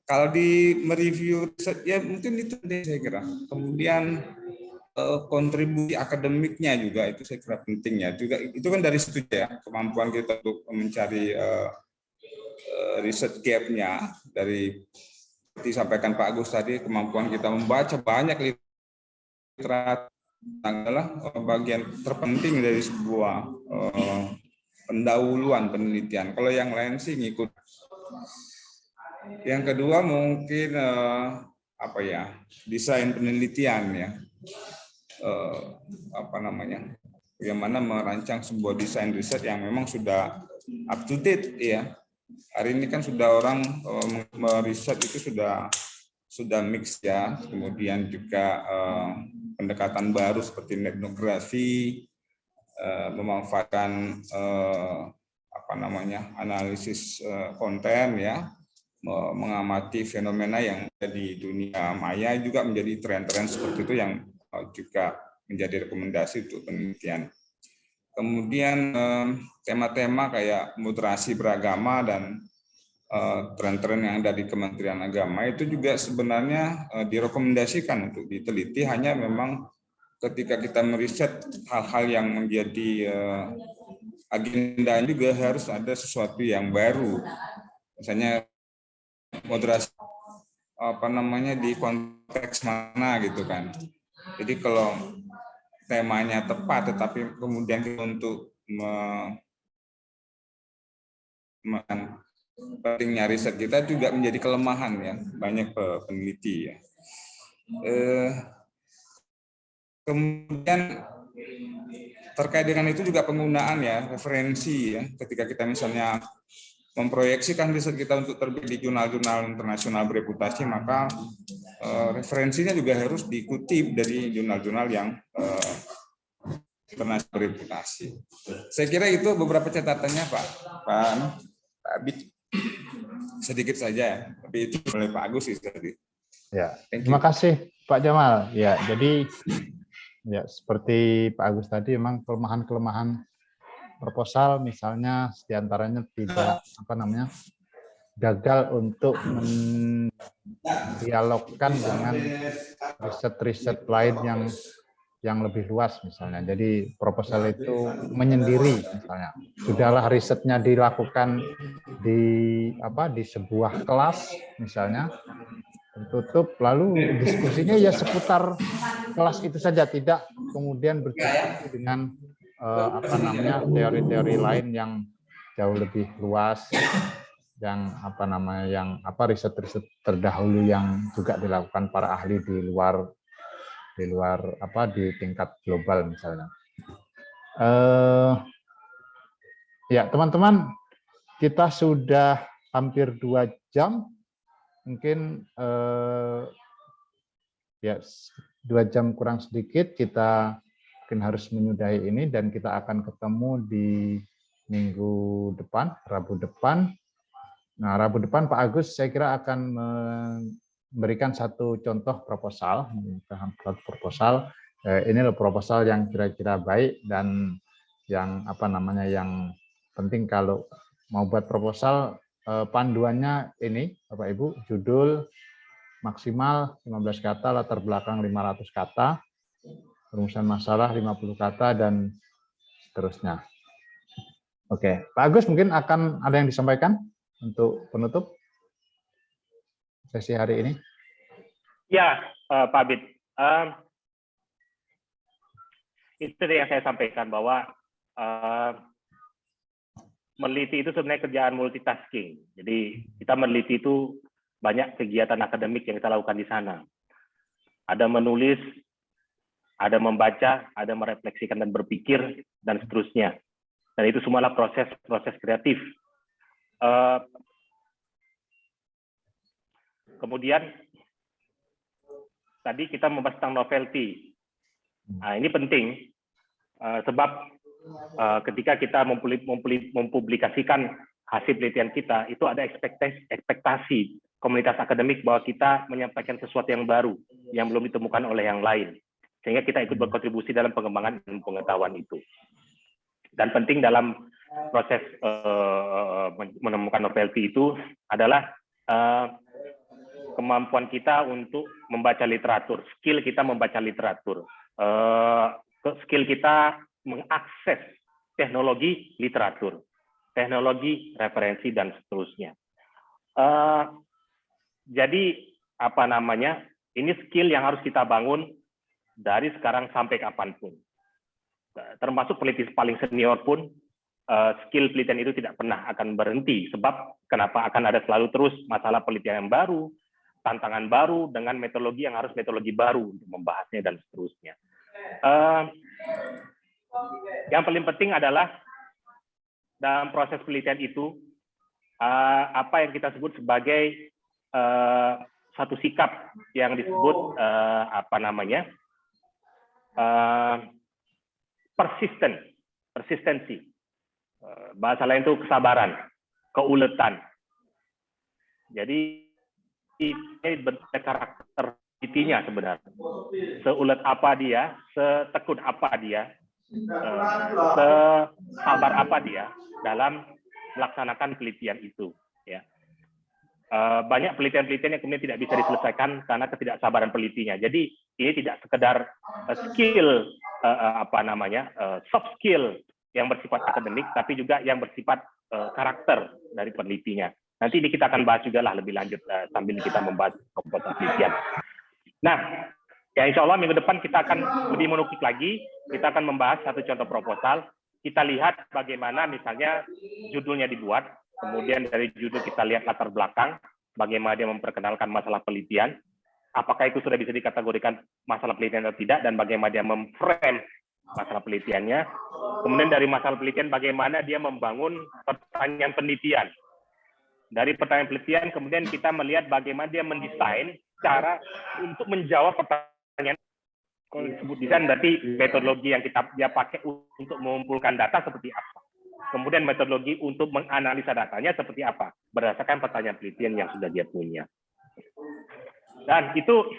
Kalau di mereview ya mungkin itu saya kira. Kemudian kontribusi akademiknya juga itu saya kira penting ya. Juga itu kan dari situ ya, kemampuan kita untuk mencari riset gap-nya dari disampaikan Pak Agus tadi, kemampuan kita membaca banyak literatur adalah bagian terpenting dari sebuah pendahuluan penelitian. Kalau yang lain sih ngikut. Yang kedua mungkin desain penelitian ya. Bagaimana merancang sebuah desain riset yang memang sudah up to date ya. Hari ini kan sudah orang meriset itu sudah mix ya. Kemudian juga pendekatan baru seperti etnografi, memanfaatkan analisis konten ya, mengamati fenomena yang ada di dunia maya juga menjadi tren-tren seperti itu yang juga menjadi rekomendasi untuk penelitian. Kemudian tema-tema kayak moderasi beragama dan tren-tren yang ada di Kementerian Agama itu juga sebenarnya direkomendasikan untuk diteliti, hanya memang ketika kita meriset hal-hal yang menjadi agenda juga harus ada sesuatu yang baru. Misalnya moderasi di konteks mana gitu kan. Jadi kalau temanya tepat tetapi kemudian untuk pentingnya riset kita juga menjadi kelemahan ya banyak peneliti ya. Kemudian terkait dengan itu juga penggunaan ya referensi ya, ketika kita misalnya memproyeksikan riset kita untuk terbit di jurnal-jurnal internasional bereputasi, maka referensinya juga harus diikuti dari jurnal-jurnal yang internasional bereputasi. Saya kira itu beberapa catatannya Pak Abid, sedikit saja, tapi itu oleh Pak Agus tadi. Ya, terima kasih Pak Jamal. Ya, jadi ya seperti Pak Agus tadi, memang kelemahan-kelemahan proposal misalnya diantaranya tidak gagal untuk mendialogkan dengan riset-riset lain yang lebih luas misalnya. Jadi proposal itu menyendiri misalnya. Sudahlah risetnya dilakukan di sebuah kelas misalnya tertutup, lalu diskusinya ya seputar kelas itu saja, tidak kemudian berdiskusi dengan teori-teori lain yang jauh lebih luas, yang riset-riset terdahulu yang juga dilakukan para ahli di luar di tingkat global misalnya. Ya teman-teman, kita sudah hampir 2 jam, mungkin ya 2 jam kurang sedikit kita mungkin harus menyudahi ini, dan kita akan ketemu di minggu depan, Rabu depan. Nah, Rabu depan Pak Agus saya kira akan memberikan satu contoh proposal. Ini loh proposal yang kira-kira baik dan yang yang penting kalau mau buat proposal, panduannya ini Bapak Ibu, judul maksimal 15 kata, latar belakang 500 kata, perumusan masalah 50 kata, dan seterusnya. Oke, Pak Agus mungkin akan ada yang disampaikan untuk penutup sesi hari ini. Ya, Pak Abid. Itu yang saya sampaikan, bahwa meneliti itu sebenarnya kerjaan multitasking. Jadi kita meneliti itu banyak kegiatan akademik yang kita lakukan di sana. Ada menulis, ada membaca, ada merefleksikan dan berpikir, dan seterusnya. Dan itu semualah proses kreatif. Kemudian tadi kita membahas tentang novelty. Nah, ini penting sebab ketika kita mempublikasikan hasil penelitian kita, itu ada ekspektasi komunitas akademik bahwa kita menyampaikan sesuatu yang baru yang belum ditemukan oleh yang lain, sehingga kita ikut berkontribusi dalam pengembangan ilmu pengetahuan itu. Dan penting dalam proses menemukan novelty itu adalah kemampuan kita untuk membaca literatur, skill kita membaca literatur, skill kita mengakses teknologi literatur, teknologi referensi, dan seterusnya. Jadi ini skill yang harus kita bangun dari sekarang sampai kapanpun. Termasuk peneliti paling senior pun, skill penelitian itu tidak pernah akan berhenti. Sebab kenapa akan ada selalu terus masalah penelitian yang baru, tantangan baru, dengan metodologi yang harus metodologi baru untuk membahasnya dan seterusnya. Yang paling penting adalah dalam proses penelitian itu, apa yang kita sebut sebagai satu sikap yang disebut persistensi. Bahasa lain itu kesabaran, keuletan. Jadi ini bentuk karakter intinya sebenarnya. Seulet apa dia, setekun apa dia, sesabar apa dia dalam melaksanakan penelitian itu. Ya. Banyak penelitian-penelitian yang kemudian tidak bisa diselesaikan karena ketidaksabaran penelitinya. Jadi ini tidak sekedar skill soft skill yang bersifat akademik, tapi juga yang bersifat karakter dari penelitinya. Nanti ini kita akan bahas juga lah lebih lanjut sambil kita membahas kompetensi penelitian. Nah, ya insya Allah minggu depan kita akan lebih menukik lagi. Kita akan membahas satu contoh proposal. Kita lihat bagaimana misalnya judulnya dibuat, kemudian dari judul kita lihat latar belakang, bagaimana dia memperkenalkan masalah penelitian, apakah itu sudah bisa dikategorikan masalah penelitian atau tidak, dan bagaimana dia memframe masalah penelitiannya. Kemudian dari masalah penelitian, bagaimana dia membangun pertanyaan penelitian. Dari pertanyaan penelitian, kemudian kita melihat bagaimana dia mendesain cara untuk menjawab pertanyaan. Kalau disebut desain, berarti metodologi yang dia pakai untuk mengumpulkan data seperti apa. Kemudian metodologi untuk menganalisa datanya seperti apa, berdasarkan pertanyaan penelitian yang sudah dia punya. Dan itu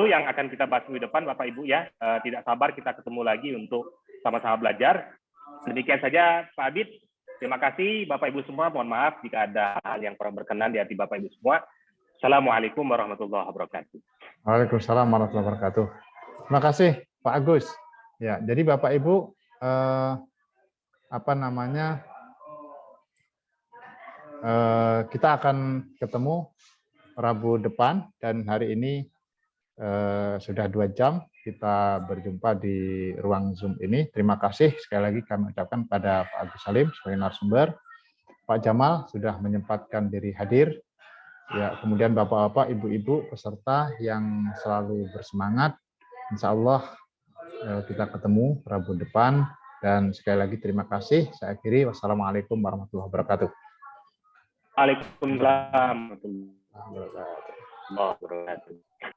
yang akan kita bahas minggu depan, Bapak Ibu ya. Tidak sabar kita ketemu lagi untuk sama-sama belajar. Demikian saja, Pak Adit. Terima kasih, Bapak Ibu semua. Mohon maaf jika ada hal yang kurang berkenan di hati Bapak Ibu semua. Assalamualaikum warahmatullahi wabarakatuh. Waalaikumsalam warahmatullahi wabarakatuh. Terima kasih, Pak Agus. Ya, jadi Bapak Ibu kita akan ketemu Rabu depan, dan hari ini sudah 2 jam kita berjumpa di ruang Zoom ini. Terima kasih sekali lagi kami ucapkan pada Pak Agus Salim sebagai narasumber, Pak Jamal sudah menyempatkan diri hadir, ya, kemudian Bapak-bapak, Ibu-ibu peserta yang selalu bersemangat. Insya Allah kita ketemu Rabu depan, dan sekali lagi terima kasih. Saya akhiri, wassalamualaikum warahmatullahi wabarakatuh. Waalaikumsalam warahmatullahi wabarakatuh.